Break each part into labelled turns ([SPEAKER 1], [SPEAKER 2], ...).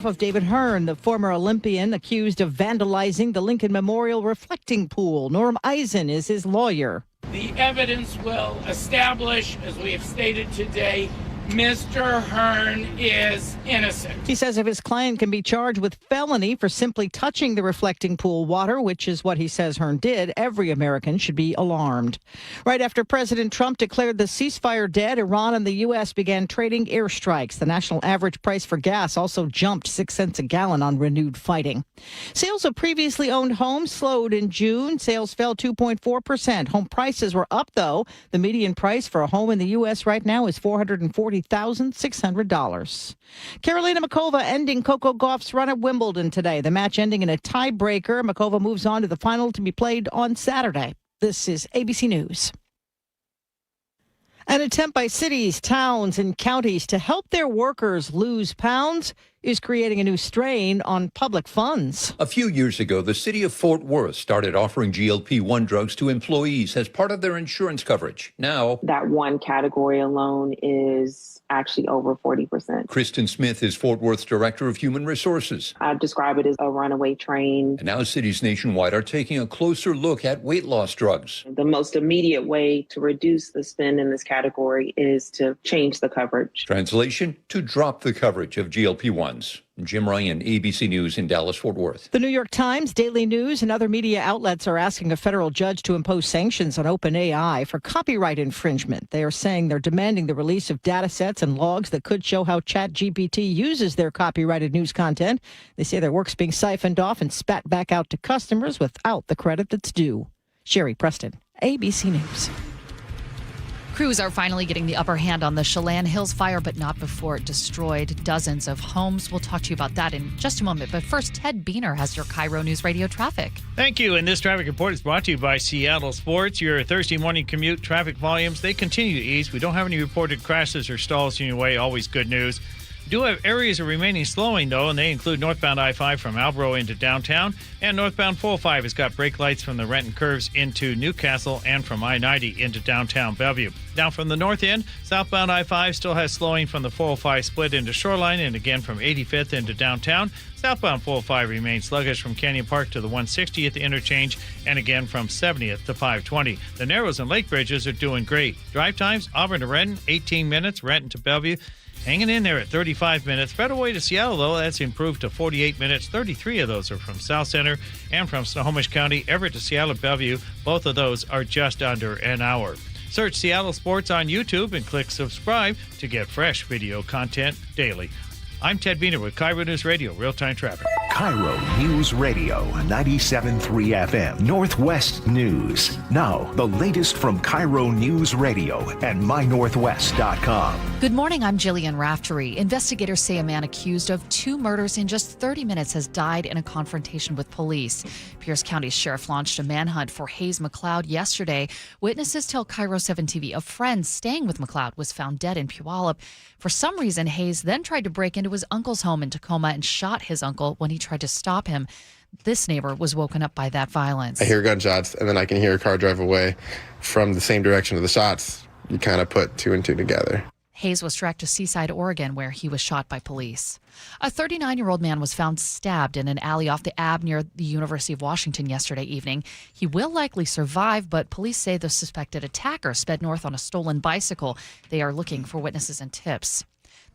[SPEAKER 1] Of David Hearn, the former Olympian accused of vandalizing the Lincoln Memorial reflecting pool. Norm Eisen is his lawyer.
[SPEAKER 2] The evidence will establish, as we have stated today, Mr. Hearn is innocent.
[SPEAKER 1] He says if his client can be charged with felony for simply touching the reflecting pool water, which is what he says Hearn did, every American should be alarmed. Right after President Trump declared the ceasefire dead, Iran and the U.S. began trading airstrikes. The national average price for gas also jumped 6 cents a gallon on renewed fighting. Sales of previously owned homes slowed in June. Sales fell 2.4%. Home prices were up, though. The median price for a home in the U.S. right now is $440,600. Karolina Muchova ending Coco Gauff's run at Wimbledon today. The match ending in a tiebreaker. Muchova moves on to the final to be played on Saturday. This is ABC News. An attempt by cities, towns, and counties to help their workers lose pounds is creating a new strain on public funds.
[SPEAKER 3] A few years ago, the city of Fort Worth started offering GLP-1 drugs to employees as part of their insurance coverage. Now,
[SPEAKER 4] that one category alone is actually over 40%.
[SPEAKER 3] Kristen Smith is Fort Worth's Director of Human Resources.
[SPEAKER 4] I describe it as a runaway train.
[SPEAKER 3] And now cities nationwide are taking a closer look at weight loss drugs.
[SPEAKER 4] The most immediate way to reduce the spend in this category is to change the coverage.
[SPEAKER 3] Translation, to drop the coverage of GLP-1s. Jim Ryan, ABC News in Dallas-Fort Worth.
[SPEAKER 1] The New York Times, Daily News, and other media outlets are asking a federal judge to impose sanctions on OpenAI for copyright infringement. They are saying they're demanding the release of data sets and logs that could show how ChatGPT uses their copyrighted news content. They say their work's being siphoned off and spat back out to customers without the credit that's due. Sherry Preston, ABC News.
[SPEAKER 5] Crews are finally getting the upper hand on the Chelan Hills fire, but not before it destroyed dozens of homes. We'll talk to you about that in just a moment. But first, Ted Biener has your KIRO News Radio traffic.
[SPEAKER 6] Thank you. And this traffic report is brought to you by Seattle Sports. Your Thursday morning commute traffic volumes, they continue to ease. We don't have any reported crashes or stalls in your way. Always good news. We do have areas of remaining slowing, though, and they include northbound I-5 from Albro into downtown, and northbound 405 has got brake lights from the Renton Curves into Newcastle and from I-90 into downtown Bellevue. Now from the north end, southbound I-5 still has slowing from the 405 split into Shoreline and again from 85th into downtown. Southbound 405 remains sluggish from Canyon Park to the 160th interchange and again from 70th to 520. The Narrows and Lake Bridges are doing great. Drive times, Auburn to Renton, 18 minutes, Renton to Bellevue, hanging in there at 35 minutes. Federal to Seattle, though, that's improved to 48 minutes. 33 of those are from South Center and from Snohomish County. Everett to Seattle, Bellevue, both of those are just under an hour. Search Seattle Sports on YouTube and click subscribe to get fresh video content daily. I'm Ted Biener with KIRO News Radio, real-time traffic.
[SPEAKER 7] KIRO News Radio, 97.3 FM, Northwest News. Now, the latest from KIRO News Radio and mynorthwest.com.
[SPEAKER 5] Good morning, I'm Jillian Raftery. Investigators say a man accused of 2 murders in just 30 minutes has died in a confrontation with police. Pierce County Sheriff launched a manhunt for Hayes McLeod yesterday. Witnesses tell KIRO 7 TV a friend staying with McLeod was found dead in Puyallup. For some reason, Hayes then tried to break into his uncle's home in Tacoma and shot his uncle when he tried to stop him. This neighbor was woken up by that violence.
[SPEAKER 8] I hear gunshots, and then I can hear a car drive away from the same direction of the shots. You kind of put 2 and 2 together.
[SPEAKER 5] Hayes was tracked to Seaside, Oregon, where he was shot by police. A 39-year-old man was found stabbed in an alley off the Ave near the University of Washington yesterday evening. He will likely survive, but police say the suspected attacker sped north on a stolen bicycle. They are looking for witnesses and tips.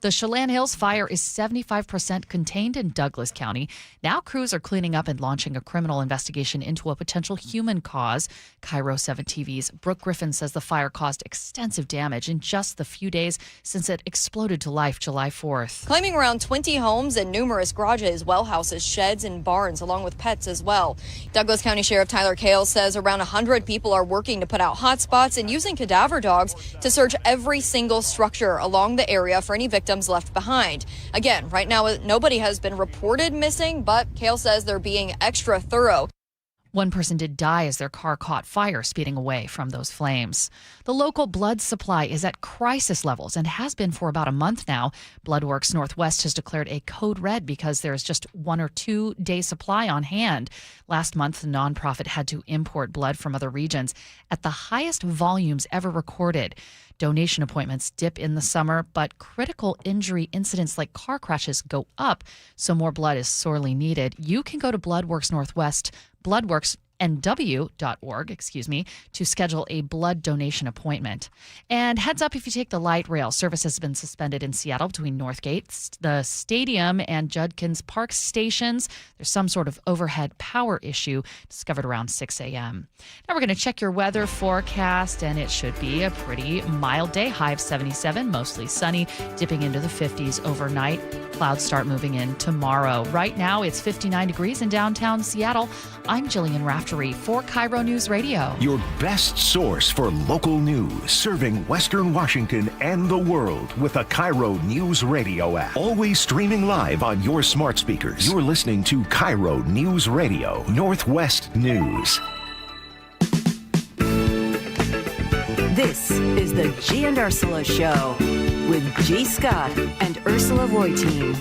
[SPEAKER 5] The Chelan Hills fire is 75% contained in Douglas County. Now crews are cleaning up and launching a criminal investigation into a potential human cause. KIRO 7 TV's Brooke Griffin says the fire caused extensive damage in just the few days since it exploded to life July 4th.
[SPEAKER 9] Claiming around 20 homes and numerous garages, well houses, sheds, and barns, along with pets as well. Douglas County Sheriff Tyler Kale says around 100 people are working to put out hot spots and using cadaver dogs to search every single structure along the area for any victims left behind. Again, right now, nobody has been reported missing, but Kale says they're being extra thorough.
[SPEAKER 5] One person did die as their car caught fire speeding away from those flames. The local blood supply is at crisis levels and has been for about a month now. Bloodworks Northwest has declared a code red because there's just 1 or 2 day supply on hand. Last month, the nonprofit had to import blood from other regions at the highest volumes ever recorded. Donation appointments dip in the summer, but critical injury incidents like car crashes go up, so more blood is sorely needed. You can go to bloodworksNW.org, to schedule a blood donation appointment. And heads up, if you take the light rail, service has been suspended in Seattle between Northgate, the stadium, and Judkins Park stations. There's some sort of overhead power issue discovered around 6 a.m. Now we're going to check your weather forecast, and it should be a pretty mild day. High of 77, mostly sunny, dipping into the 50s overnight. Clouds start moving in tomorrow. Right now, it's 59 degrees in downtown Seattle. I'm Jillian Raftery for KIRO News Radio.
[SPEAKER 7] Your best source for local news, serving Western Washington and the world with a KIRO News Radio app. Always streaming live on your smart speakers. You're listening to KIRO News Radio, Northwest News.
[SPEAKER 10] This is the Gee and Ursula Show with G. Scott and Ursula Reutin.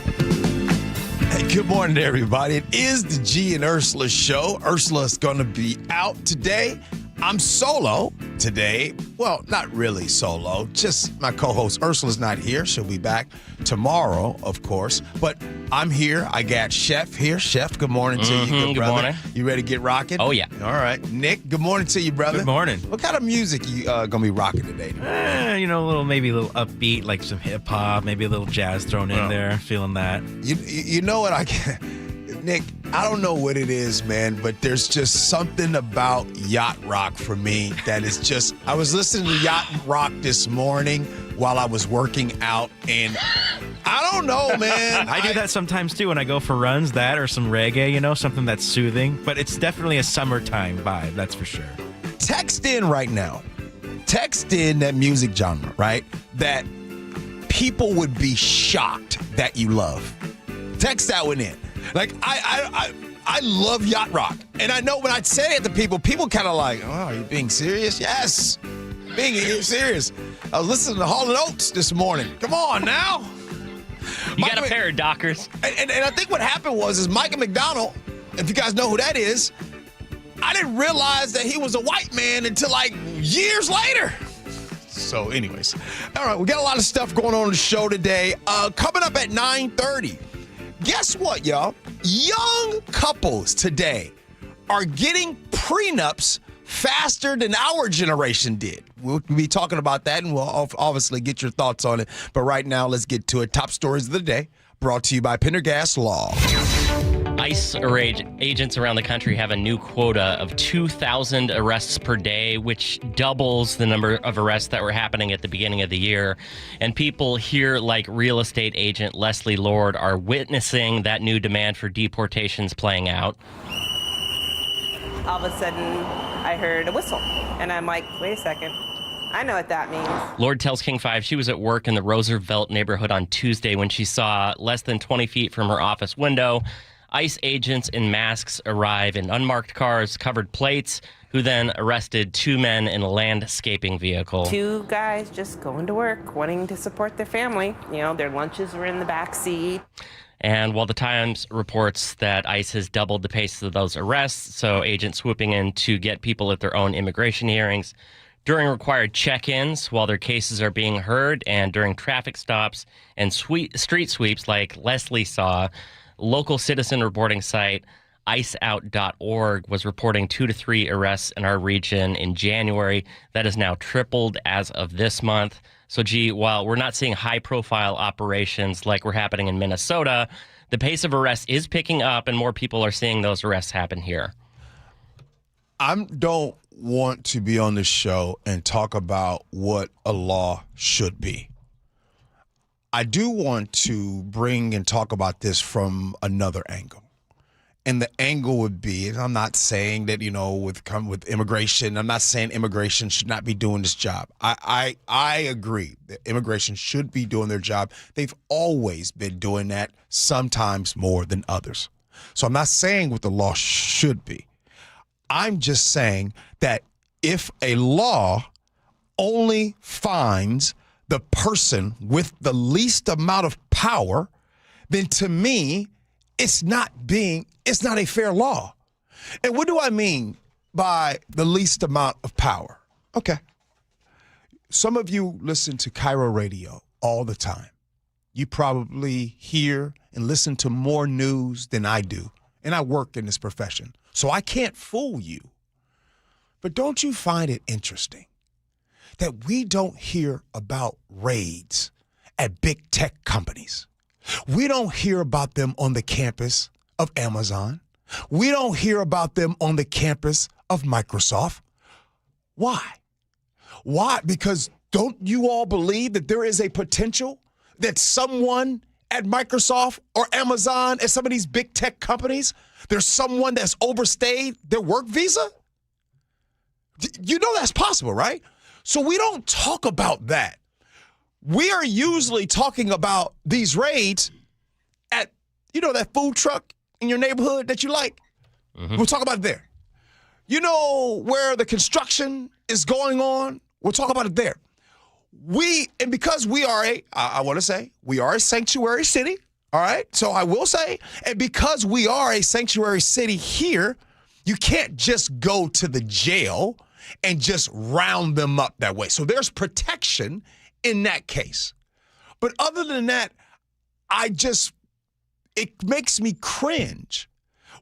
[SPEAKER 11] Hey, good morning, everybody. It is the Gee and Ursula Show. Ursula's going to be out today. I'm solo today. Well, not really solo. Just my co-host Ursula's not here. She'll be back tomorrow, of course. But I'm here. I got Chef here. Chef, good morning to you, good brother.
[SPEAKER 12] Morning.
[SPEAKER 11] You ready to get rocking?
[SPEAKER 12] Oh, yeah.
[SPEAKER 11] All right. Nick, good morning to you, brother.
[SPEAKER 12] Good morning.
[SPEAKER 11] What kind of music you going to be rocking today?
[SPEAKER 12] Maybe a little upbeat, like some hip hop, maybe a little jazz thrown in there. Feeling that.
[SPEAKER 11] You know what I can... Nick, I don't know what it is, man, but there's just something about yacht rock for me that is just... I was listening to yacht rock this morning while I was working out, and I don't know, man.
[SPEAKER 12] I do that sometimes, too, when I go for runs, that or some reggae, something that's soothing. But it's definitely a summertime vibe, that's for sure.
[SPEAKER 11] Text in right now. Text in that music genre, right, that people would be shocked that you love. Text that one in. Like, I love yacht rock. And I know when I say it to people kind of like, oh, are you being serious? Yes, being serious. I was listening to Hall & Oates this morning. Come on now.
[SPEAKER 12] You got a pair of Dockers.
[SPEAKER 11] And I think what happened was Michael McDonald, if you guys know who that is, I didn't realize that he was a white man until like years later. So anyways, all right, we got a lot of stuff going on the show today. Coming up at 9:30. Guess what, y'all? Young couples today are getting prenups faster than our generation did. We'll be talking about that, and we'll obviously get your thoughts on it. But right now, let's get to it. Top stories of the day, brought to you by Pendergast Law.
[SPEAKER 13] ICE agents around the country have a new quota of 2,000 arrests per day, which doubles the number of arrests that were happening at the beginning of the year. And people here, like real estate agent Leslie Lord, are witnessing that new demand for deportations playing out.
[SPEAKER 14] All of a sudden, I heard a whistle, and I'm like, wait a second. I know what that means.
[SPEAKER 13] Lord tells King 5 she was at work in the Roosevelt neighborhood on Tuesday when she saw, less than 20 feet from her office window, ICE agents in masks arrive in unmarked cars, covered plates, who then arrested two men in a landscaping vehicle.
[SPEAKER 14] Two guys just going to work, wanting to support their family. Their lunches were in the back seat.
[SPEAKER 13] And while the Times reports that ICE has doubled the pace of those arrests, so agents swooping in to get people at their own immigration hearings, during required check-ins while their cases are being heard, and during traffic stops and street sweeps like Leslie saw, local citizen reporting site iceout.org was reporting 2 to 3 arrests in our region in January. That has now tripled as of this month. So, Gee, while we're not seeing high-profile operations like were happening in Minnesota, the pace of arrests is picking up, and more people are seeing those arrests happen here.
[SPEAKER 11] I don't want to be on this show and talk about what a law should be. I do want to bring and talk about this from another angle. And the angle would be, and I'm not saying that, with immigration, I'm not saying immigration should not be doing this job. I agree that immigration should be doing their job. They've always been doing that, sometimes more than others. So I'm not saying what the law should be. I'm just saying that if a law only finds the person with the least amount of power, then to me, it's not a fair law. And what do I mean by the least amount of power? Okay. some of you listen to KIRO Radio all the time. You probably hear and listen to more news than I do, and I work in this profession, so I can't fool you. But don't you find it interesting that we don't hear about raids at big tech companies? We don't hear about them on the campus of Amazon. We don't hear about them on the campus of Microsoft. Why? Why? Because don't you all believe that there is a potential that someone at Microsoft or Amazon, at some of these big tech companies, there's someone that's overstayed their work visa? You know that's possible, right? So we don't talk about that. We are usually talking about these raids at, that food truck in your neighborhood that you like. Mm-hmm. We'll talk about it there. You know where the construction is going on? We'll talk about it there. Because we are we are a sanctuary city, all right? So I will say, and because we are a sanctuary city here, you can't just go to the jail and just round them up that way. So there's protection in that case. But other than that, it makes me cringe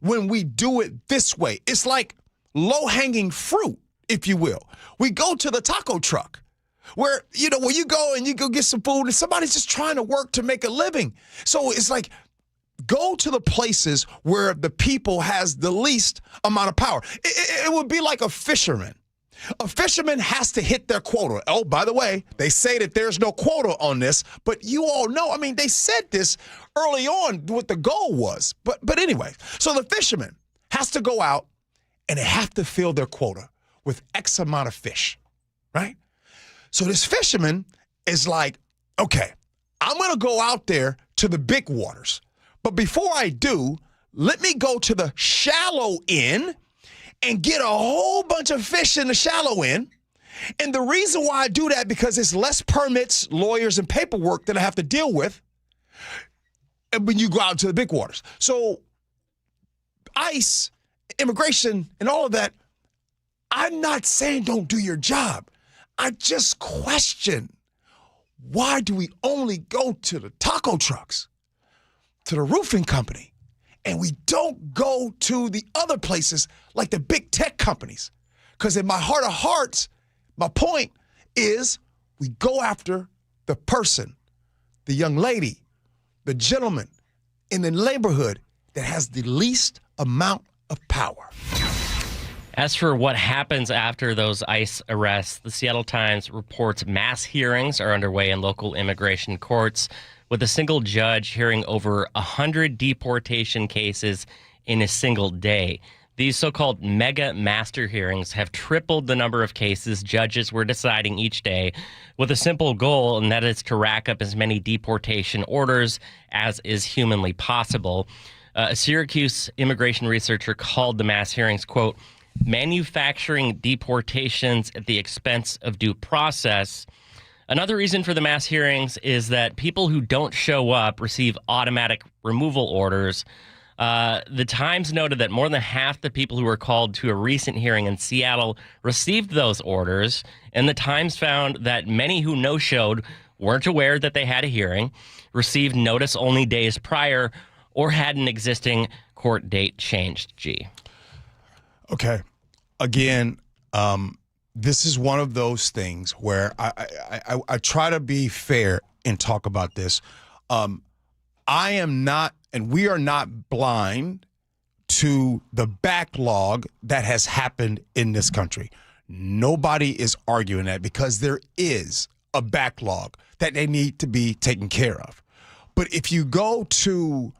[SPEAKER 11] when we do it this way. It's like low-hanging fruit, if you will. We go to the taco truck where you go and you go get some food and somebody's just trying to work to make a living. So it's like, go to the places where the people has the least amount of power. It would be like a fisherman. A fisherman has to hit their quota. Oh, by the way, they say that there's no quota on this, but you all know, they said this early on what the goal was. But anyway, so the fisherman has to go out and they have to fill their quota with X amount of fish, right? So this fisherman is like, okay, I'm going to go out there to the big waters. But before I do, let me go to the shallow end and get a whole bunch of fish in the shallow end. And the reason why I do that, because it's less permits, lawyers, and paperwork that I have to deal with when you go out to the big waters. So ICE, immigration, and all of that, I'm not saying don't do your job. I just question, why do we only go to the taco trucks, to the roofing company, and we don't go to the other places like the big tech companies? Because in my heart of hearts, my point is we go after the person, the young lady, the gentleman in the neighborhood that has the least amount of power.
[SPEAKER 13] As for what happens after those ICE arrests, the Seattle Times reports mass hearings are underway in local immigration courts, with a single judge hearing over 100 deportation cases in a single day. These so-called mega master hearings have tripled the number of cases judges were deciding each day, with a simple goal, and that is to rack up as many deportation orders as is humanly possible. A Syracuse immigration researcher called the mass hearings, quote, manufacturing deportations at the expense of due process. Another reason for the mass hearings is that people who don't show up receive automatic removal orders. The Times noted that more than half the people who were called to a recent hearing in Seattle received those orders, and the Times found that many who no-showed weren't aware that they had a hearing, received notice only days prior, or had an existing court date changed. Gee.
[SPEAKER 11] Okay. Again, this is one of those things where I try to be fair and talk about this. I am not, and we are not blind to the backlog that has happened in this country. Nobody is arguing that, because there is a backlog that they need to be taken care of. But if you go to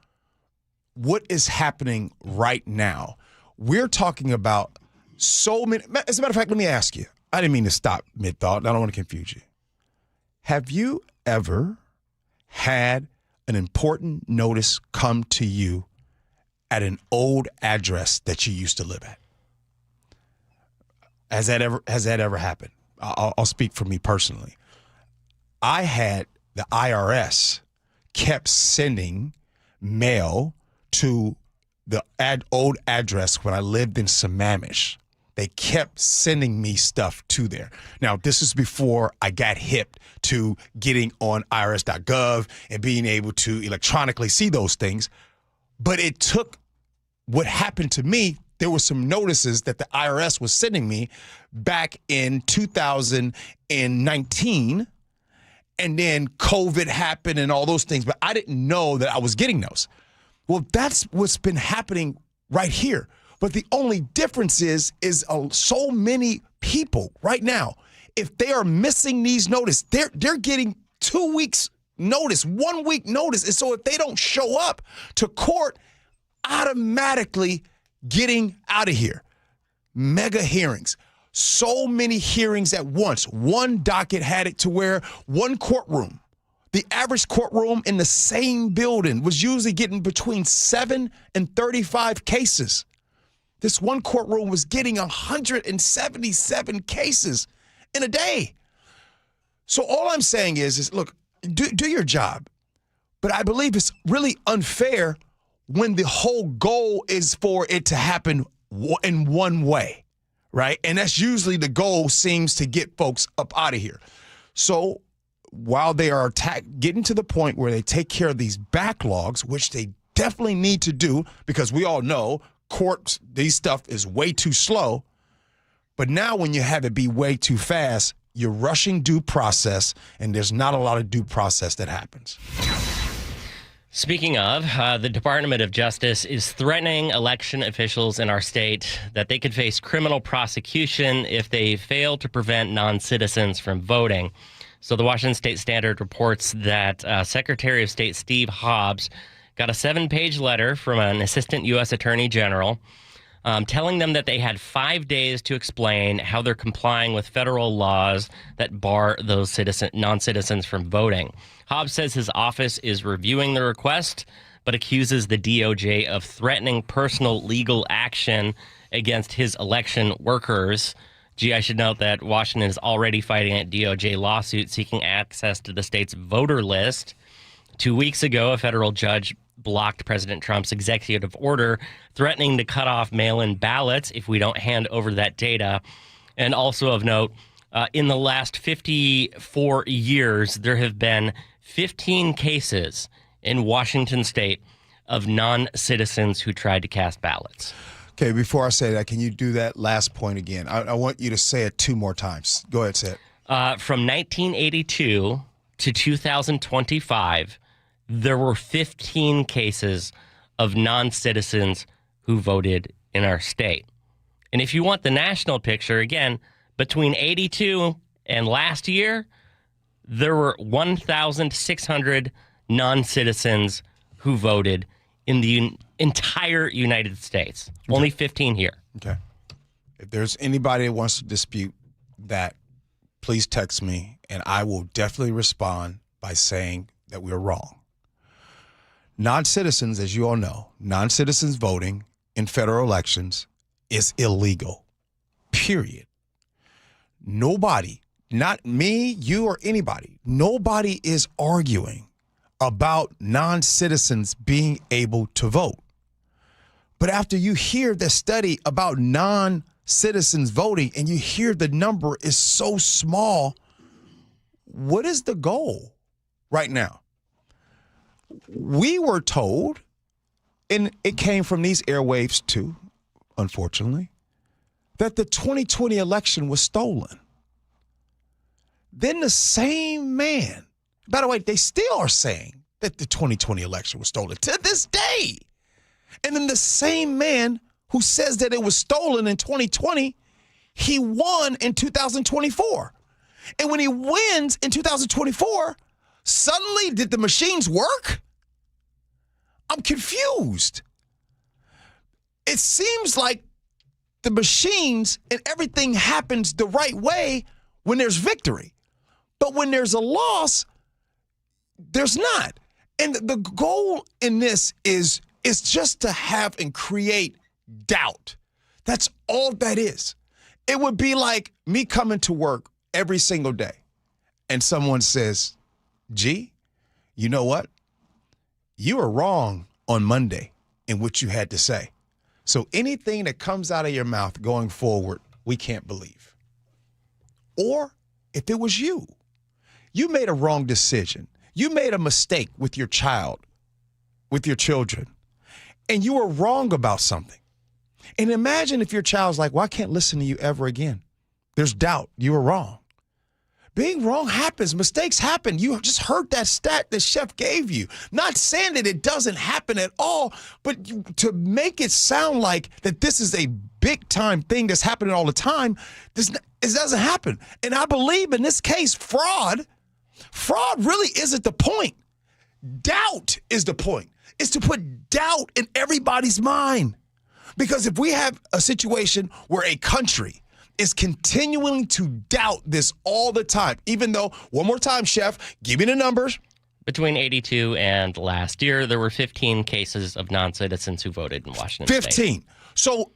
[SPEAKER 11] what is happening right now, we're talking about so many. As a matter of fact, let me ask you. I didn't mean to stop mid-thought. I don't want to confuse you. Have you ever had an important notice come to you at an old address that you used to live at? Has that ever happened? I'll speak for me personally. I had the IRS kept sending mail to the old address when I lived in Sammamish. they kept sending me stuff to there. Now, this is before I got hip to getting on irs.gov and being able to electronically see those things. But it took what happened to me. There were some notices that the IRS was sending me back in 2019. And then COVID happened and all those things. But I didn't know that I was getting those. Well, that's what's been happening right here. But the only difference is so many people right now, if they are missing these notices, they're getting 2 weeks notice, 1 week notice. And so if they don't show up to court, automatically getting out of here. Mega hearings. So many hearings at once. One docket had it to where one courtroom, the average courtroom in the same building, was usually getting between 7 and 35 cases. This one courtroom was getting 177 cases in a day. So all I'm saying is look, do your job. But I believe it's really unfair when the whole goal is for it to happen in one way, right? And that's usually the goal, seems to get folks up out of here. So while they are getting to the point where they take care of these backlogs, which they definitely need to do, because we all know courts, these stuff is way too slow. But now when you have it be way too fast, you're rushing due process, and there's not a lot of due process that happens.
[SPEAKER 13] Speaking of, the Department of Justice is threatening election officials in our state that they could face criminal prosecution if they fail to prevent non-citizens from voting. So the Washington State Standard reports that Secretary of State Steve Hobbs got a 7-page letter from an assistant U.S. Attorney General telling them that they had 5 days to explain how they're complying with federal laws that bar those non-citizens from voting. Hobbs says his office is reviewing the request, but accuses the DOJ of threatening personal legal action against his election workers. Gee, I should note that Washington is already fighting a DOJ lawsuit seeking access to the state's voter list. 2 weeks ago, a federal judge blocked President Trump's executive order threatening to cut off mail-in ballots if we don't hand over that data. And also of note, in the last 54 years, there have been 15 cases in Washington state of non-citizens who tried to cast ballots.
[SPEAKER 11] Okay, before I say that, can you do that last point again? I want you to say it 2 more times. Go ahead, say it.
[SPEAKER 13] From 1982 to 2025, there were 15 cases of non-citizens who voted in our state. And if you want the national picture, again, between 82 and last year, there were 1,600 non-citizens who voted in the entire United States. Okay. Only 15 here.
[SPEAKER 11] Okay. If there's anybody that wants to dispute that, please text me, and I will definitely respond by saying that we're wrong. Non-citizens, as you all know, non-citizens voting in federal elections is illegal, period. Nobody, not me, you, or anybody, nobody is arguing about non-citizens being able to vote. But after you hear the study about non-citizens voting and you hear the number is so small, what is the goal right now? We were told, and it came from these airwaves too, unfortunately, that the 2020 election was stolen. Then the same man, by the way, they still are saying that the 2020 election was stolen to this day. And then the same man who says that it was stolen in 2020, he won in 2024. And when he wins in 2024, suddenly, did the machines work? I'm confused. It seems like the machines and everything happens the right way when there's victory. But when there's a loss, there's not. And the goal in this is just to have and create doubt. That's all that is. It would be like me coming to work every single day and someone says, Gee, you know what? You were wrong on Monday in what you had to say. So anything that comes out of your mouth going forward, we can't believe. Or if it was you made a wrong decision. You made a mistake with your child, with your children, and you were wrong about something. And imagine if your child's like, well, I can't listen to you ever again. There's doubt. You were wrong. Being wrong happens. Mistakes happen. You just heard that stat the chef gave you. Not saying that it doesn't happen at all, but to make it sound like that this is a big-time thing that's happening all the time, it doesn't happen. And I believe in this case, fraud really isn't the point. Doubt is the point. It's to put doubt in everybody's mind. Because if we have a situation where a country is continuing to doubt this all the time, even though, one more time, Chef, give me the numbers.
[SPEAKER 13] Between 82 and last year, there were 15 cases of non-citizens who voted in Washington
[SPEAKER 11] 15.
[SPEAKER 13] State.
[SPEAKER 11] So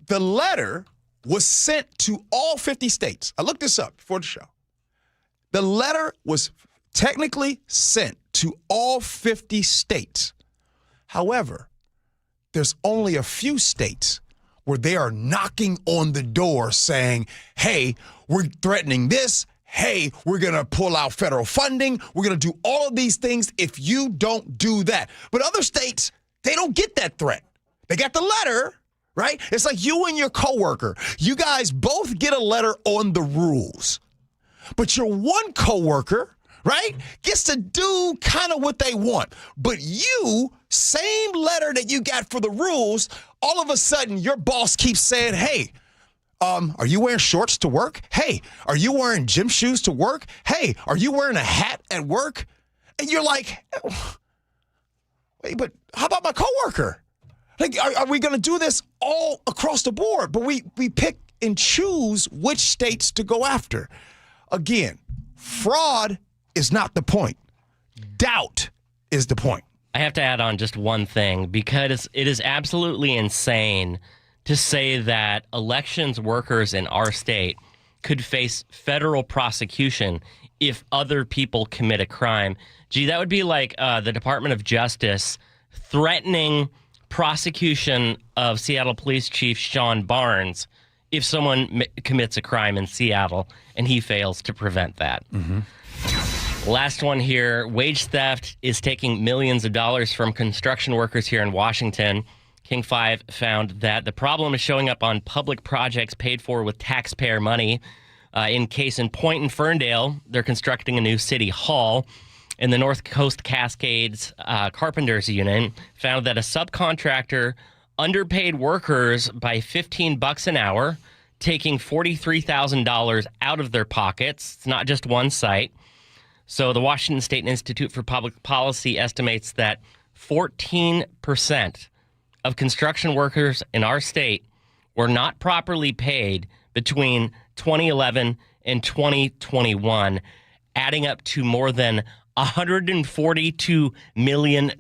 [SPEAKER 11] the letter was sent to all 50 states. I looked this up before the show. The letter was technically sent to all 50 states. However, there's only a few states where they are knocking on the door saying, hey, we're threatening this. Hey, we're going to pull out federal funding. We're going to do all of these things if you don't do that. But other states, they don't get that threat. They got the letter, right? It's like you and your coworker. You guys both get a letter on the rules. But your one coworker, right, gets to do kind of what they want. But you, same letter that you got for the rules, all of a sudden your boss keeps saying, hey, are you wearing shorts to work? Hey, are you wearing gym shoes to work? Hey, are you wearing a hat at work? And you're like, wait, but how about my coworker? Like, are we going to do this all across the board? But we pick and choose which states to go after. Again, fraud is not the point. Doubt is the point.
[SPEAKER 13] I have to add on just one thing, because it is absolutely insane to say that elections workers in our state could face federal prosecution if other people commit a crime. Gee, that would be like the Department of Justice threatening prosecution of Seattle Police Chief Sean Barnes if someone commits a crime in Seattle and he fails to prevent that.
[SPEAKER 11] Mm-hmm.
[SPEAKER 13] Last one here. Wage theft is taking millions of dollars from construction workers here in Washington. King 5 found that the problem is showing up on public projects paid for with taxpayer money. In case in Point and Ferndale, they're constructing a new city hall. In the North Coast Cascades Carpenters Union found that a subcontractor underpaid workers by $15 an hour, taking $43,000 out of their pockets. It's not just one site. So the Washington State Institute for Public Policy estimates that 14% of construction workers in our state were not properly paid between 2011 and 2021, adding up to more than $142 million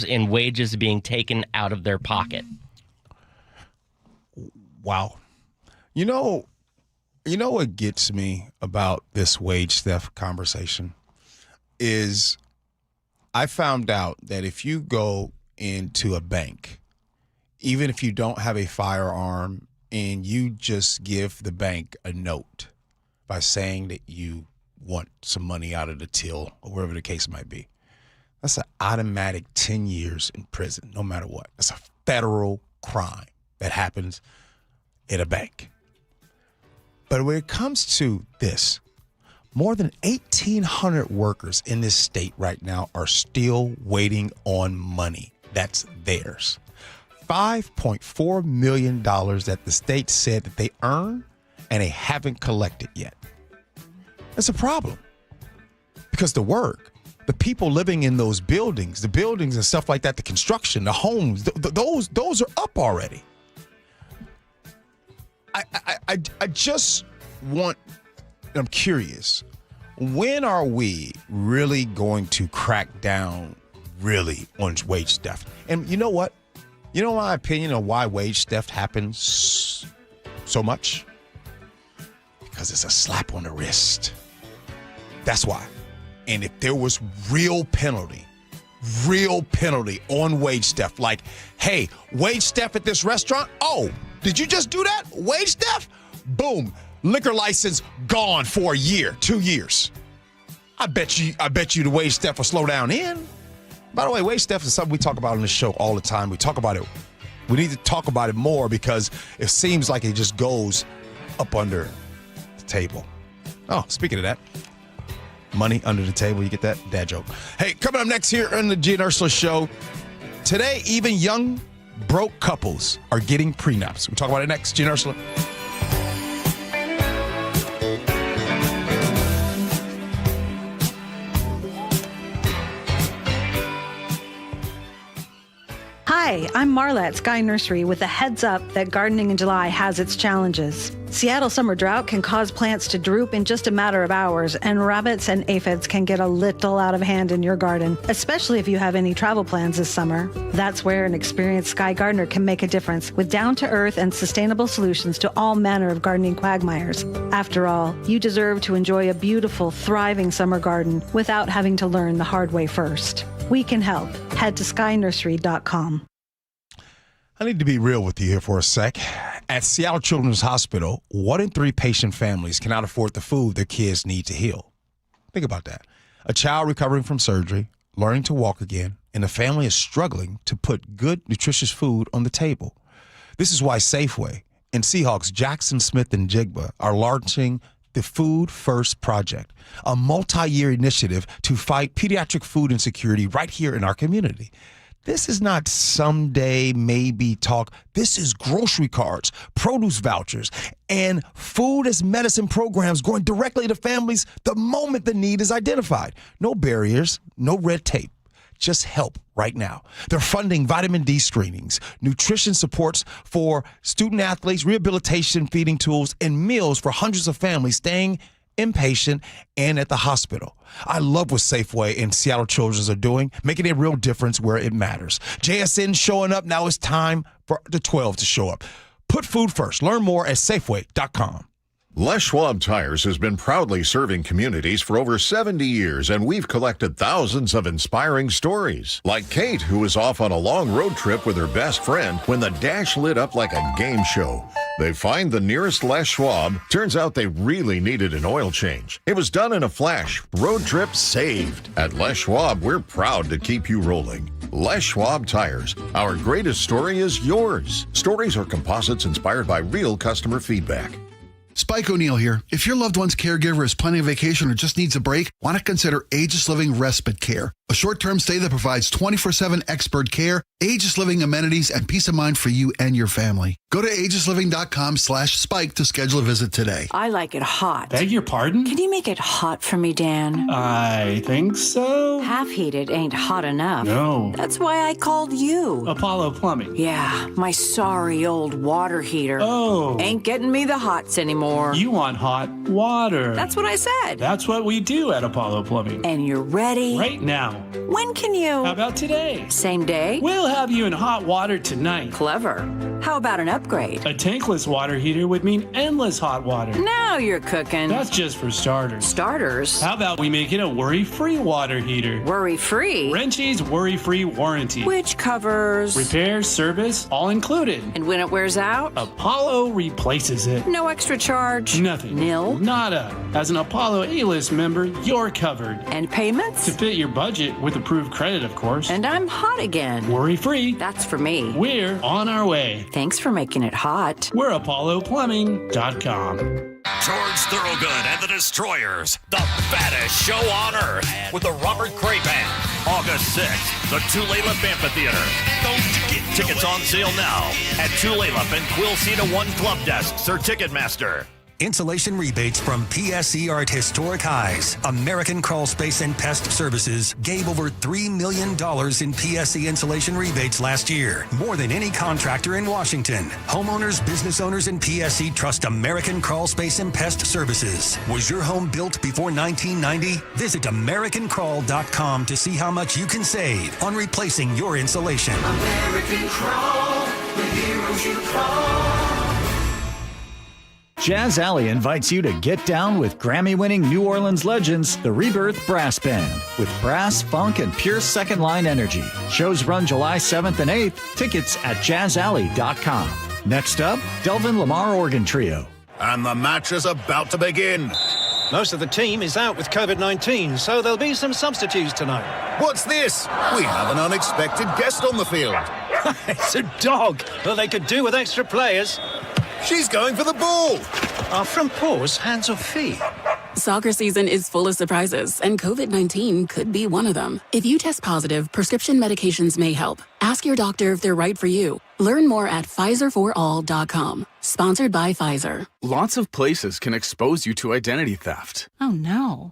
[SPEAKER 13] in wages being taken out of their pocket.
[SPEAKER 11] Wow. You know what gets me about this wage theft conversation is I found out that if you go into a bank, even if you don't have a firearm, and you just give the bank a note by saying that you want some money out of the till or wherever the case might be, that's an automatic 10 years in prison, no matter what. That's a federal crime that happens at a bank. But when it comes to this, more than 1,800 workers in this state right now are still waiting on money that's theirs. $5.4 million that the state said that they earn and they haven't collected yet. That's a problem. Because the work, the people living in those buildings, the buildings and stuff like that, the construction, the homes, those are up already. I just want, I'm curious, when are we really going to crack down really on wage theft? And you know what? You know my opinion on why wage theft happens so much? Because it's a slap on the wrist. That's why. And if there was real penalty on wage theft, like, hey, wage theft at this restaurant? Oh, did you just do that? Wage theft? Boom. Liquor license gone for a year, 2 years. I bet you the wage theft will slow down in. By the way, wage theft is something we talk about on this show all the time. We talk about it. We need to talk about it more because it seems like it just goes up under the table. Oh, speaking of that, money under the table. You get that? Dad joke. Hey, coming up next here on the Gee and Ursula Show. Today, even young, broke couples are getting prenups. We'll talk about it next. Gee and Ursula.
[SPEAKER 15] Hi, I'm Marla at Sky Nursery with a heads up that gardening in July has its challenges. Seattle summer drought can cause plants to droop in just a matter of hours, and rabbits and aphids can get a little out of hand in your garden, especially if you have any travel plans this summer. That's where an experienced Sky gardener can make a difference with down-to-earth and sustainable solutions to all manner of gardening quagmires. After all, you deserve to enjoy a beautiful, thriving summer garden without having to learn the hard way first. We can help. Head to skynursery.com.
[SPEAKER 11] I need to be real with you here for a sec. At Seattle Children's Hospital, 1 in 3 patient families cannot afford the food their kids need to heal. Think about that. A child recovering from surgery, learning to walk again, and the family is struggling to put good, nutritious food on the table. This is why Safeway and Seahawks Jackson Smith and Jigba are launching the Food First Project, a multi-year initiative to fight pediatric food insecurity right here in our community. This is not someday maybe talk. This is grocery cards, produce vouchers, and food as medicine programs going directly to families the moment the need is identified. No barriers, no red tape. Just help right now. They're funding vitamin D screenings, nutrition supports for student athletes, rehabilitation feeding tools, and meals for hundreds of families staying inpatient and at the hospital. I love what Safeway and Seattle Children's are doing, making a real difference where it matters. JSN showing up. Now it's time for the 12 to show up. Put food first. Learn more at Safeway.com.
[SPEAKER 16] Les Schwab Tires has been proudly serving communities for over 70 years, and we've collected thousands of inspiring stories. Like Kate, who was off on a long road trip with her best friend when the dash lit up like a game show. They find the nearest Les Schwab. Turns out they really needed an oil change. It was done in a flash. Road trip saved. At Les Schwab, we're proud to keep you rolling. Les Schwab Tires. Our greatest story is yours. Stories are composites inspired by real customer feedback.
[SPEAKER 17] Spike O'Neill here. If your loved one's caregiver is planning a vacation or just needs a break, want to consider Aegis Living Respite Care, a short-term stay that provides 24/7 expert care, Aegis Living amenities, and peace of mind for you and your family. Go to aegisliving.com/spike to schedule a visit today.
[SPEAKER 18] I like it hot.
[SPEAKER 19] Beg your pardon?
[SPEAKER 18] Can you make it hot for me, Dan?
[SPEAKER 19] I think so.
[SPEAKER 18] Half heated ain't hot enough.
[SPEAKER 19] No.
[SPEAKER 18] That's why I called you.
[SPEAKER 19] Apollo Plumbing.
[SPEAKER 18] Yeah, my sorry old water heater.
[SPEAKER 19] Oh.
[SPEAKER 18] Ain't getting me the hots anymore.
[SPEAKER 19] You want hot water.
[SPEAKER 18] That's what I said.
[SPEAKER 19] That's what we do at Apollo Plumbing.
[SPEAKER 18] And you're ready?
[SPEAKER 19] Right now.
[SPEAKER 18] When can you?
[SPEAKER 19] How about today?
[SPEAKER 18] Same day?
[SPEAKER 19] We'll have you in hot water tonight.
[SPEAKER 18] Clever. How about an upgrade?
[SPEAKER 19] A tankless water heater would mean endless hot water.
[SPEAKER 18] Now you're cooking.
[SPEAKER 19] That's just for starters.
[SPEAKER 18] Starters?
[SPEAKER 19] How about we make it a worry-free water heater?
[SPEAKER 18] Worry-free?
[SPEAKER 19] Wrenchie's worry-free warranty.
[SPEAKER 18] Which covers?
[SPEAKER 19] Repair, service, all included.
[SPEAKER 18] And when it wears out?
[SPEAKER 19] Apollo replaces it.
[SPEAKER 18] No extra charge?
[SPEAKER 19] Nothing.
[SPEAKER 18] Nil?
[SPEAKER 19] Nada. As an Apollo A-list member, you're covered.
[SPEAKER 18] And payments?
[SPEAKER 19] To fit your budget with approved credit, of course.
[SPEAKER 18] And I'm hot again.
[SPEAKER 19] Worry-free.
[SPEAKER 18] That's for me.
[SPEAKER 19] We're on our way.
[SPEAKER 18] Thanks for making it hot.
[SPEAKER 19] We're ApolloPlumbing.com.
[SPEAKER 20] George Thorogood and the Destroyers, the fattest show on earth, with the Robert Cray Band, August 6th, the Tulalip Amphitheater. Don't get tickets on sale now at Tulalip and Quilceda 1 Club Desks or Ticketmaster.
[SPEAKER 21] Insulation rebates from PSE are at historic highs. American Crawl Space and Pest Services gave over $3 million in PSE insulation rebates last year, more than any contractor in Washington. Homeowners, business owners, and PSE trust American Crawl Space and Pest Services. Was your home built before 1990? Visit AmericanCrawl.com to see how much you can save on replacing your insulation.
[SPEAKER 22] American Crawl, the heroes you call.
[SPEAKER 23] Jazz Alley invites you to get down with Grammy-winning New Orleans legends, the Rebirth Brass Band, with brass, funk, and pure second-line energy. Shows run July 7th and 8th. Tickets at jazzalley.com. Next up, Delvin Lamar Organ Trio.
[SPEAKER 2] And the match is about to begin.
[SPEAKER 3] Most of the team is out with COVID-19, so there'll be some substitutes tonight.
[SPEAKER 2] What's this? We have an unexpected guest on the field.
[SPEAKER 3] It's a dog. Well, they could do with extra players.
[SPEAKER 2] She's going for the ball.
[SPEAKER 3] Are front paws hands or feet?
[SPEAKER 4] Soccer season is full of surprises, and COVID-19 could be one of them. If you test positive, prescription medications may help. Ask your doctor if they're right for you. Learn more at PfizerForAll.com. Sponsored by Pfizer.
[SPEAKER 24] Lots of places can expose you to identity theft.
[SPEAKER 4] Oh, no.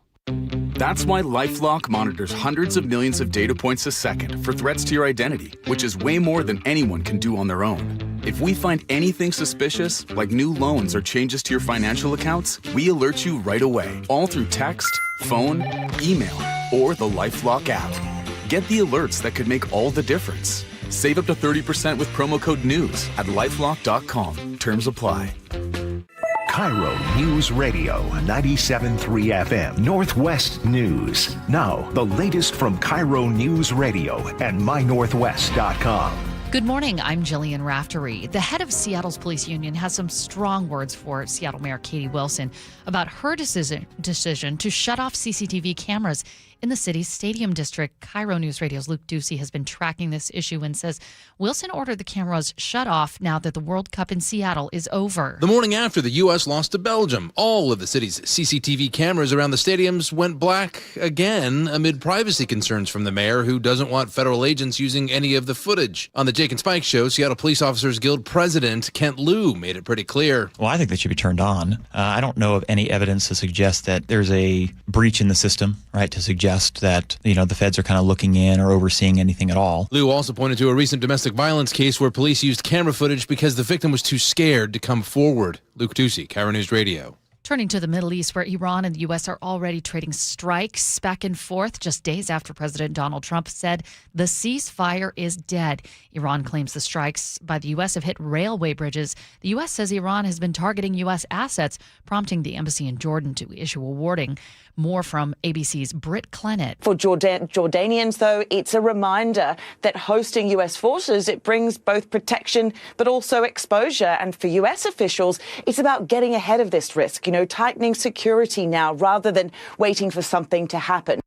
[SPEAKER 24] That's why LifeLock monitors hundreds of millions of data points a second for threats to your identity, which is way more than anyone can do on their own. If we find anything suspicious, like new loans or changes to your financial accounts, we alert you right away, all through text, phone, email, or the LifeLock app. Get the alerts that could make all the difference. Save up to 30% with promo code NEWS at LifeLock.com. Terms apply.
[SPEAKER 7] KIRO News Radio 97.3 FM Northwest News. Now, the latest from KIRO News Radio and mynorthwest.com.
[SPEAKER 5] Good morning. I'm Jillian Raftery. The head of Seattle's police union has some strong words for Seattle Mayor Katie Wilson about her decision to shut off CCTV cameras in the city's stadium district. KIRO News Radio's Luke Ducey has been tracking this issue and says Wilson ordered the cameras shut off now that the World Cup in Seattle is over.
[SPEAKER 25] The morning after the U.S. lost to Belgium, all of the city's CCTV cameras around the stadiums went black again amid privacy concerns from the mayor, who doesn't want federal agents using any of the footage. On the Jake and Spike show, Seattle Police Officers Guild President Kent Liu made it pretty clear.
[SPEAKER 26] Well, I think they should be turned on. I don't know of any evidence to suggest that there's a breach in the system, right, to suggest that, the feds are kind of looking in or overseeing anything at all.
[SPEAKER 25] Liu also pointed to a recent domestic violence case where police used camera footage because the victim was too scared to come forward. Luke Ducey, KIRO News Radio.
[SPEAKER 5] Turning to the Middle East, where Iran and the U.S. are already trading strikes back and forth just days after President Donald Trump said the ceasefire is dead. Iran claims the strikes by the U.S. have hit railway bridges. The U.S. says Iran has been targeting U.S. assets, prompting the embassy in Jordan to issue a warning. More from ABC's Britt Clennett.
[SPEAKER 27] For Jordanians, though, it's a reminder that hosting U.S. forces, it brings both protection but also exposure. And for U.S. officials, it's about getting ahead of this risk, tightening security now rather than waiting for something to happen.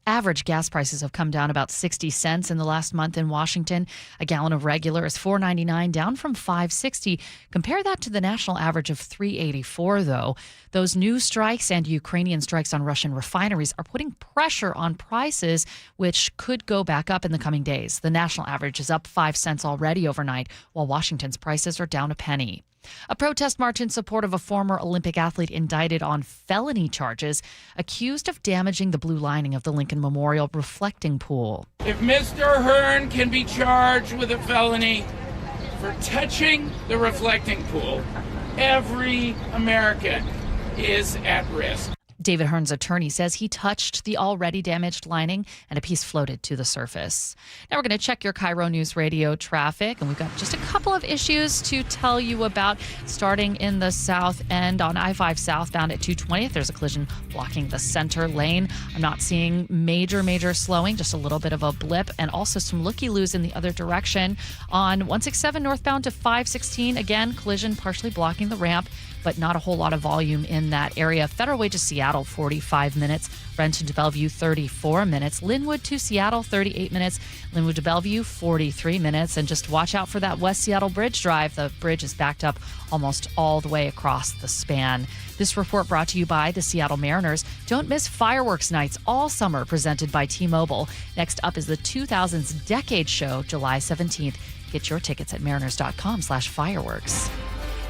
[SPEAKER 5] Average gas prices have come down about 60 cents in the last month in Washington. A gallon of regular is $4.99, down from $5.60. Compare that to the national average of $3.84, though. Those new strikes and Ukrainian strikes on Russian refineries are putting pressure on prices, which could go back up in the coming days. The national average is up 5 cents already overnight, while Washington's prices are down a penny. A protest march in support of a former Olympic athlete indicted on felony charges, accused of damaging the blue lining of the Lincoln Memorial reflecting pool.
[SPEAKER 28] If Mr. Hearn can be charged with a felony for touching the reflecting pool, every American is at risk.
[SPEAKER 5] David Hearn's attorney says he touched the already damaged lining and a piece floated to the surface. Now we're going to check your KIRO News Radio traffic, and we've got just a couple of issues to tell you about. Starting in the south end on I-5 southbound at 220th, there's a collision blocking the center lane. I'm not seeing major slowing, just a little bit of a blip, and also some looky-loos in the other direction. On 167 northbound to 516, again, collision partially blocking the ramp, but not a whole lot of volume in that area. Federal Way to Seattle, 45 minutes. Renton to Bellevue, 34 minutes. Linwood to Seattle, 38 minutes. Linwood to Bellevue, 43 minutes. And just watch out for that West Seattle Bridge Drive. The bridge is backed up almost all the way across the span. This report brought to you by the Seattle Mariners. Don't miss fireworks nights all summer, presented by T-Mobile. Next up is the 2000s Decade Show, July 17th. Get your tickets at mariners.com/fireworks.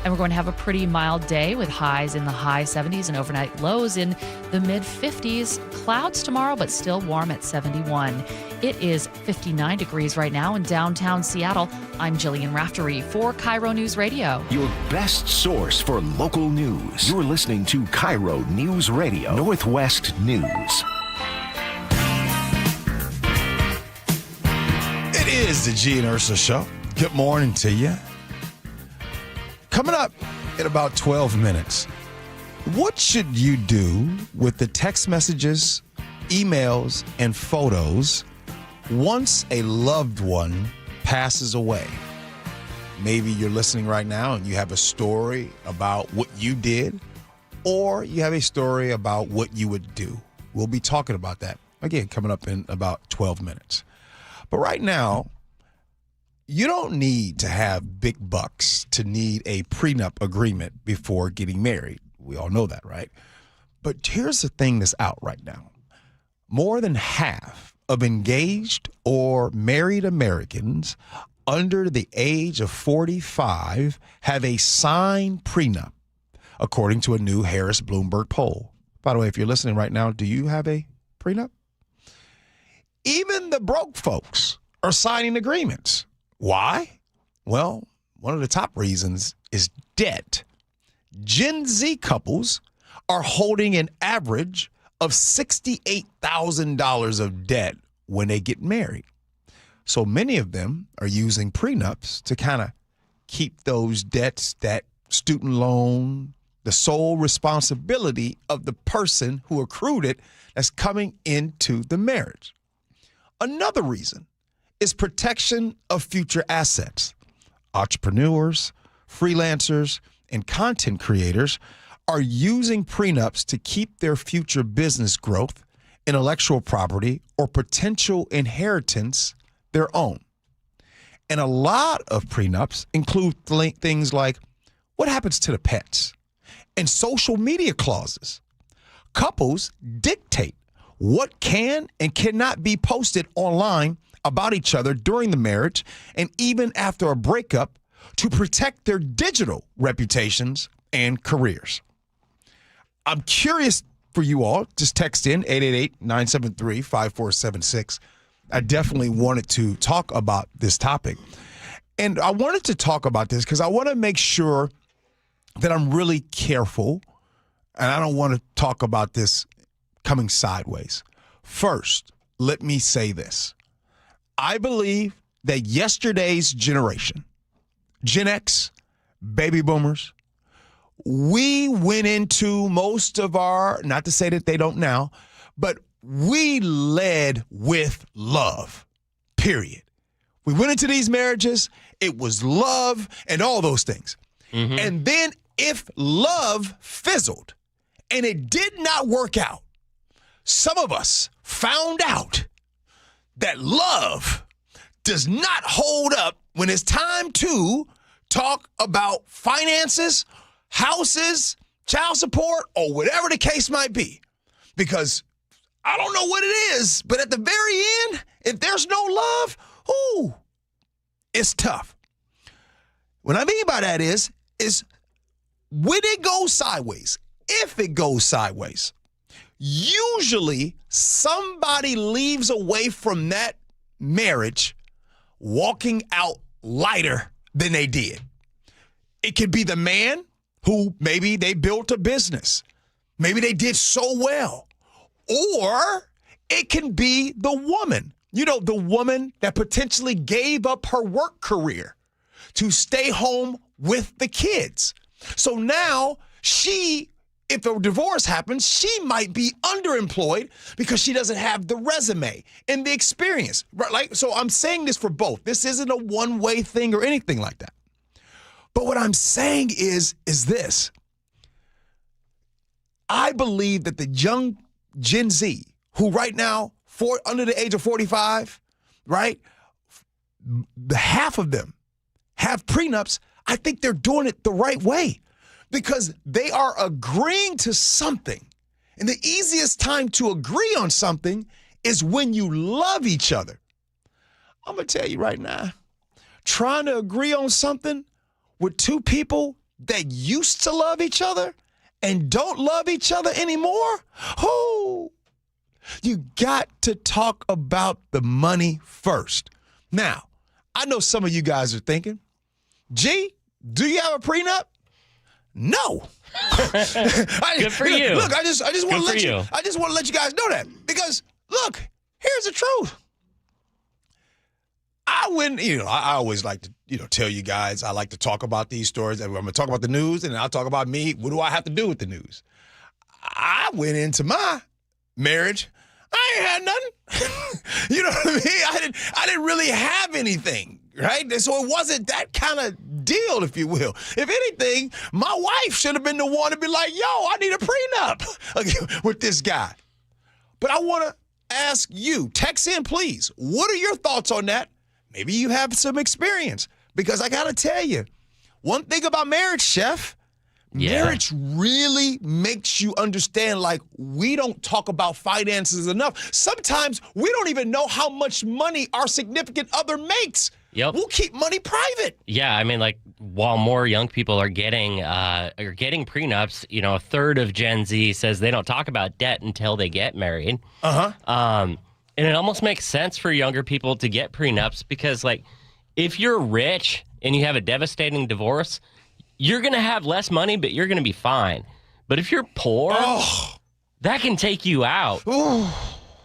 [SPEAKER 5] And we're going to have a pretty mild day with highs in the high 70s and overnight lows in the mid 50s. Clouds tomorrow, but still warm at 71. It is 59 degrees right now in downtown Seattle. I'm Jillian Raftery for KIRO News Radio.
[SPEAKER 7] Your best source for local news. You're listening to KIRO News Radio, Northwest News.
[SPEAKER 11] It is the Gee and Ursula Show. Good morning to you. Coming up in about 12 minutes, what should you do with the text messages, emails, and photos once a loved one passes away? Maybe you're listening right now and you have a story about what you did, or you have a story about what you would do. We'll be talking about that, again, coming up in about 12 minutes. But right now, you don't need to have big bucks to need a prenup agreement before getting married. We all know that, right? But here's the thing that's out right now. More than half of engaged or married Americans under the age of 45 have a signed prenup, according to a new Harris Bloomberg poll. By the way, if you're listening right now, do you have a prenup? Even the broke folks are signing agreements. Why? Well, one of the top reasons is debt. Gen Z couples are holding an average of $68,000 of debt when they get married. So many of them are using prenups to kind of keep those debts, that student loan, the sole responsibility of the person who accrued it that's coming into the marriage. Another reason is protection of future assets. Entrepreneurs, freelancers, and content creators are using prenups to keep their future business growth, intellectual property, or potential inheritance their own. And a lot of prenups include things like what happens to the pets and social media clauses. Couples dictate what can and cannot be posted online about each other during the marriage and even after a breakup to protect their digital reputations and careers. I'm curious for you all. Just text in 888-973-5476. I definitely wanted to talk about this topic. And I wanted to talk about this because I want to make sure that I'm really careful, and I don't want to talk about this coming sideways. First, let me say this. I believe that yesterday's generation, Gen X, baby boomers, we went into most of our, not to say that they don't now, but we led with love, period. We went into these marriages, it was love and all those things. Mm-hmm. And then if love fizzled and it did not work out, some of us found out that love does not hold up when it's time to talk about finances, houses, child support, or whatever the case might be. Because I don't know what it is, but at the very end, if there's no love, it's tough. What I mean by that is when it goes sideways, if it goes sideways, usually somebody leaves away from that marriage walking out lighter than they did. It could be the man who maybe they built a business. Maybe they did so well. Or it can be the woman, the woman that potentially gave up her work career to stay home with the kids. So now if a divorce happens, she might be underemployed because she doesn't have the resume and the experience. Right? So I'm saying this for both. This isn't a one-way thing or anything like that. But what I'm saying is this. I believe that the young Gen Z, who right now, under the age of 45, right, half of them have prenups. I think they're doing it the right way because they are agreeing to something. And the easiest time to agree on something is when you love each other. I'm going to tell you right now, trying to agree on something with two people that used to love each other and don't love each other anymore, you got to talk about the money first. Now, I know some of you guys are thinking, G, do you have a prenup? No.
[SPEAKER 1] Good for you.
[SPEAKER 11] Look, I just want to let you guys know that because look, here's the truth. I always like to, tell you guys, I like to talk about these stories. I'm going to talk about the news, and I'll talk about me. What do I have to do with the news? I went into my marriage. I ain't had nothing. You know what I mean? I didn't really have anything. right? So it wasn't that kind of deal, if you will. If anything, my wife should have been the one to be like, yo, I need a prenup with this guy. But I want to ask you, text in, please. What are your thoughts on that? Maybe you have some experience. Because I got to tell you, one thing about marriage, Chef, marriage really makes you understand, like, we don't talk about finances enough. Sometimes we don't even know how much money our significant other makes.
[SPEAKER 1] Yep.
[SPEAKER 11] We'll keep money private.
[SPEAKER 1] Yeah, I mean, like, while more young people are getting prenups, you know, a third of Gen Z says they don't talk about debt until they get married. And it almost makes sense for younger people to get prenups because, like, if you're rich and you have a devastating divorce, you're going to have less money, but you're going to be fine. But if you're poor, that can take you out.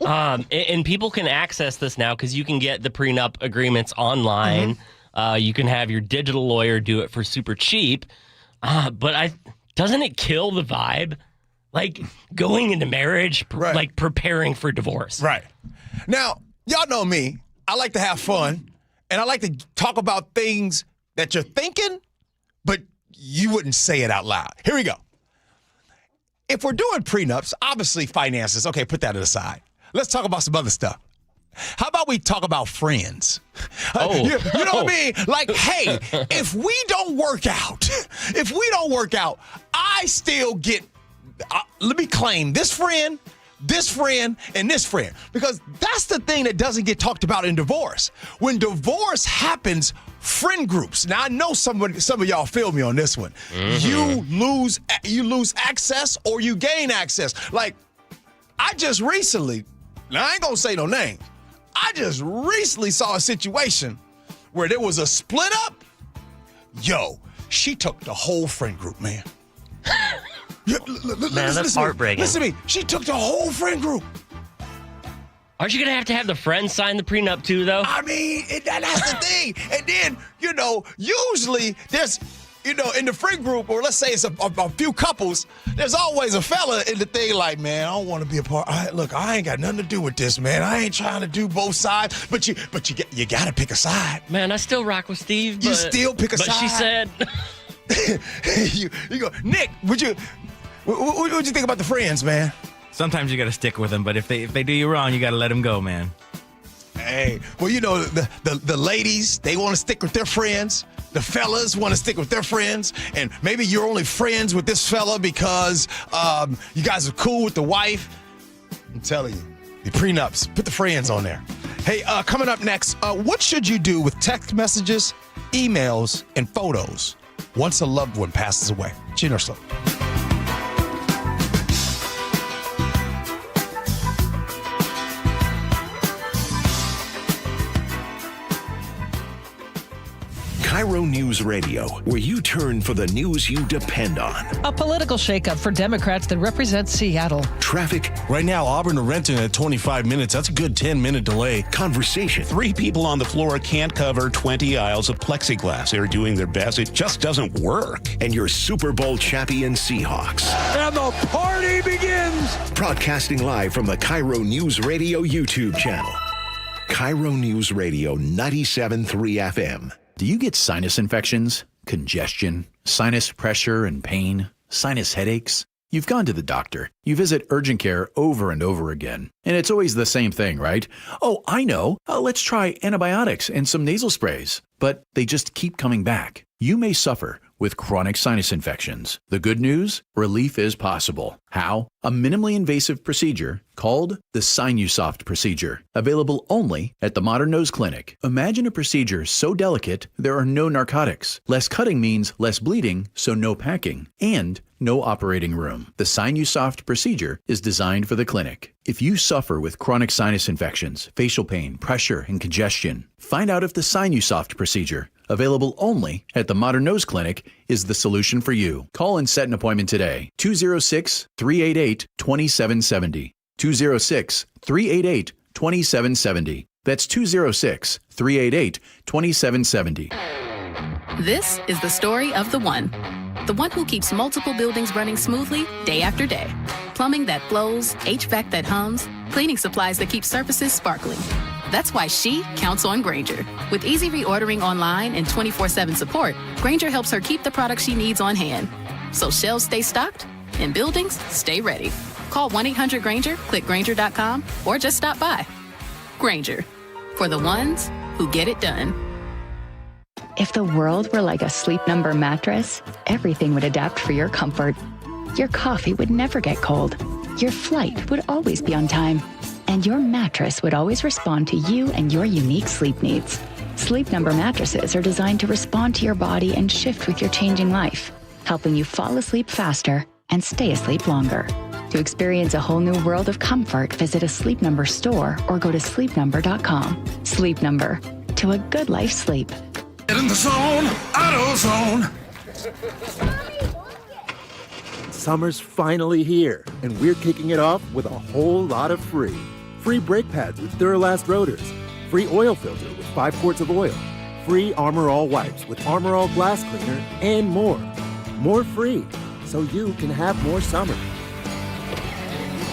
[SPEAKER 1] And people can access this now because you can get the prenup agreements online. You can have your digital lawyer do it for super cheap. But doesn't it kill the vibe? Like going into marriage, like preparing for divorce.
[SPEAKER 11] Right. Now, y'all know me. I like to have fun. And I like to talk about things that you're thinking, but you wouldn't say it out loud. Here we go. If we're doing prenups, obviously finances, okay, put that aside. Let's talk about some other stuff. How about we talk about friends? You know what I mean? Like, hey, if we don't work out, I still get, let me claim this friend, and this friend. Because that's the thing that doesn't get talked about in divorce. When divorce happens, friend groups. Now, I know some of y'all feel me on this one. You lose access or you gain access. Like, I just recently, now I ain't gonna say no names, I just recently saw a situation where there was a split up. Yo, she took the whole friend group, man.
[SPEAKER 1] Man, that's heartbreaking.
[SPEAKER 11] Listen to me. She took the whole friend group.
[SPEAKER 1] Aren't you going to have the friends sign the prenup too, though?
[SPEAKER 11] I mean, that's the thing. And then, you know, usually there's, you know, in the friend group, or let's say it's a few couples, there's always a fella in the thing like, man, I don't want to be a part. Look, I ain't got nothing to do with this, man. I ain't trying to do both sides. But you got to pick a side.
[SPEAKER 1] Man, I still rock with Steve.
[SPEAKER 11] You still pick a side.
[SPEAKER 1] But she said...
[SPEAKER 11] you go, Nick, what'd you think about the friends, man?
[SPEAKER 6] Sometimes you got to stick with them, but if they do you wrong, you got to let them go, man.
[SPEAKER 11] Hey, well, you know, the ladies, they want to stick with their friends. The fellas want to stick with their friends. And maybe you're only friends with this fella because you guys are cool with the wife. I'm telling you, the prenups, put the friends on there. Hey, coming up next, what should you do with text messages, emails, and photos once a loved one passes away? Gee Ursula.
[SPEAKER 7] KIRO News Radio, where you turn for the news you depend on.
[SPEAKER 8] A political shakeup for Democrats that represent Seattle.
[SPEAKER 7] Traffic.
[SPEAKER 9] Right now, Auburn to Renton at 25 minutes. That's a good 10-minute delay.
[SPEAKER 7] Conversation.
[SPEAKER 10] 3 people on the floor can't cover 20 aisles of plexiglass. They're doing their best. It just doesn't work.
[SPEAKER 7] And your Super Bowl champion Seahawks.
[SPEAKER 10] And the party begins.
[SPEAKER 7] Broadcasting live from the KIRO News Radio YouTube channel. KIRO News Radio 97.3 FM.
[SPEAKER 12] Do you get sinus infections, congestion, sinus pressure and pain, sinus headaches? You've gone to the doctor. You visit urgent care over and over again. And it's always the same thing, right? Oh, I know. Let's try antibiotics and some nasal sprays. But they just keep coming back. You may suffer with chronic sinus infections. The good news? Relief is possible. How? A minimally invasive procedure called the Sinusoft procedure, available only at the Modern Nose Clinic. Imagine a procedure so delicate there are no narcotics. Less cutting means less bleeding, so no packing, and no operating room. The Sinusoft procedure is designed for the clinic. If you suffer with chronic sinus infections, facial pain, pressure, and congestion, find out if the Sinusoft procedure, available only at the Modern Nose Clinic, is the solution for you. Call and set an appointment today. 206-388-2770. 206-388-2770. That's 206-388-2770.
[SPEAKER 4] This is the story of the one who keeps multiple buildings running smoothly day after day. Plumbing that flows, HVAC that hums, cleaning supplies that keep surfaces sparkling. That's why she counts on Grainger. With easy reordering online and 24/7 support, Grainger helps her keep the products she needs on hand. So shelves stay stocked and buildings stay ready. Call 1-800-GRAINGER, click Grainger.com, or just stop by. Grainger, for the ones who get it done.
[SPEAKER 13] If the world were like a Sleep Number mattress, everything would adapt for your comfort. Your coffee would never get cold. Your flight would always be on time. And your mattress would always respond to you and your unique sleep needs. Sleep Number mattresses are designed to respond to your body and shift with your changing life, helping you fall asleep faster and stay asleep longer. To experience a whole new world of comfort, visit a Sleep Number store or go to sleepnumber.com. Sleep Number, to a good life sleep.
[SPEAKER 22] Get in the zone, AutoZone.
[SPEAKER 14] Summer's finally here, and we're kicking it off with a whole lot of free. Free brake pads with Duralast rotors. Free oil filter with 5 quarts of oil. Free Armor All wipes with Armor All glass cleaner, and more. More free, so you can have more summer.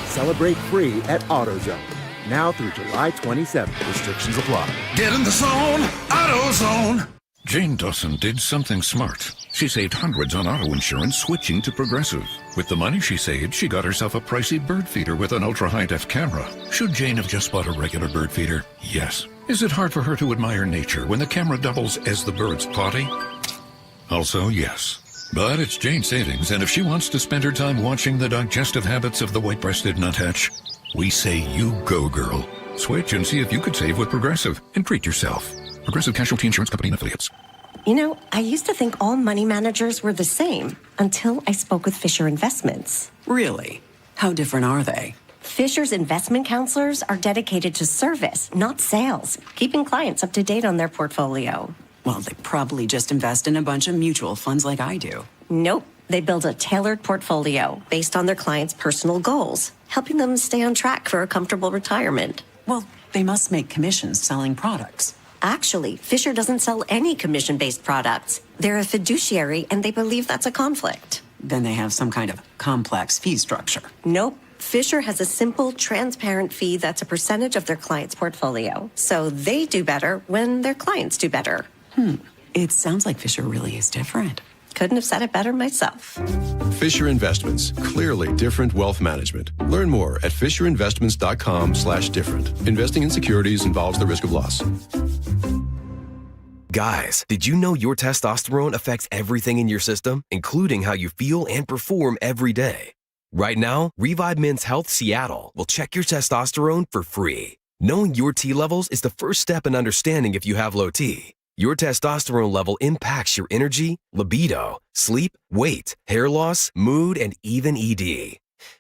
[SPEAKER 14] Celebrate free at AutoZone. Now through July 27th. Restrictions apply.
[SPEAKER 22] Get in the zone, AutoZone.
[SPEAKER 15] Jane Dawson did something smart. She saved hundreds on auto insurance switching to Progressive. With the money she saved, she got herself a pricey bird feeder with an ultra-high-def camera. Should Jane have just bought a regular bird feeder? Yes. Is it hard for her to admire nature when the camera doubles as the bird's potty? Also, yes. But it's Jane's savings, and if she wants to spend her time watching the digestive habits of the white-breasted nuthatch, we say you go, girl. Switch and see if you could save with Progressive and treat yourself. Progressive Casualty Insurance Company and Affiliates.
[SPEAKER 16] You know, I used to think all money managers were the same until I spoke with Fisher Investments.
[SPEAKER 17] Really? How different are they?
[SPEAKER 16] Fisher's investment counselors are dedicated to service, not sales, keeping clients up to date on their portfolio.
[SPEAKER 17] Well, they probably just invest in a bunch of mutual funds like I do.
[SPEAKER 16] Nope. They build a tailored portfolio based on their clients' personal goals, helping them stay on track for a comfortable retirement.
[SPEAKER 17] Well, they must make commissions selling products.
[SPEAKER 16] Actually, Fisher doesn't sell any commission-based products. They're a fiduciary, and they believe that's a conflict.
[SPEAKER 17] Then they have some kind of complex fee structure.
[SPEAKER 16] Nope. Fisher has a simple, transparent fee that's a percentage of their client's portfolio. So they do better when their clients do better.
[SPEAKER 17] It sounds like Fisher really is different.
[SPEAKER 16] Couldn't have said it better myself.
[SPEAKER 18] Fisher Investments. Clearly different wealth management. Learn more at fisherinvestments.com/different. Investing in securities involves the risk of loss.
[SPEAKER 19] Guys, did you know your testosterone affects everything in your system, including how you feel and perform every day? Right now, Revive Men's Health Seattle will check your testosterone for free. Knowing your T levels is the first step in understanding if you have low T. Your testosterone level impacts your energy, libido, sleep, weight, hair loss, mood, and even ED.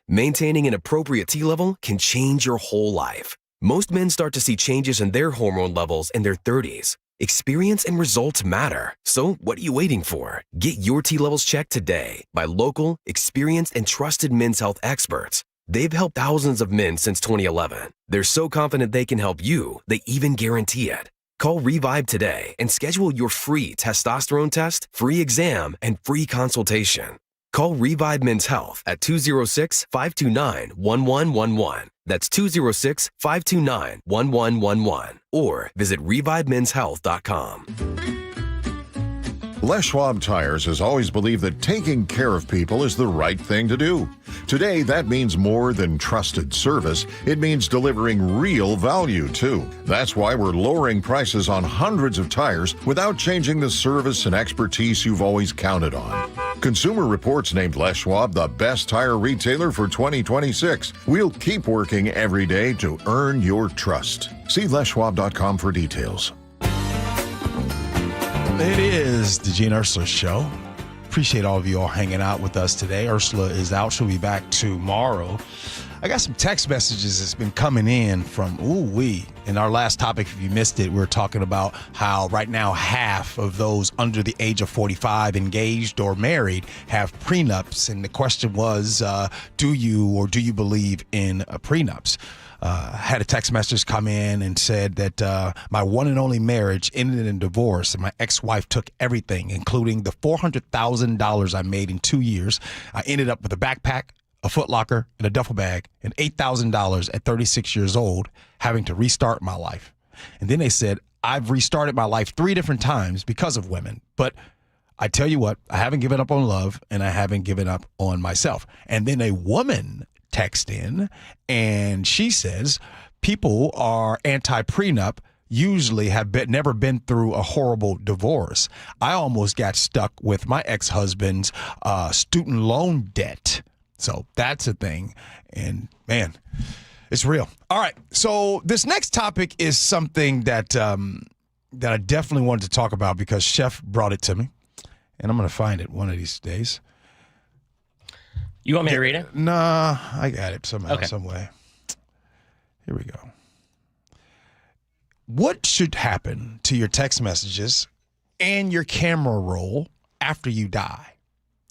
[SPEAKER 19] Maintaining an appropriate T level can change your whole life. Most men start to see changes in their hormone levels in their 30s. Experience and results matter. So what are you waiting for? Get your T levels checked today by local, experienced, and trusted men's health experts. They've helped thousands of men since 2011. They're so confident they can help you, they even guarantee it. Call Revive today and schedule your free testosterone test, free exam, and free consultation. Call Revive Men's Health at 206-529-1111. That's 206-529-1111. Or visit ReviveMen'sHealth.com.
[SPEAKER 20] Les Schwab Tires has always believed that taking care of people is the right thing to do. Today, that means more than trusted service. It means delivering real value, too. That's why we're lowering prices on hundreds of tires without changing the service and expertise you've always counted on. Consumer Reports named Les Schwab the best tire retailer for 2026. We'll keep working every day to earn your trust. See leschwab.com for details.
[SPEAKER 11] It is the Gee and Ursula Show. Appreciate all of you all hanging out with us today. Ursula is out. She'll be back tomorrow. I got some text messages that's been coming in from In our last topic, if you missed it, we were talking about how right now half of those under the age of 45 engaged or married have prenups. And the question was, do you believe in prenups? Had a text message come in and said that my one and only marriage ended in divorce, and my ex-wife took everything, including the $400,000 I made in 2 years. I ended up with a backpack, a Foot Locker, and a duffel bag, and $8,000 at 36 years old, having to restart my life. And then they said, I've restarted my life 3 different times because of women. But I tell you what, I haven't given up on love and I haven't given up on myself. And then a woman texts in and she says, people are anti-prenup, usually have never been through a horrible divorce. I almost got stuck with my ex-husband's student loan debt. So that's a thing. And man, it's real. All right. So this next topic is something that I definitely wanted to talk about because Chef brought it to me. And I'm going to find it one of these days.
[SPEAKER 1] You want me to read it?
[SPEAKER 11] Nah, I got it somehow,
[SPEAKER 1] Okay.
[SPEAKER 11] some way. Here we go. What should happen to your text messages and your camera roll after you die?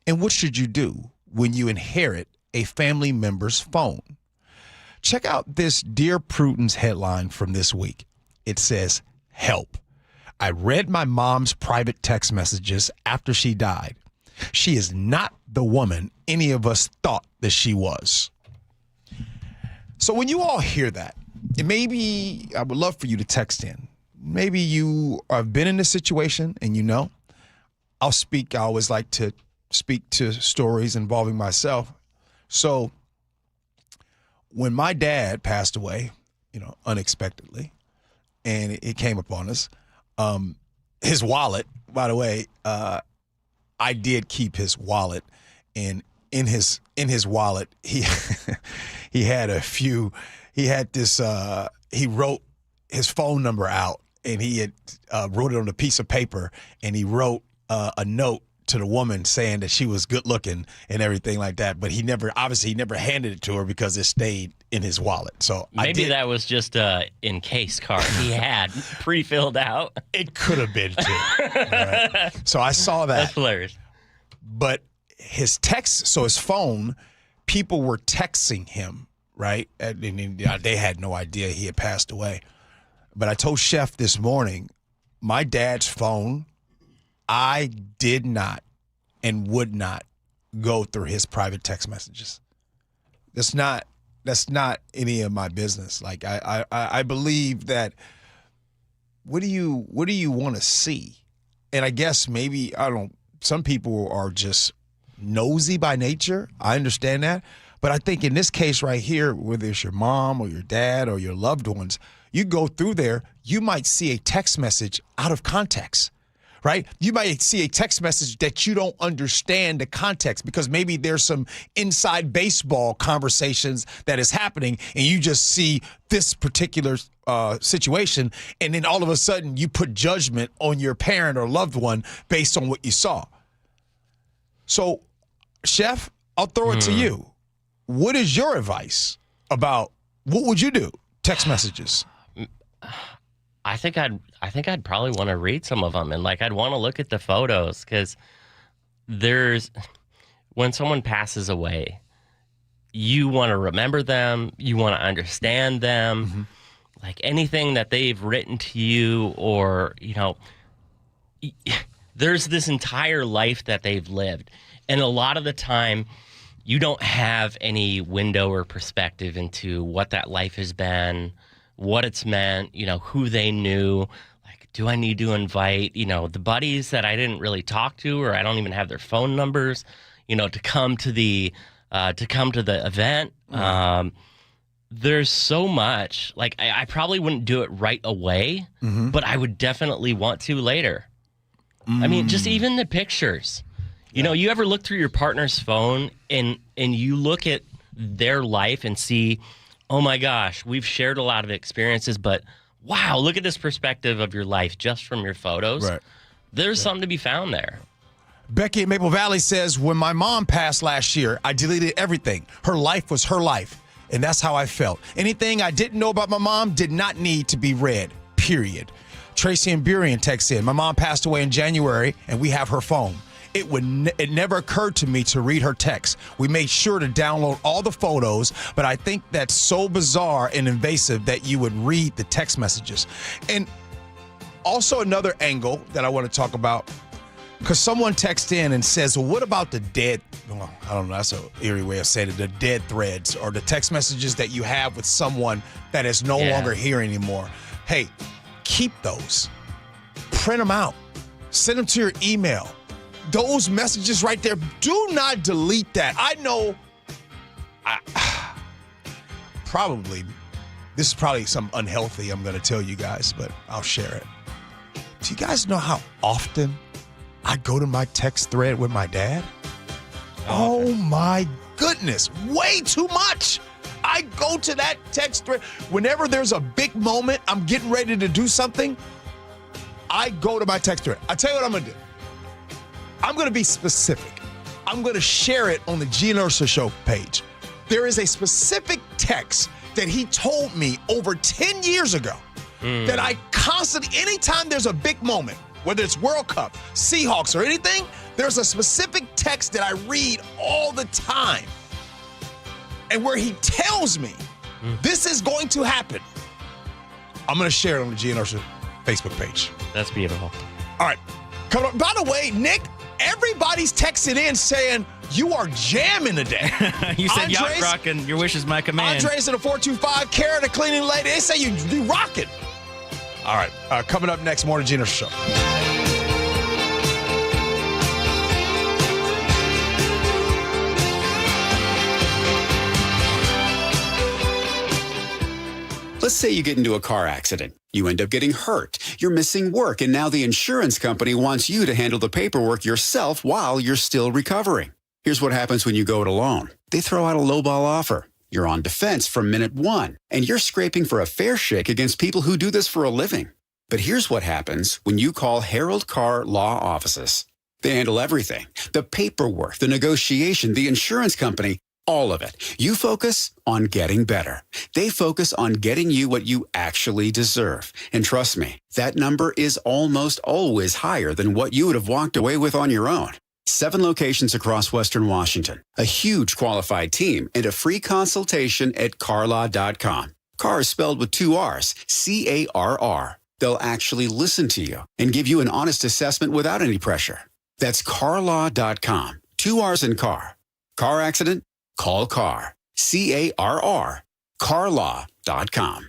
[SPEAKER 11] And what should you do when you inherit a family member's phone? Check out this Dear Prudence headline from this week. It says, help. I read my mom's private text messages after she died. She is not the woman any of us thought that she was. So when you all hear that, maybe I would love for you to text in. Maybe you have been in this situation and you know. I always like to speak to stories involving myself. So when my dad passed away, unexpectedly, and it came upon us, his wallet, by the way, I did keep his wallet, and in his wallet, he had he wrote his phone number out, and he had wrote it on a piece of paper, and he wrote a note to the woman saying that she was good looking and everything like that. But he never handed it to her because it stayed in his wallet. So
[SPEAKER 1] maybe that was just a in case card he had pre-filled out.
[SPEAKER 11] It could have been too. Right? So I saw that.
[SPEAKER 1] That's hilarious.
[SPEAKER 11] But his text, so his phone, people were texting him, right? And they had no idea he had passed away. But I told Chef this morning, my dad's phone, I did not and would not go through his private text messages. That's not any of my business. Like I believe that what do you want to see? And I guess maybe some people are just nosy by nature. I understand that. But I think in this case right here, whether it's your mom or your dad or your loved ones, you go through there, you might see a text message out of context. Right? You might see a text message that you don't understand the context because maybe there's some inside baseball conversations that is happening and you just see this particular situation and then all of a sudden you put judgment on your parent or loved one based on what you saw. So, Chef, I'll throw it to you. What is your advice about what would you do? Text messages.
[SPEAKER 1] I think I'd probably want to read some of them and I'd want to look at the photos because when someone passes away, you want to remember them, you want to understand them, like anything that they've written to you or, there's this entire life that they've lived. And a lot of the time you don't have any window or perspective into what that life has been, what it's meant, who they knew. Like, do I need to invite, the buddies that I didn't really talk to, or I don't even have their phone numbers, to come to the event. There's so much. Like, I probably wouldn't do it right away, but I would definitely want to later. I mean, just even the pictures. You ever look through your partner's phone and you look at their life and see, oh my gosh, we've shared a lot of experiences, but wow, look at this perspective of your life just from your photos.
[SPEAKER 11] Right.
[SPEAKER 1] There's something to be found there.
[SPEAKER 11] Becky at Maple Valley says, when my mom passed last year, I deleted everything. Her life was her life, and that's how I felt. Anything I didn't know about my mom did not need to be read, period. Tracy and Burien texts in, my mom passed away in January, and we have her phone. It never occurred to me to read her text. We made sure to download all the photos, but I think that's so bizarre and invasive that you would read the text messages. And also another angle that I want to talk about, because someone texts in and says, well, what about the dead? Well, I don't know, that's an eerie way of saying it, the dead threads or the text messages that you have with someone that is no longer here anymore. Hey, keep those. Print them out. Send them to your email. Those messages right there, do not delete that. I know this is probably something unhealthy I'm going to tell you guys, but I'll share it. Do you guys know how often I go to my text thread with my dad? Oh my goodness, way too much. I go to that text thread. Whenever there's a big moment, I'm getting ready to do something, I go to my text thread. I tell you what I'm going to do. I'm going to be specific. I'm going to share it on the Gee and Ursula Show page. There is a specific text that he told me over 10 years ago that I constantly, anytime there's a big moment, whether it's World Cup, Seahawks, or anything, there's a specific text that I read all the time. And where he tells me this is going to happen, I'm going to share it on the Gee and Ursula Facebook page.
[SPEAKER 1] That's beautiful.
[SPEAKER 11] All right. Coming up. By the way, Nick, everybody's texting in saying you are jamming today.
[SPEAKER 6] You said yacht rocking. Your wish is my command.
[SPEAKER 11] Andres in the 425, Kara the cleaning lady. They say you rocking. All right. Coming up next, more of the Gee and Ursula Show.
[SPEAKER 2] Let's say you get into a car accident. You end up getting hurt. You're missing work, and now the insurance company wants you to handle the paperwork yourself while you're still recovering. Here's what happens when you go it alone. They throw out a lowball offer. You're on defense from minute one, and you're scraping for a fair shake against people who do this for a living. But here's what happens when you call Harold Carr Law Offices. They handle everything. The paperwork, the negotiation, the insurance company, all of it. You focus on getting better. They focus on getting you what you actually deserve. And trust me, that number is almost always higher than what you would have walked away with on your own. 7 locations across Western Washington, a huge qualified team, and a free consultation at carlaw.com. Carr is spelled with 2 R's, C-A-R-R. They'll actually listen to you and give you an honest assessment without any pressure. That's carlaw.com. 2 R's in car. Car accident? Call Carr. C-A-R-R. carlaw.com.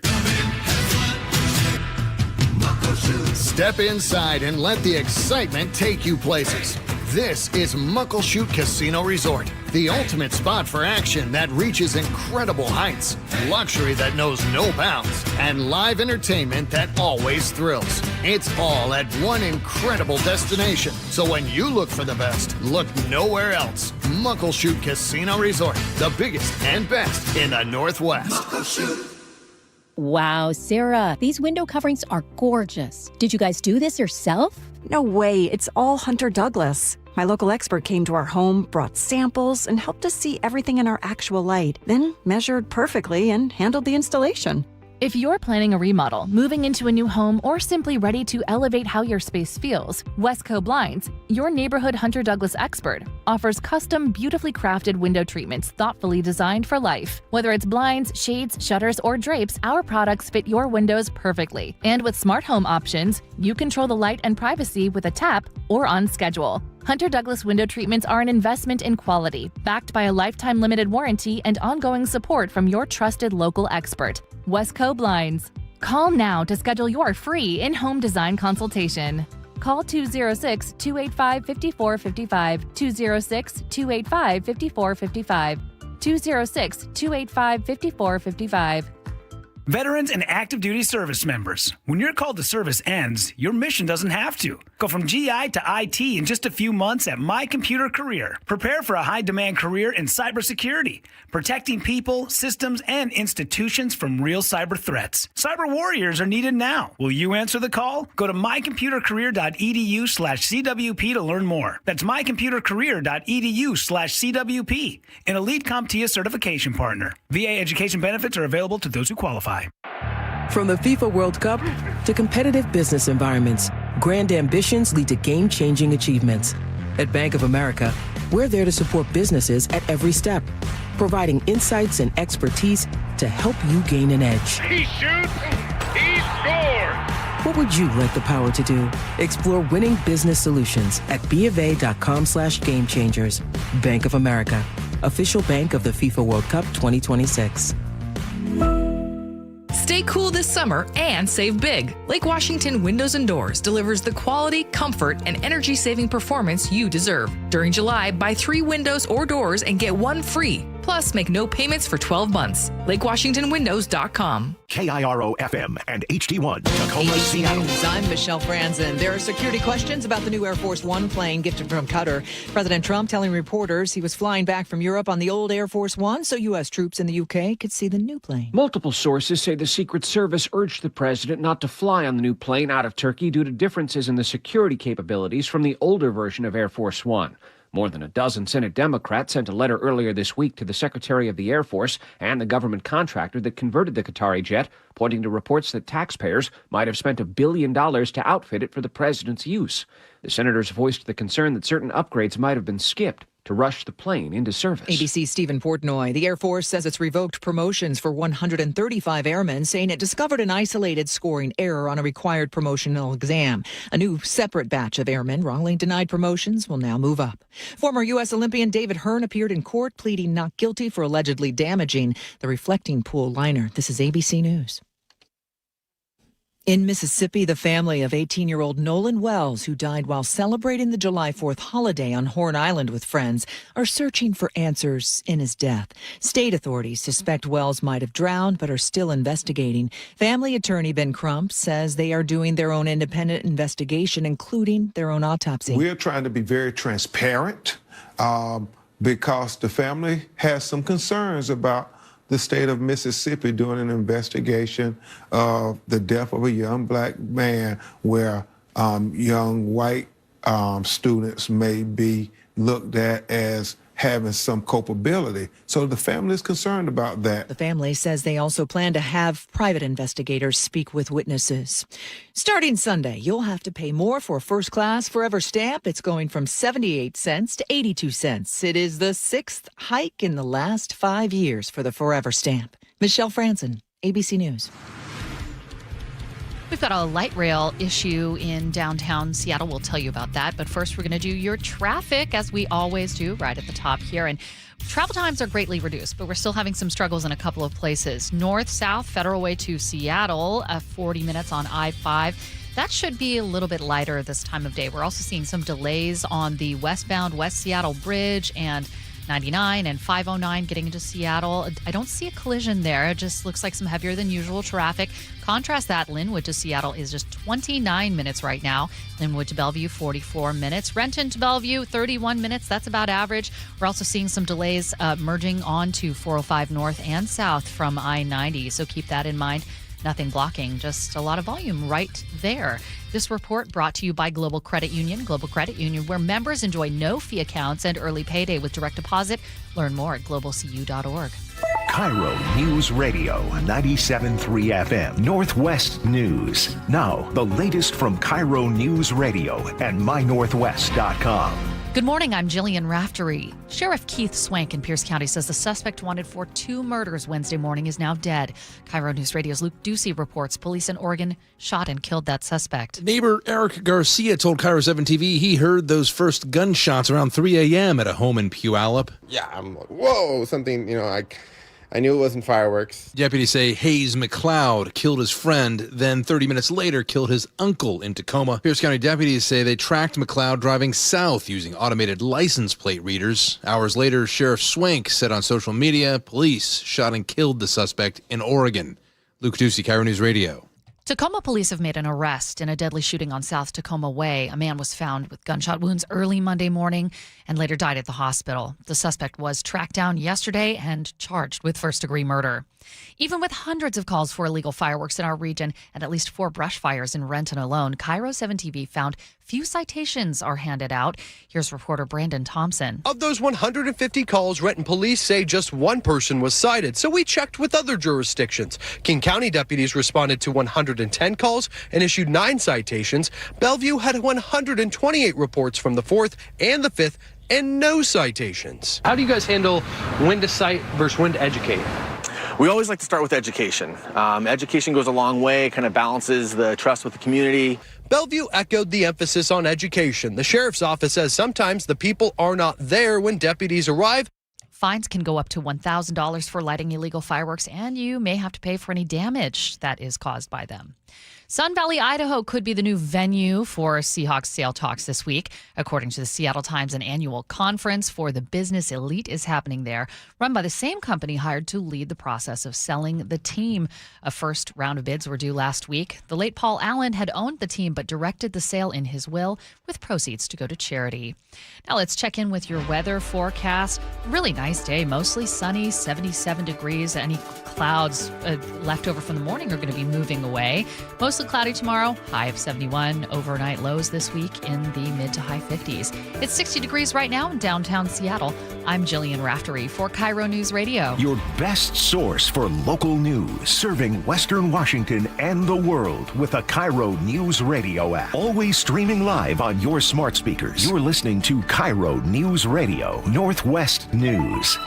[SPEAKER 3] Step inside and let the excitement take you places. This is Muckleshoot Casino Resort, the ultimate spot for action that reaches incredible heights, luxury that knows no bounds, and live entertainment that always thrills. It's all at one incredible destination. So when you look for the best, look nowhere else. Muckleshoot Casino Resort, the biggest and best in the Northwest. Muckleshoot.
[SPEAKER 21] Wow, Sarah, these window coverings are gorgeous. Did you guys do this yourself?
[SPEAKER 23] No way, it's all Hunter Douglas. My local expert came to our home, brought samples, and helped us see everything in our actual light, then measured perfectly and handled the installation.
[SPEAKER 5] If you're planning a remodel, moving into a new home, or simply ready to elevate how your space feels, Westco Blinds, your neighborhood Hunter Douglas expert, offers custom, beautifully crafted window treatments thoughtfully designed for life. Whether it's blinds, shades, shutters, or drapes, our products fit your windows perfectly. And with smart home options, you control the light and privacy with a tap or on schedule. Hunter Douglas window treatments are an investment in quality, backed by a lifetime limited warranty and ongoing support from your trusted local expert, Westco Blinds. Call now to schedule your free in-home design consultation. Call 206-285-5455, 206-285-5455, 206-285-5455.
[SPEAKER 24] Veterans and active duty service members, when your call to service ends, your mission doesn't have to. Go from GI to IT in just a few months at My Computer Career. Prepare for a high-demand career in cybersecurity, protecting people, systems, and institutions from real cyber threats. Cyber warriors are needed now. Will you answer the call? Go to mycomputercareer.edu/CWP to learn more. That's mycomputercareer.edu/CWP, an elite CompTIA certification partner. VA education benefits are available to those who qualify.
[SPEAKER 25] From the FIFA World Cup to competitive business environments, grand ambitions lead to game-changing achievements. At Bank of America, we're there to support businesses at every step, providing insights and expertise to help you gain an edge.
[SPEAKER 22] He shoots, he scores!
[SPEAKER 25] What would you like the power to do? Explore winning business solutions at BofA.com/gamechangers. Bank of America, official bank of the FIFA World Cup 2026.
[SPEAKER 7] Stay cool this summer and save big. Lake Washington Windows and Doors delivers the quality, comfort, and energy-saving performance you deserve. During July, buy 3 windows or doors and get 1 free. Plus, make no payments for 12 months. LakeWashingtonWindows.com.
[SPEAKER 8] KIRO FM and HD1, Tacoma, Seattle.
[SPEAKER 9] I'm Michelle Franzen. There are security questions about the new Air Force One plane gifted from Qatar. President Trump telling reporters he was flying back from Europe on the old Air Force One so U.S. troops in the UK could see the new plane.
[SPEAKER 10] Multiple sources say the Secret Service urged the president not to fly on the new plane out of Turkey due to differences in the security capabilities from the older version of Air Force One. More than a dozen Senate Democrats sent a letter earlier this week to the Secretary of the Air Force and the government contractor that converted the Qatari jet, pointing to reports that taxpayers might have spent $1 billion to outfit it for the president's use. The senators voiced the concern that certain upgrades might have been skipped to rush the plane into service.
[SPEAKER 9] ABC's Stephen Portnoy. The Air Force says it's revoked promotions for 135 airmen, saying it discovered an isolated scoring error on a required promotional exam. A new separate batch of airmen wrongly denied promotions will now move up. Former U.S. Olympian David Hearn appeared in court pleading not guilty for allegedly damaging the reflecting pool liner. This is ABC News. In Mississippi, the family of 18-year-old Nolan Wells, who died while celebrating the July 4th holiday on Horn Island with friends, are searching for answers in his death. State authorities suspect Wells might have drowned, but are still investigating. Family attorney Ben Crump says they are doing their own independent investigation, including their own autopsy.
[SPEAKER 12] We're trying to be very transparent because the family has some concerns about the state of Mississippi doing an investigation of the death of a young black man where young white students may be looked at as having some culpability. So the family is concerned about that.
[SPEAKER 9] The family says they also plan to have private investigators speak with witnesses. Starting Sunday, you'll have to pay more for a first-class Forever stamp. It's going from 78 cents to 82 cents. It is the 6th hike in the last 5 years for the Forever stamp. Michelle Franzen, ABC News.
[SPEAKER 5] We've got a light rail issue in downtown Seattle. We'll tell you about that. But first, we're going to do your traffic, as we always do, right at the top here. And travel times are greatly reduced, but we're still having some struggles in a couple of places. North-south, Federal Way to Seattle, 40 minutes on I-5. That should be a little bit lighter this time of day. We're also seeing some delays on the westbound West Seattle Bridge and 99 and 509 getting into Seattle. I don't see a collision there. It just looks like some heavier than usual traffic. Contrast that, Linwood to Seattle is just 29 minutes right now. Linwood to Bellevue, 44 minutes. Renton to Bellevue, 31 minutes. That's about average. We're also seeing some delays merging onto 405 north and south from I-90, so keep that in mind. Nothing blocking, just a lot of volume right there. This report brought to you by Global Credit Union. Global Credit Union, where members enjoy no-fee accounts and early payday with direct deposit. Learn more at globalcu.org.
[SPEAKER 8] KIRO Newsradio 97.3 FM, Northwest News. Now, the latest from KIRO Newsradio and mynorthwest.com.
[SPEAKER 5] Good morning, I'm Jillian Raftery. Sheriff Keith Swank in Pierce County says the suspect wanted for 2 murders Wednesday morning is now dead. KIRO News Radio's Luke Ducey reports police in Oregon shot and killed that suspect.
[SPEAKER 26] Neighbor Eric Garcia told KIRO 7 TV he heard those first gunshots around 3 a.m. at a home in Puyallup.
[SPEAKER 27] Yeah, I'm like, whoa, something, I knew it wasn't fireworks.
[SPEAKER 26] Deputies say Hayes McLeod killed his friend, then 30 minutes later killed his uncle in Tacoma. Pierce County deputies say they tracked McLeod driving south using automated license plate readers. Hours later, Sheriff Swank said on social media, police shot and killed the suspect in Oregon. Luke Ducey, KIRO News Radio.
[SPEAKER 5] Tacoma police have made an arrest in a deadly shooting on South Tacoma Way. A man was found with gunshot wounds early Monday morning and later died at the hospital. The suspect was tracked down yesterday and charged with first-degree murder. Even with hundreds of calls for illegal fireworks in our region and at least 4 brush fires in Renton alone, KIRO 7 TV found few citations are handed out. Here's reporter Brandon Thompson.
[SPEAKER 28] Of those 150 calls, Renton police say just 1 person was cited, so we checked with other jurisdictions. King County deputies responded to 110 calls and issued 9 citations. Bellevue had 128 reports from the 4th and the 5th and no citations. How do you guys handle when to cite versus when to educate?
[SPEAKER 29] We always like to start with education. Education goes a long way, kind of balances the trust with the community.
[SPEAKER 28] Bellevue echoed the emphasis on education. The sheriff's office says sometimes the people are not there when deputies arrive.
[SPEAKER 5] Fines can go up to $1,000 for lighting illegal fireworks, and you may have to pay for any damage that is caused by them. Sun Valley, Idaho could be the new venue for Seahawks sale talks this week. According to the Seattle Times, an annual conference for the business elite is happening there, run by the same company hired to lead the process of selling the team. A first round of bids were due last week. The late Paul Allen had owned the team but directed the sale in his will, with proceeds to go to charity. Now let's check in with your weather forecast. Really nice day, mostly sunny, 77 degrees. Any clouds left over from the morning are going to be moving away. Mostly cloudy tomorrow, high of 71. Overnight lows this week in the mid to high 50s. It's 60 degrees right now in downtown Seattle. I'm Jillian Raftery for KIRO News Radio.
[SPEAKER 8] Your best source for local news, serving Western Washington and the world with a KIRO Newsradio app. Always streaming live on your smart speakers. You're listening to KIRO Newsradio, Northwest News.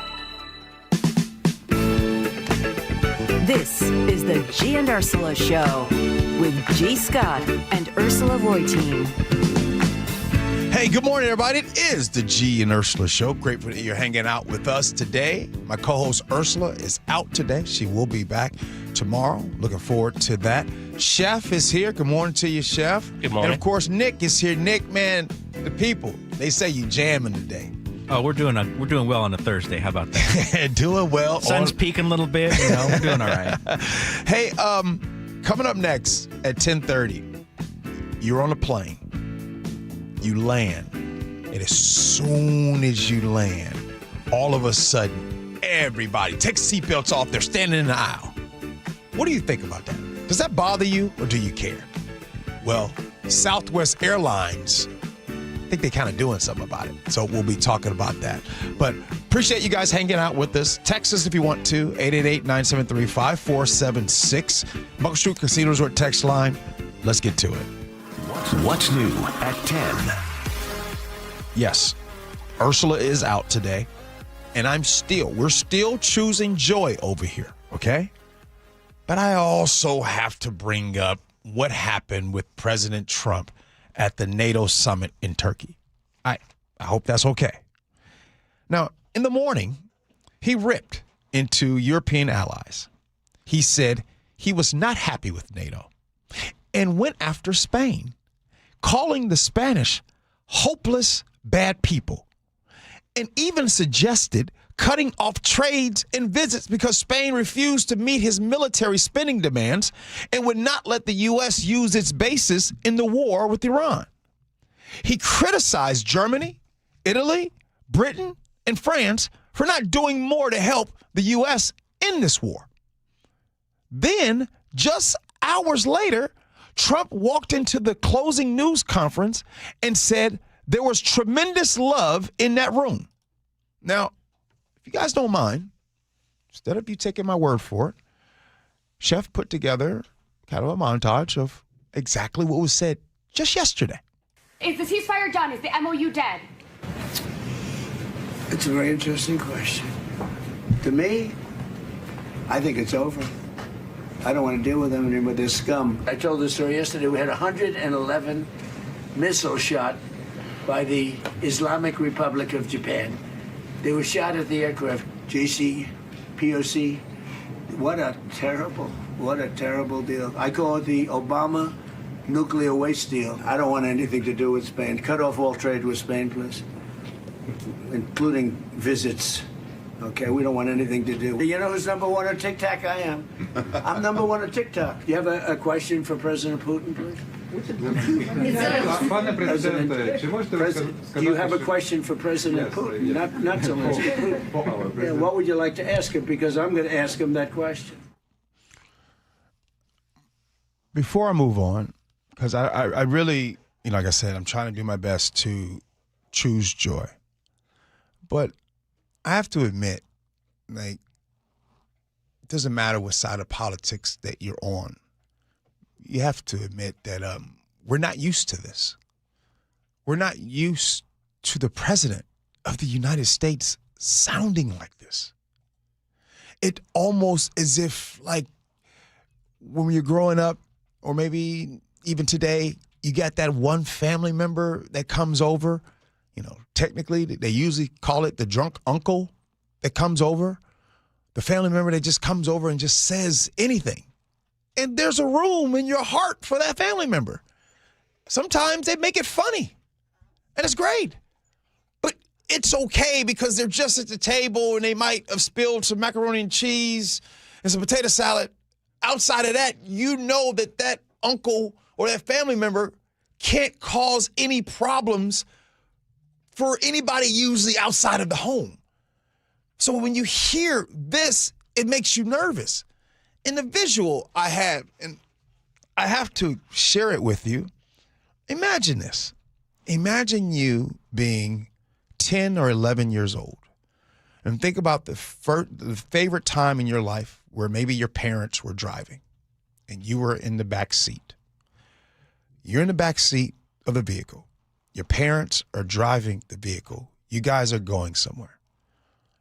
[SPEAKER 4] This is the Gee and Ursula Show with G. Scott and Ursula Reutin.
[SPEAKER 11] Hey, good morning, everybody. It is the Gee and Ursula Show. Grateful that you're hanging out with us today. My co-host Ursula is out today. She will be back tomorrow. Looking forward to that. Chef is here. Good morning to you, Chef.
[SPEAKER 1] Good morning.
[SPEAKER 11] And, of course, Nick is here. Nick, man, the people, they say you jamming today.
[SPEAKER 6] Oh, we're doing well on a Thursday. How about that?
[SPEAKER 11] Doing well.
[SPEAKER 6] Sun's peaking a little bit. We're doing all right.
[SPEAKER 11] Hey, coming up next at 10:30, you're on a plane. You land. And as soon as you land, all of a sudden, everybody takes seatbelts off. They're standing in the aisle. What do you think about that? Does that bother you, or do you care? Well, Southwest Airlines, I think they're kind of doing something about it. So we'll be talking about that. But appreciate you guys hanging out with us. Text us if you want to, 888-973-5476. Muckle Street Casino Resort text line. Let's get to it.
[SPEAKER 8] What's new at 10?
[SPEAKER 11] Yes, Ursula is out today, and we're still choosing joy over here, okay? But I also have to bring up what happened with President Trump at the NATO summit in Turkey. I hope that's okay. Now, in the morning, he ripped into European allies. He said he was not happy with NATO and went after Spain, calling the Spanish hopeless, bad people, and even suggested cutting off trades and visits because Spain refused to meet his military spending demands and would not let the U.S. use its bases in the war with Iran. He criticized Germany, Italy, Britain, and France for not doing more to help the U.S. in this war. Then, just hours later, Trump walked into the closing news conference and said there was tremendous love in that room. Now, if you guys don't mind, instead of you taking my word for it, Chef put together kind of a montage of exactly what was said just yesterday.
[SPEAKER 13] Is the ceasefire done? Is the MOU dead?
[SPEAKER 14] It's a very interesting question. To me, I think it's over. I don't want to deal with them anymore. They're scum. I told this story yesterday. We had 111 missiles shot by the Islamic Republic of Japan. They were shot at the aircraft. JC, POC. What a terrible deal. I call it the Obama nuclear waste deal. I don't want anything to do with Spain. Cut off all trade with Spain, please, including visits. Okay, we don't want anything to do. You know who's number one on TikTok? I am. I'm number one on TikTok. Do you have a question for President Putin, please? Do you have a question for President Putin? Not so much Putin. Yeah, what would you like to ask him? Because I'm going to ask him that question.
[SPEAKER 11] Before I move on, because I really, like I said, I'm trying to do my best to choose joy. But I have to admit, it doesn't matter what side of politics that you're on. You have to admit that we're not used to this. We're not used to the president of the United States sounding like this. It almost as if, when you're growing up, or maybe even today, you got that one family member that comes over. Technically, they usually call it the drunk uncle, that comes over, the family member that just comes over and just says anything. And there's a room in your heart for that family member. Sometimes they make it funny, and it's great. But it's okay because they're just at the table and they might have spilled some macaroni and cheese and some potato salad. Outside of that, you know that that uncle or that family member can't cause any problems for anybody usually outside of the home. So when you hear this, it makes you nervous. And the visual I have, and I have to share it with you. Imagine this. Imagine you being 10 or 11 years old. And think about the favorite time in your life where maybe your parents were driving and you were in the back seat. You're in the back seat of the vehicle. Your parents are driving the vehicle. You guys are going somewhere.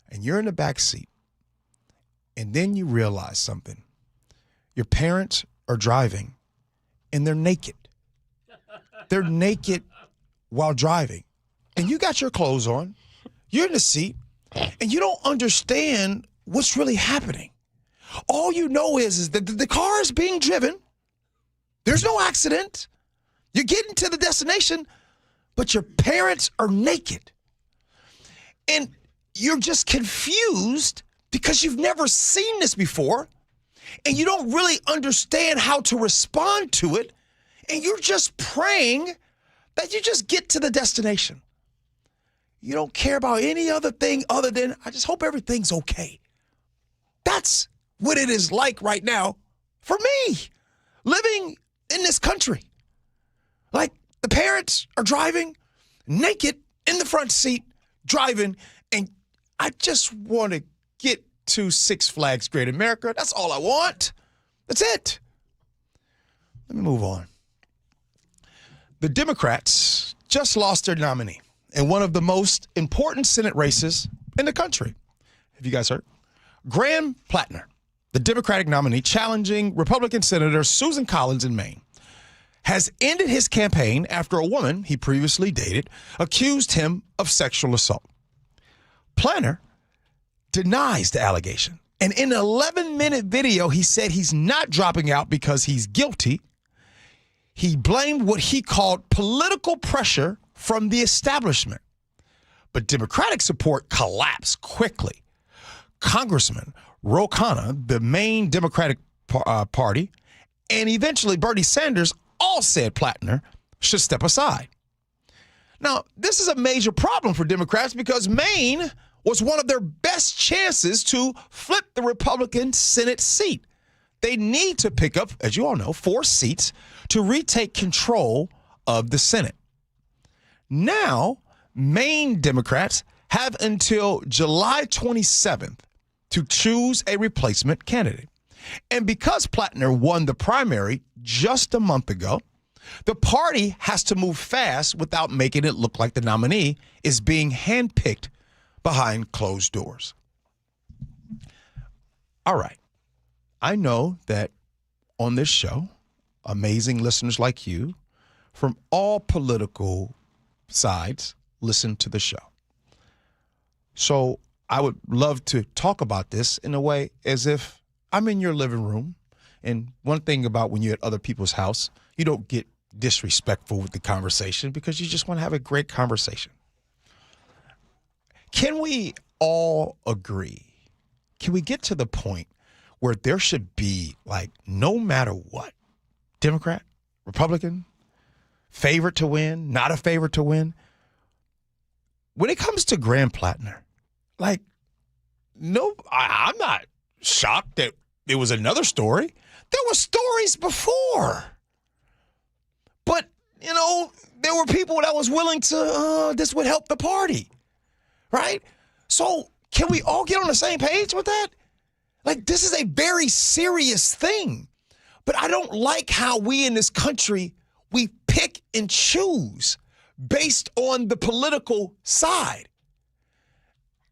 [SPEAKER 11] And you're in the back seat. And then you realize something. Your parents are driving and they're naked. They're naked while driving. And you got your clothes on. You're in the seat. And you don't understand what's really happening. All you know is that the car is being driven. There's no accident. You're getting to the destination, but your parents are naked. And you're just confused because you've never seen this before, and you don't really understand how to respond to it, and you're just praying that you just get to the destination. You don't care about any other thing other than, I just hope everything's okay. That's what it is like right now for me, living in this country. Like, the parents are driving naked in the front seat, driving, and I just want to get to Six Flags Great America. That's all I want. That's it. Let me move on. The Democrats just lost their nominee in one of the most important Senate races in the country. Have you guys heard? Graham Plattner, the Democratic nominee challenging Republican Senator Susan Collins in Maine, has ended his campaign after a woman he previously dated accused him of sexual assault. Plattner denies the allegation. And in an 11-minute video, he said he's not dropping out because he's guilty. He blamed what he called political pressure from the establishment. But Democratic support collapsed quickly. Congressman Ro Khanna, the main Democratic Party, and eventually Bernie Sanders all said Plattner should step aside. Now, this is a major problem for Democrats because Maine was one of their best chances to flip the Republican Senate seat. They need to pick up, as you all know, 4 seats to retake control of the Senate. Now, Maine Democrats have until July 27th to choose a replacement candidate. And because Plattner won the primary just a month ago, the party has to move fast without making it look like the nominee is being handpicked behind closed doors. All right. I know that on this show, amazing listeners like you from all political sides listen to the show. So I would love to talk about this in a way as if I'm in your living room. And one thing about when you're at other people's house, you don't get disrespectful with the conversation because you just want to have a great conversation. Can we all agree? Can we get to the point where there should be, like, no matter what, Democrat, Republican, favorite to win, not a favorite to win? When it comes to Graham Plattner, like, no, I'm not shocked that there was another story. There were stories before. But, you know, there were people that was willing to, this would help the party, right? So can we all get on the same page with that? Like, this is a very serious thing. But I don't like how we in this country, we pick and choose based on the political side.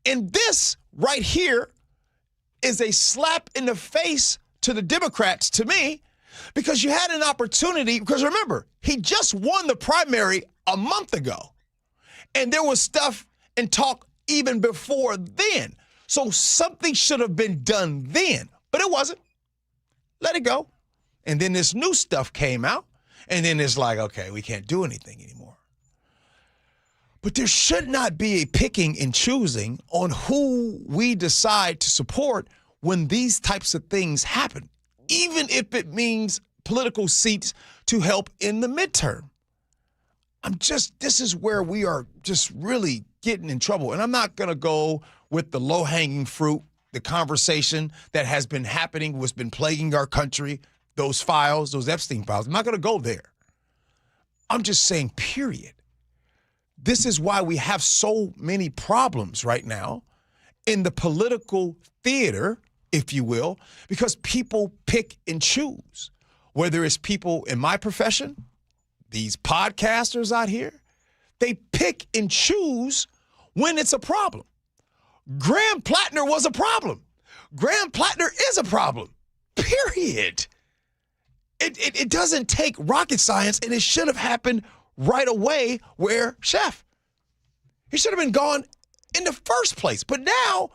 [SPEAKER 11] And this right here is a slap in the face to the Democrats, to me, because you had an opportunity, because remember, he just won the primary a month ago. And there was stuff and talk even before then. So something should have been done then, but it wasn't. Let it go. And then this new stuff came out, and then it's like, okay, we can't do anything anymore. But there should not be a picking and choosing on who we decide to support when these types of things happen, even if it means political seats to help in the midterm. This is where we are just really getting in trouble. And I'm not going to go with the low-hanging fruit, the conversation that has been happening, what's been plaguing our country, those files, those Epstein files. I'm not going to go there. I'm just saying, period. This is why we have so many problems right now in the political theater, if you will, because people pick and choose. Whether it's people in my profession, these podcasters out here, they pick and choose when it's a problem. Graham Plattner was a problem. Graham Plattner is a problem, period. It doesn't take rocket science, and it should have happened right away where Chef. He should have been gone in the first place. But now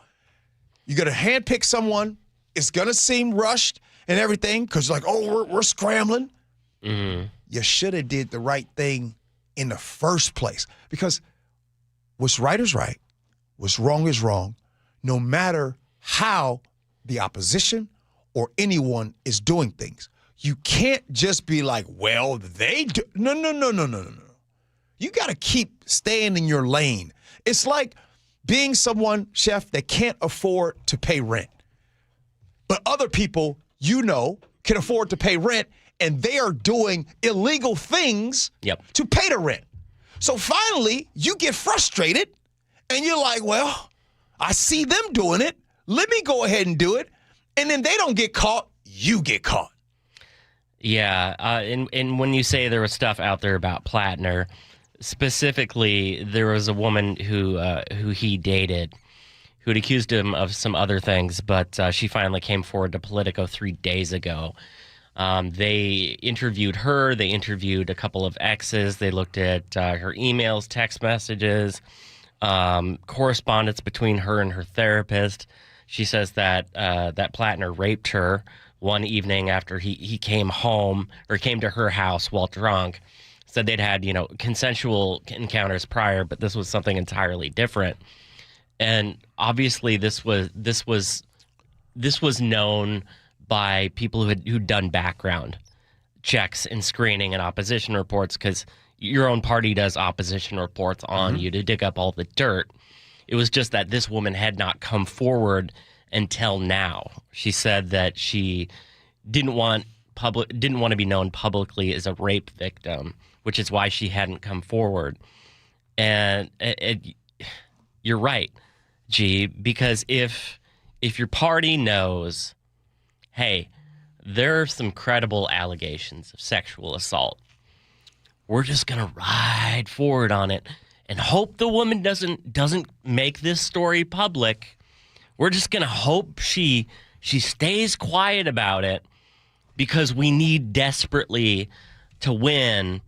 [SPEAKER 11] you're going to handpick someone. It's going to seem rushed and everything because like, oh, we're scrambling. Mm-hmm. You should have did the right thing in the first place because what's right is right. What's wrong is wrong. No matter how the opposition or anyone is doing things. You can't just be like, well, they do. No. You got to keep staying in your lane. It's like being someone, Chef, that can't afford to pay rent. But other people, can afford to pay rent, and they are doing illegal things to pay the rent. So finally, you get frustrated, and you're like, well, I see them doing it. Let me go ahead and do it. And then they don't get caught, you get caught.
[SPEAKER 1] Yeah, and when you say there was stuff out there about Plattner, specifically, there was a woman who he dated who had accused him of some other things, but she finally came forward to Politico 3 days ago. They interviewed her. They interviewed a couple of exes. They looked at her emails, text messages, correspondence between her and her therapist. She says that Plattner raped her one evening after he came home or came to her house while drunk. Said they'd had, consensual encounters prior, but this was something entirely different. And obviously this was known by people who'd done background checks and screening and opposition reports, because your own party does opposition reports on you to dig up all the dirt. It was just that this woman had not come forward until now. She said that she didn't want to be known publicly as a rape victim, which is why she hadn't come forward. And you're right, G, because if your party knows, hey, there are some credible allegations of sexual assault, we're just gonna ride forward on it and hope the woman doesn't make this story public. We're just gonna hope she stays quiet about it because we need desperately to win,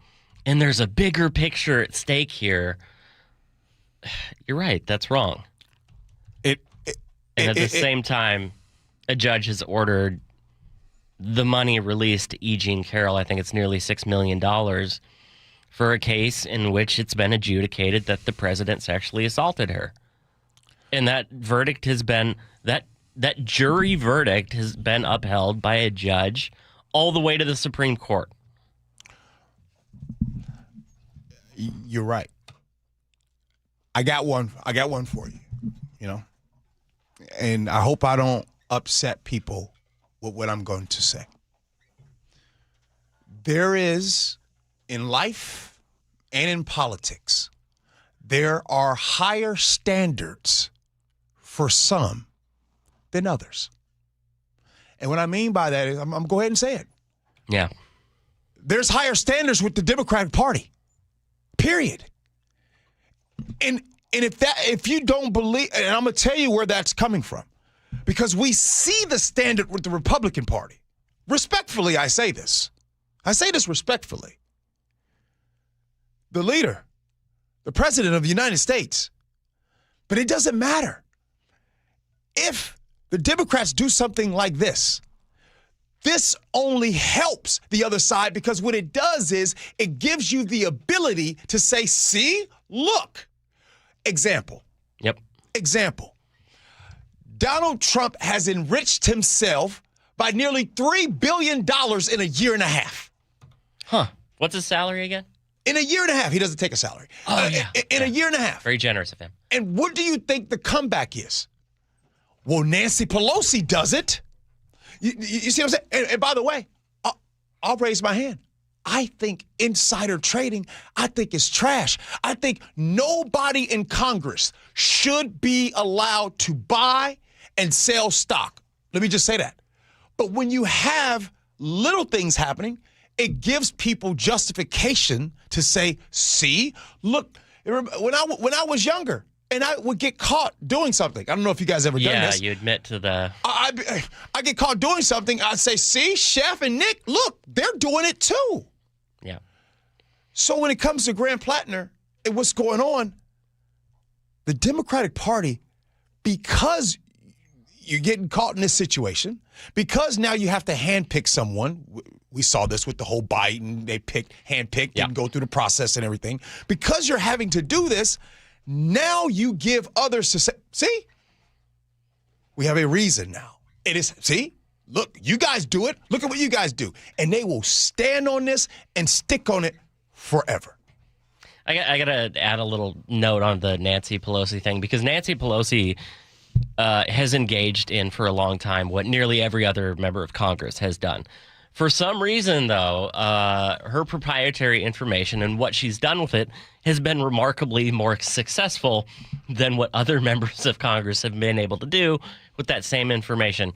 [SPEAKER 1] and there's a bigger picture at stake here. You're right, that's wrong. And at the same time, a judge has ordered the money released to E. Jean Carroll. I think it's nearly $6 million for a case in which it's been adjudicated that the president sexually assaulted her. And that verdict has been, that jury verdict has been upheld by a judge all the way to the Supreme Court.
[SPEAKER 11] You're right. I got one for you, and I hope I don't upset people with what I'm going to say. There is, in life and in politics, there are higher standards for some than others. And what I mean by that is, I'm going to go ahead and say it.
[SPEAKER 1] Yeah.
[SPEAKER 11] There's higher standards with the Democratic Party, period. And if you don't believe, and I'm going to tell you where that's coming from, because we see the standard with the Republican Party. Respectfully, I say this. I say this respectfully. The leader, the president of the United States, but it doesn't matter. if the Democrats do something like this only helps the other side, because what it does is it gives you the ability to say, see, look. Example.
[SPEAKER 1] Yep.
[SPEAKER 11] Example. Donald Trump has enriched himself by nearly $3 billion in a year and a half.
[SPEAKER 1] Huh. What's his salary again?
[SPEAKER 11] In a year and a half. He doesn't take a salary.
[SPEAKER 1] Oh, yeah.
[SPEAKER 11] In a year and a half.
[SPEAKER 1] Very generous of him.
[SPEAKER 11] And what do you think the comeback is? Well, Nancy Pelosi does it. You see what I'm saying? And by the way, I'll raise my hand. I think insider trading, I think is trash. I think nobody in Congress should be allowed to buy and sell stock. Let me just say that. But when you have little things happening, it gives people justification to say, see, look, when I was younger, and I would get caught doing something. I don't know if you guys ever done this.
[SPEAKER 1] Yeah, you admit to the...
[SPEAKER 11] I get caught doing something. I'd say, see, Chef and Nick, look, they're doing it too.
[SPEAKER 1] Yeah.
[SPEAKER 11] So when it comes to Grand Platinum and what's going on, the Democratic Party, because you're getting caught in this situation, because now you have to handpick someone. We saw this with the whole Biden. They handpicked, didn't go through the process and everything. Because you're having to do this, now you give others to say, see, we have a reason now. It is, see, look, you guys do it. Look at what you guys do. And they will stand on this and stick on it forever.
[SPEAKER 1] I got to add a little note on the Nancy Pelosi thing, because Nancy Pelosi has engaged in for a long time what nearly every other member of Congress has done. For some reason, though, her proprietary information and what she's done with it has been remarkably more successful than what other members of Congress have been able to do with that same information.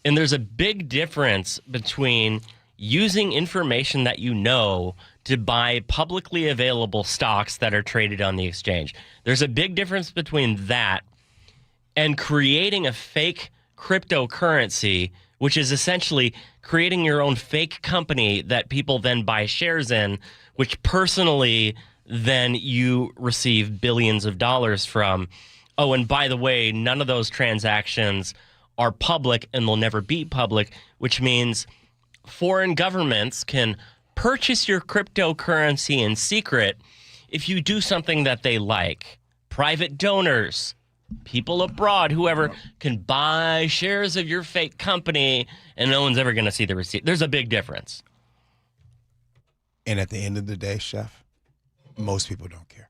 [SPEAKER 1] And there's a big difference between using information that you know to buy publicly available stocks that are traded on the exchange. There's a big difference between that and creating a fake cryptocurrency, which is essentially creating your own fake company that people then buy shares in, which personally then you receive billions of dollars from. Oh, and by the way, none of those transactions are public and they'll never be public, which means foreign governments can purchase your cryptocurrency in secret if you do something that they like. Private donors, people abroad, whoever, can buy shares of your fake company and no one's ever going to see the receipt. There's a big difference.
[SPEAKER 11] And at the end of the day, Chef, most people don't care.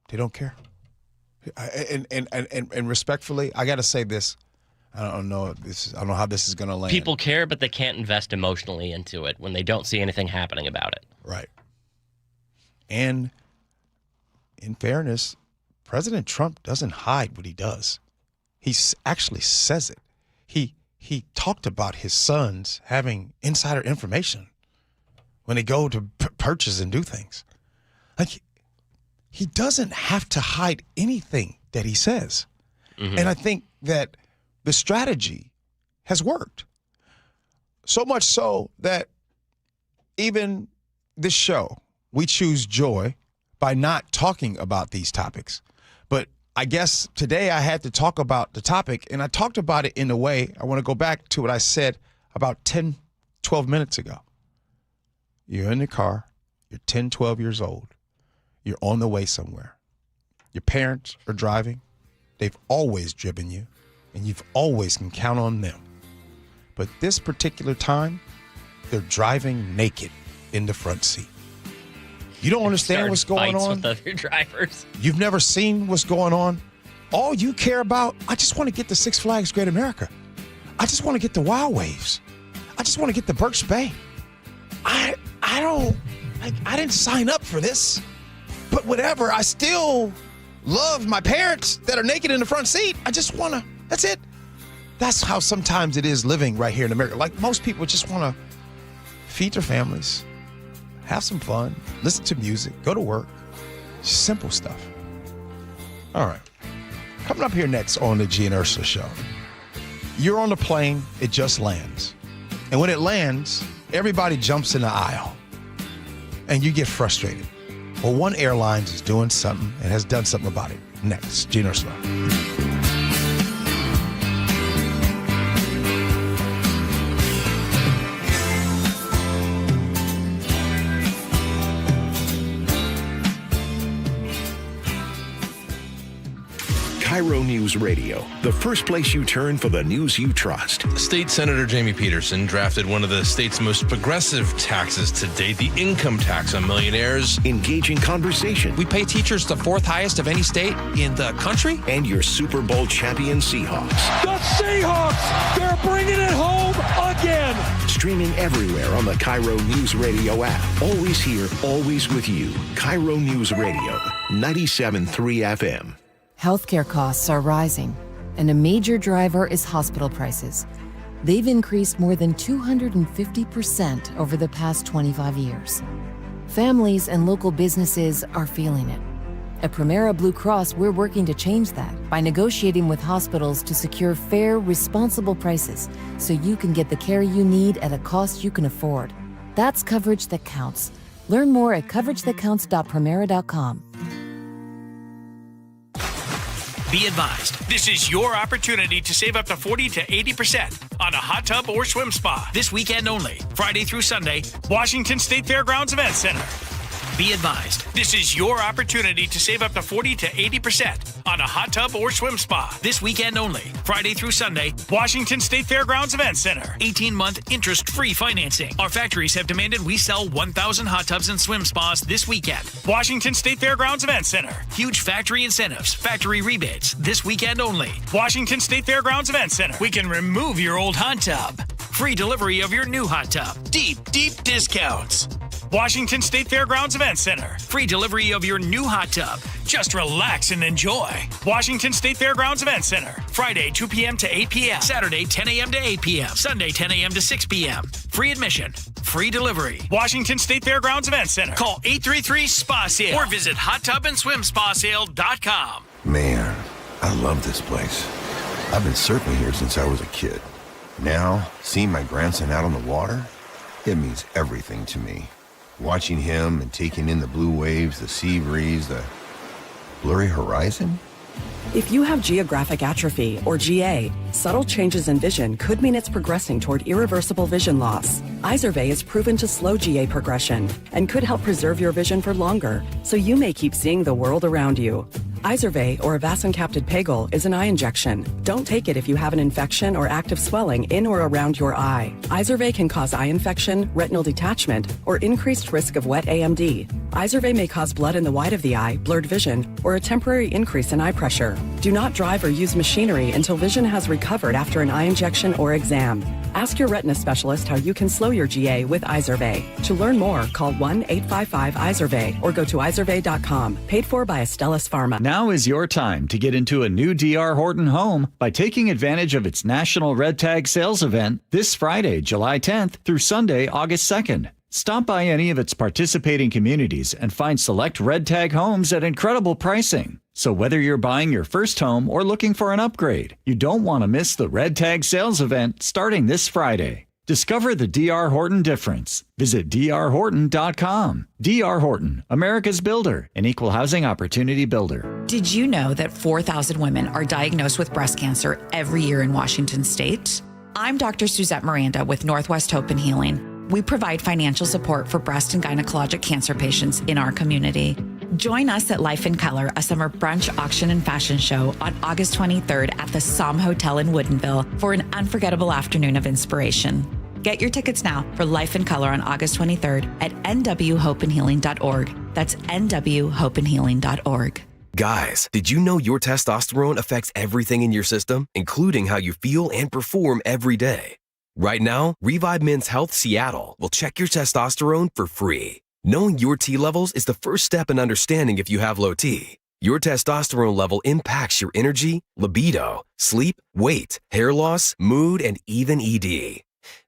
[SPEAKER 11] They don't care. And respectfully, I got to say this. I don't know how this is going to land.
[SPEAKER 1] People care, but they can't invest emotionally into it when they don't see anything happening about it.
[SPEAKER 11] Right. And in fairness, President Trump doesn't hide what he does. He actually says it. He talked about his sons having insider information when they go to purchase and do things. Like, he doesn't have to hide anything that he says. Mm-hmm. And I think that the strategy has worked. So much so that even this show, we choose joy by not talking about these topics. But I guess today I had to talk about the topic, and I talked about it in a way. I want to go back to what I said about 10, 12 minutes ago. You're in the car. You're 10, 12 years old. You're on the way somewhere. Your parents are driving. They've always driven you, and you've always can count on them. But this particular time, they're driving naked in the front seat. You don't understand what's going on.
[SPEAKER 1] With other drivers.
[SPEAKER 11] You've never seen what's going on. All you care about, I just want to get to Six Flags Great America. I just want to get the Wild Waves. I just want to get to Birch Bay. I didn't sign up for this. But whatever, I still love my parents that are naked in the front seat. I just want to, that's it. That's how sometimes it is living right here in America. Like, most people just want to feed their families, have some fun, listen to music, go to work. Simple stuff. All right. Coming up here next on the Gee and Ursula Show. You're on the plane, it just lands. And when it lands, everybody jumps in the aisle. And you get frustrated. Well, one airline is doing something and has done something about it. Next, Gee and Ursula.
[SPEAKER 8] KIRO News Radio, the first place you turn for the news you trust.
[SPEAKER 26] State Senator Jamie Peterson drafted one of the state's most progressive taxes to date, the income tax on millionaires.
[SPEAKER 8] Engaging conversation.
[SPEAKER 2] We pay teachers the fourth highest of any state in the country.
[SPEAKER 8] And your Super Bowl champion Seahawks.
[SPEAKER 3] The Seahawks! They're bringing it home again!
[SPEAKER 8] Streaming everywhere on the KIRO Newsradio app. Always here, always with you. KIRO News Radio, 97.3 FM.
[SPEAKER 15] Healthcare costs are rising, and a major driver is hospital prices. They've increased more than 250% over the past 25 years. Families and local businesses are feeling it. At Primera Blue Cross, we're working to change that by negotiating with hospitals to secure fair, responsible prices so you can get the care you need at a cost you can afford. That's coverage that counts. Learn more at coveragethatcounts.primera.com.
[SPEAKER 16] Be advised, this is your opportunity to save up to 40 to 80% on a hot tub or swim spa this weekend only, Friday through Sunday, Washington State Fairgrounds Event Center. Be advised, this is your opportunity to save up to 40 to 80% on a hot tub or swim spa this weekend only, Friday through Sunday, Washington State Fairgrounds Event Center. 18-month interest-free financing. Our factories have demanded we sell 1,000 hot tubs and swim spas this weekend. Washington State Fairgrounds Event Center. Huge factory incentives, factory rebates this weekend only. Washington State Fairgrounds Event Center. We can remove your old hot tub. Free delivery of your new hot tub. Deep discounts. Washington State Fairgrounds Event Center. Free delivery of your new hot tub. Just relax and enjoy. Washington State Fairgrounds Event Center. Friday, 2 p.m. to 8 p.m. Saturday, 10 a.m. to 8 p.m. Sunday, 10 a.m. to 6 p.m. Free admission. Free delivery. Washington State Fairgrounds Event Center. Call 833-SPA-SALE or visit hottubandSwimSpaSale.com.
[SPEAKER 17] Man, I love this place. I've been surfing here since I was a kid. Now, seeing my grandson out on the water, it means everything to me. Watching him and taking in the blue waves, the sea breeze, the blurry horizon.
[SPEAKER 23] If you have geographic atrophy, or GA, subtle changes in vision could mean it's progressing toward irreversible vision loss. Izervay is proven to slow GA progression and could help preserve your vision for longer, so you may keep seeing the world around you. Izervay, or avacincaptad pegol, is an eye injection. Don't take it if you have an infection or active swelling in or around your eye. Izervay can cause eye infection, retinal detachment, or increased risk of wet AMD. Izervay may cause blood in the white of the eye, blurred vision, or a temporary increase in eye pressure. Do not drive or use machinery until vision has recovered after an eye injection or exam. Ask your retina specialist how you can slow your GA with Izervay. To learn more, call 1-855-IZERVAY or go to izervay.com. Paid for by Astellas Pharma.
[SPEAKER 18] Now is your time to get into a new D.R. Horton home by taking advantage of its National Red Tag Sales event this Friday, July 10th through Sunday, August 2nd. Stop by any of its participating communities and find select Red Tag homes at incredible pricing. So whether you're buying your first home or looking for an upgrade, you don't want to miss the Red Tag Sales event starting this Friday. Discover the D.R. Horton difference. Visit drhorton.com. D.R. Horton, America's builder, an equal housing opportunity builder.
[SPEAKER 19] Did you know that 4,000 women are diagnosed with breast cancer every year in Washington state? I'm Dr. Suzette Miranda with Northwest Hope and Healing. We provide financial support for breast and gynecologic cancer patients in our community. Join us at Life in Color, a summer brunch, auction, and fashion show on August 23rd at the Somme Hotel in Woodinville for an unforgettable afternoon of inspiration. Get your tickets now for Life in Color on August 23rd at nwhopeandhealing.org. That's nwhopeandhealing.org.
[SPEAKER 20] Guys, did you know your testosterone affects everything in your system, including how you feel and perform every day? Right now, Revive Men's Health Seattle will check your testosterone for free. Knowing your T levels is the first step in understanding if you have low T. Your testosterone level impacts your energy, libido, sleep, weight, hair loss, mood, and even ED.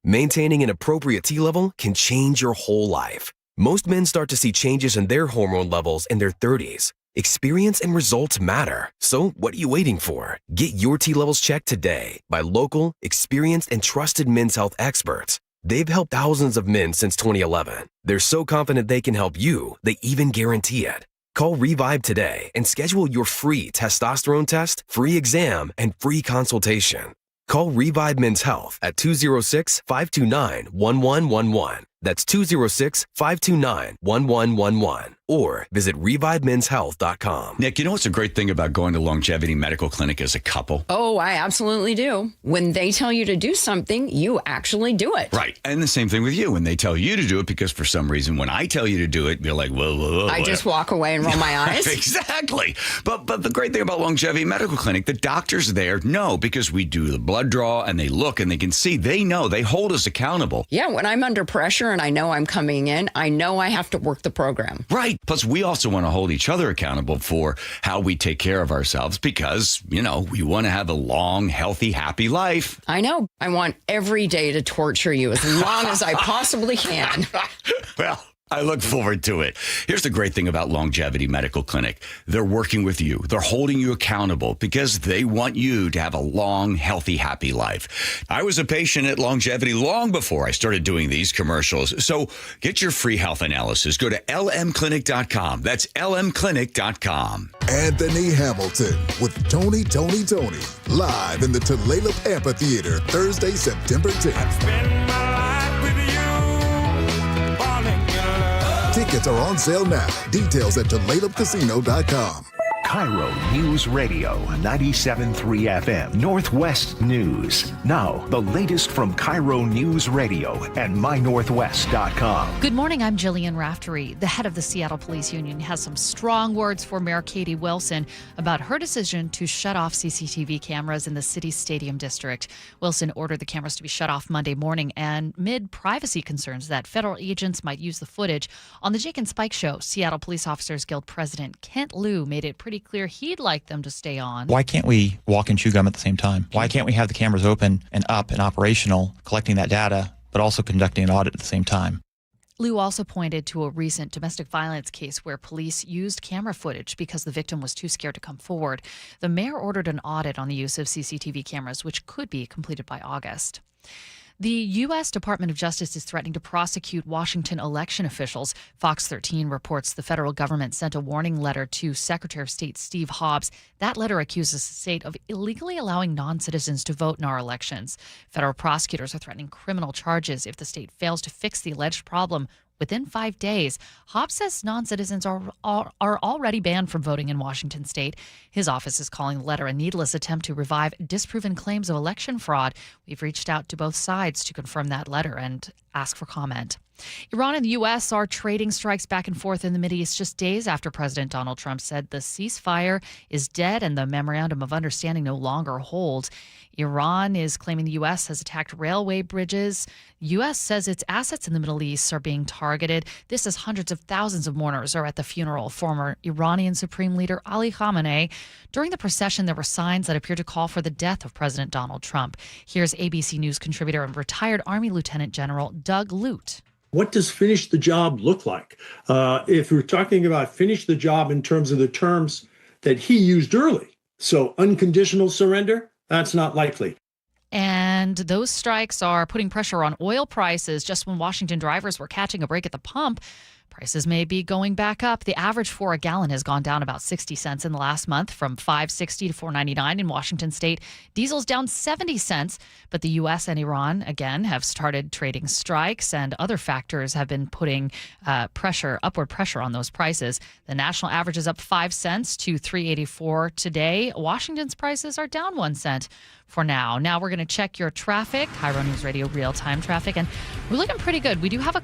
[SPEAKER 20] Maintaining an appropriate T level can change your whole life. Most men start to see changes in their hormone levels in their 30s. Experience and results matter. So what are you waiting for? Get your T levels checked today by local, experienced, and trusted men's health experts. They've helped thousands of men since 2011. They're so confident they can help you, they even guarantee it. Call Revive today and schedule your free testosterone test, free exam, and free consultation. Call Revive Men's Health at 206-529-1111. That's 206-529-1111. or visit revivemenshealth.com.
[SPEAKER 7] Nick, you know what's a great thing about going to Longevity Medical Clinic as a couple?
[SPEAKER 9] Oh, I absolutely do. When they tell you to do something, you actually do it.
[SPEAKER 7] Right. And the same thing with you. When they tell you to do it, because for some reason, when I tell you to do it, you're like, whoa.
[SPEAKER 9] I just walk away and roll my eyes.
[SPEAKER 7] Exactly. But the great thing about Longevity Medical Clinic, the doctors there know, because we do the blood draw and they look and they can see. They know. They hold us accountable.
[SPEAKER 9] Yeah, when I'm under pressure and I know I'm coming in, I know I have to work the program.
[SPEAKER 7] Right. Plus, we also want to hold each other accountable for how we take care of ourselves because, we want to have a long, healthy, happy life.
[SPEAKER 9] I know. I want every day to torture you as long as I possibly can.
[SPEAKER 7] Well, I look forward to it. Here's the great thing about Longevity Medical Clinic. They're working with you. They're holding you accountable because they want you to have a long, healthy, happy life. I was a patient at Longevity long before I started doing these commercials. So get your free health analysis. Go to lmclinic.com. That's lmclinic.com.
[SPEAKER 10] Anthony Hamilton with Tony, live in the Tulalip Amphitheater, Thursday, September 10th. Tickets are on sale now. Details at TulalipCasino.com.
[SPEAKER 8] KIRO News Radio 97.3 FM Northwest News. Now, the latest from KIRO News Radio and mynorthwest.com.
[SPEAKER 5] Good morning, I'm Jillian Raftery. The head of the Seattle Police Union has some strong words for Mayor Katie Wilson about her decision to shut off CCTV cameras in the city's Stadium District. Wilson ordered the cameras to be shut off Monday morning amid privacy concerns that federal agents might use the footage. On the Jake and Spike show, Seattle Police Officers Guild President Kent Liu made it pretty clear he'd like them to stay on.
[SPEAKER 12] Why can't we walk and chew gum at the same time? Why can't we have the cameras open and up and operational, collecting that data, but also conducting an audit at the same time?
[SPEAKER 5] Liu also pointed to a recent domestic violence case where police used camera footage because the victim was too scared to come forward. The mayor ordered an audit on the use of CCTV cameras, which could be completed by August. The U.S. Department of Justice is threatening to prosecute Washington election officials. Fox 13 reports the federal government sent a warning letter to Secretary of State Steve Hobbs. That letter accuses the state of illegally allowing non-citizens to vote in our elections. Federal prosecutors are threatening criminal charges if the state fails to fix the alleged problem within 5 days. Hobbs says non-citizens are already banned from voting in Washington state. His office is calling the letter a needless attempt to revive disproven claims of election fraud. We've reached out to both sides to confirm that letter and ask for comment. Iran and the U.S. are trading strikes back and forth in the Mideast just days after President Donald Trump said the ceasefire is dead and the memorandum of understanding no longer holds. Iran is claiming the U.S. has attacked railway bridges. U.S. says its assets in the Middle East are being targeted. This as hundreds of thousands of mourners are at the funeral of former Iranian Supreme Leader Ali Khamenei. During the procession, there were signs that appeared to call for the death of President Donald Trump. Here's ABC News contributor and retired Army Lieutenant General Doug Lute.
[SPEAKER 21] What does finish the job look like? If we're talking about finish the job in terms of the terms that he used early, so unconditional surrender, that's not likely.
[SPEAKER 5] And those strikes are putting pressure on oil prices. Just when Washington drivers were catching a break at the pump, prices may be going back up. The average for a gallon has gone down about 60 cents in the last month, from $5.60 to $4.99 in Washington state. Diesel's down 70 cents, but the U.S. and Iran, again, have started trading strikes, and other factors have been putting upward pressure on those prices. The national average is up 5 cents to $3.84 today. Washington's prices are down 1 cent for now. Now we're going to check your traffic, KIRO News Radio real-time traffic, and we're looking pretty good. We do have a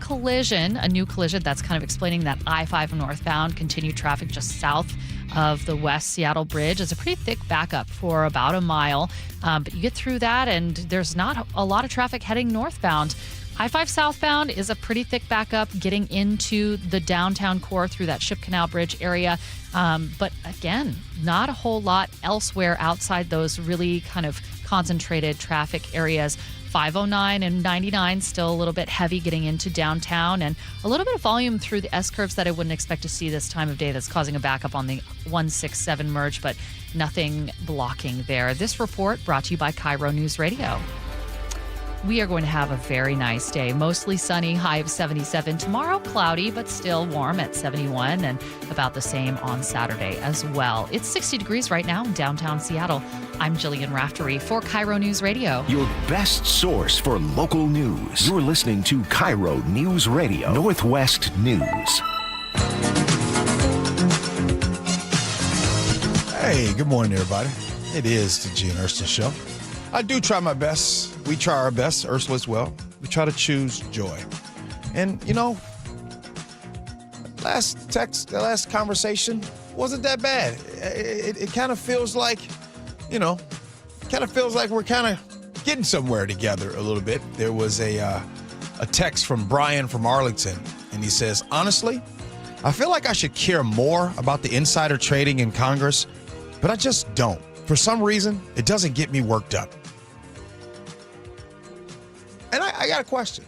[SPEAKER 5] new collision that's kind of explaining that I-5 northbound continued traffic just south of the West Seattle Bridge. It's a pretty thick backup for about a mile, but you get through that and there's not a lot of traffic heading northbound. I-5 southbound is a pretty thick backup getting into the downtown core through that Ship Canal Bridge area. But again, not a whole lot elsewhere outside those really kind of concentrated traffic areas. 509 and 99 still a little bit heavy getting into downtown, and a little bit of volume through the S-curves that I wouldn't expect to see this time of day that's causing a backup on the 167 merge, but nothing blocking there. This report brought to you by KIRO News Radio. We are going to have a very nice day. Mostly sunny, high of 77. Tomorrow, cloudy, but still warm at 71, and about the same on Saturday as well. It's 60 degrees right now in downtown Seattle. I'm Jillian Raftery for KIRO News Radio.
[SPEAKER 8] Your best source for local news. You're listening to KIRO News Radio, Northwest News.
[SPEAKER 11] Hey, good morning, everybody. It is the Gee and Ursula Show. I do try my best. We try our best, Ursula as well. We try to choose joy. And, you know, last conversation wasn't that bad. It kind of feels like, you know, we're kind of getting somewhere together a little bit. There was a text from Brian from Arlington, and he says, honestly, I feel like I should care more about the insider trading in Congress, but I just don't. For some reason, it doesn't get me worked up. And I got a question.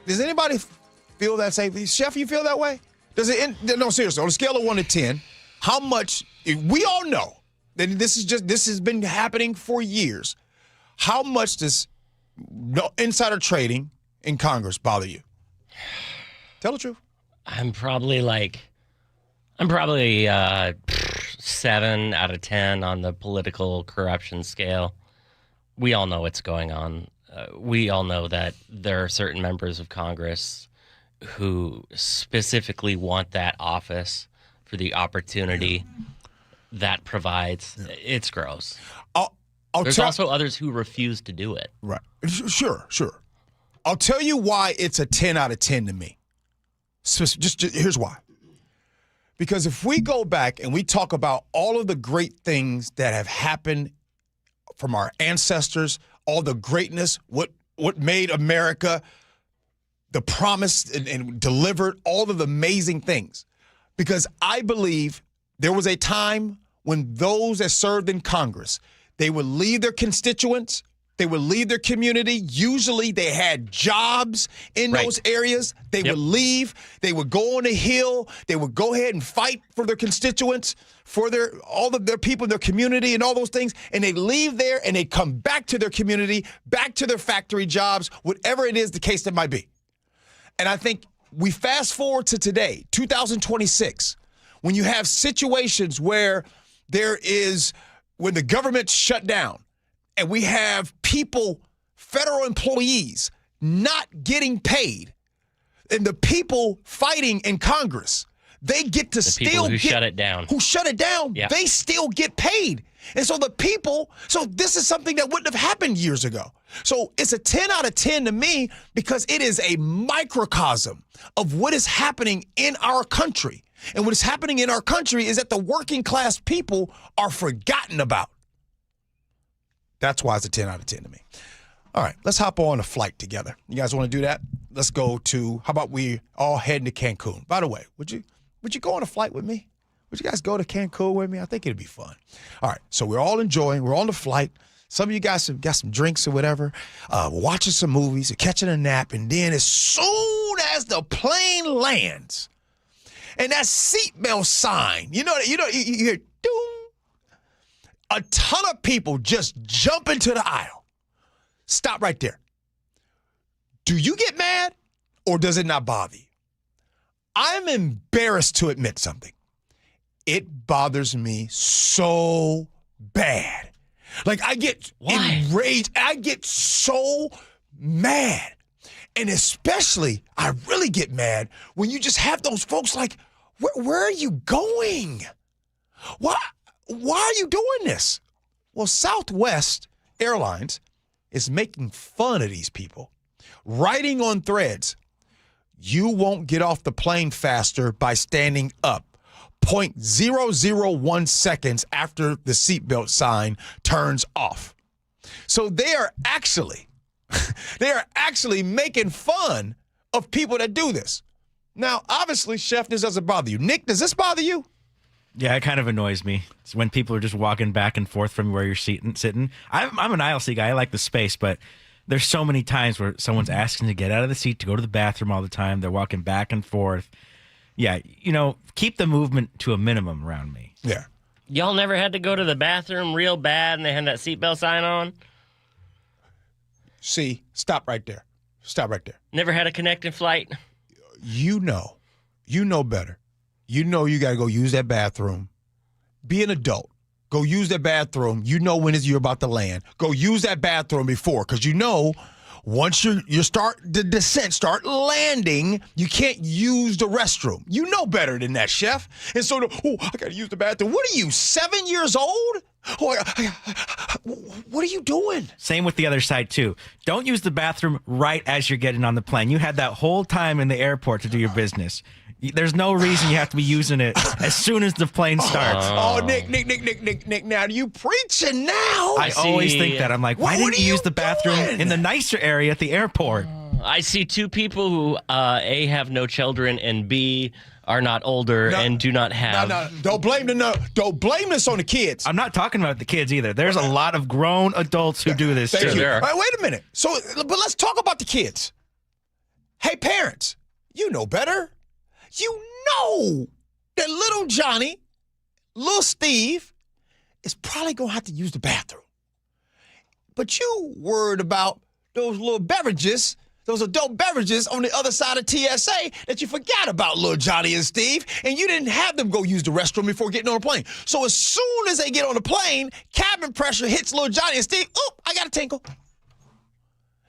[SPEAKER 11] Does anybody feel that same? Chef, you feel that way? Does it? No, seriously. On a scale of 1 to 10, how much? We all know that this has been happening for years. How much does insider trading in Congress bother you? Tell the truth.
[SPEAKER 1] I'm probably 7 out of 10 on the political corruption scale. We all know what's going on. We all know that there are certain members of Congress who specifically want that office for the opportunity that provides. Yeah. It's gross. There's also others who refuse to do it.
[SPEAKER 11] Right. Sure. I'll tell you why it's a 10 out of 10 to me. So just here's why. Because if we go back and we talk about all of the great things that have happened from our ancestors, all the greatness, what made America the promise and delivered all of the amazing things. Because I believe there was a time when those that served in Congress, they would leave their constituents, they would leave their community. Usually they had jobs in those areas. They would leave. They would go on a hill. They would go ahead and fight for their constituents, for all of their people in their community and all those things. And they leave there and they come back to their community, back to their factory jobs, whatever it is the case that might be. And I think we fast forward to today, 2026, when you have situations where when the government's shut down, and we have people, federal employees, not getting paid. And the people fighting in Congress, they get to
[SPEAKER 1] shut it down.
[SPEAKER 11] Who shut it down,
[SPEAKER 1] yep.
[SPEAKER 11] They still get paid. And so this is something that wouldn't have happened years ago. So it's a 10 out of 10 to me because it is a microcosm of what is happening in our country. And what is happening in our country is that the working class people are forgotten about. That's why it's a 10 out of 10 to me. All right, let's hop on a flight together. You guys want to do that? Let's go to, how about we all heading to Cancun? By the way, would you go on a flight with me? Would you guys go to Cancun with me? I think it'd be fun. All right, so we're all enjoying. We're on the flight. Some of you guys have got some drinks or whatever. We're watching some movies, catching a nap, and then as soon as the plane lands, and that seatbelt sign, you hear, doom. A ton of people just jump into the aisle. Stop right there. Do you get mad or does it not bother you? I'm embarrassed to admit something. It bothers me so bad. Like I get enraged. I get so mad. And especially, I really get mad when you just have those folks like, where are you going? Why are you doing this? Well, Southwest Airlines is making fun of these people, writing on threads, you won't get off the plane faster by standing up 0.001 seconds after the seatbelt sign turns off. So they are actually making fun of people that do this. Now, obviously, Chef, this doesn't bother you. Nick, does this bother you?
[SPEAKER 4] Yeah, it kind of annoys me. It's when people are just walking back and forth from where you're sitting. I'm an aisle seat guy. I like the space, but there's so many times where someone's asking to get out of the seat to go to the bathroom all the time. They're walking back and forth. Yeah, keep the movement to a minimum around me.
[SPEAKER 11] Yeah.
[SPEAKER 1] Y'all never had to go to the bathroom real bad and they had that seatbelt sign on?
[SPEAKER 11] See, stop right there.
[SPEAKER 1] Never had a connecting flight?
[SPEAKER 11] You know better. You know you got to go use that bathroom. Be an adult. Go use that bathroom. You know when you're about to land. Go use that bathroom before, because once you start the descent, start landing, you can't use the restroom. You know better than that, chef. And so, I got to use the bathroom. What are you, 7 years old? What are you doing?
[SPEAKER 4] Same with the other side, too. Don't use the bathroom right as you're getting on the plane. You had that whole time in the airport to do your business. There's no reason you have to be using it as soon as the plane starts.
[SPEAKER 11] Oh, Nick, now you preaching now.
[SPEAKER 4] I always think that. I'm like, why didn't you use the bathroom in the nicer area at the airport?
[SPEAKER 1] I see two people who, A, have no children, and B, are not older and do not have.
[SPEAKER 11] No, don't blame this on the kids.
[SPEAKER 4] I'm not talking about the kids either. There's a lot of grown adults who do this too.
[SPEAKER 11] All right, wait a minute. But let's talk about the kids. Hey, parents, you know better. You know that little Johnny, little Steve, is probably going to have to use the bathroom. But you worried about those little beverages, those adult beverages on the other side of TSA that you forgot about little Johnny and Steve, and you didn't have them go use the restroom before getting on the plane. So as soon as they get on the plane, cabin pressure hits little Johnny and Steve. Oh, I got to tinkle.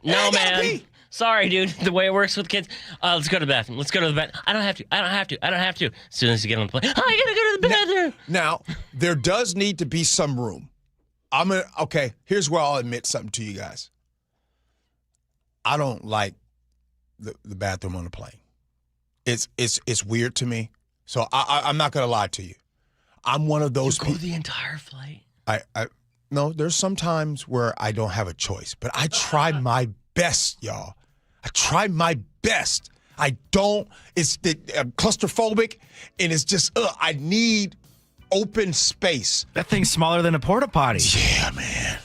[SPEAKER 1] No, man. Sorry, dude. The way it works with kids. Let's go to the bathroom. I don't have to. As soon as you get on the plane, I got to go to the bathroom.
[SPEAKER 11] Now, there does need to be some room. Okay, here's where I'll admit something to you guys. I don't like the bathroom on the plane. It's weird to me. So I'm not going to lie to you. I'm one of those people.
[SPEAKER 1] Go the entire flight?
[SPEAKER 11] No, there's some times where I don't have a choice, but I try my best, y'all. I try my best. I'm claustrophobic, and it's just, I need open space.
[SPEAKER 4] That thing's smaller than a porta potty.
[SPEAKER 11] Yeah, man.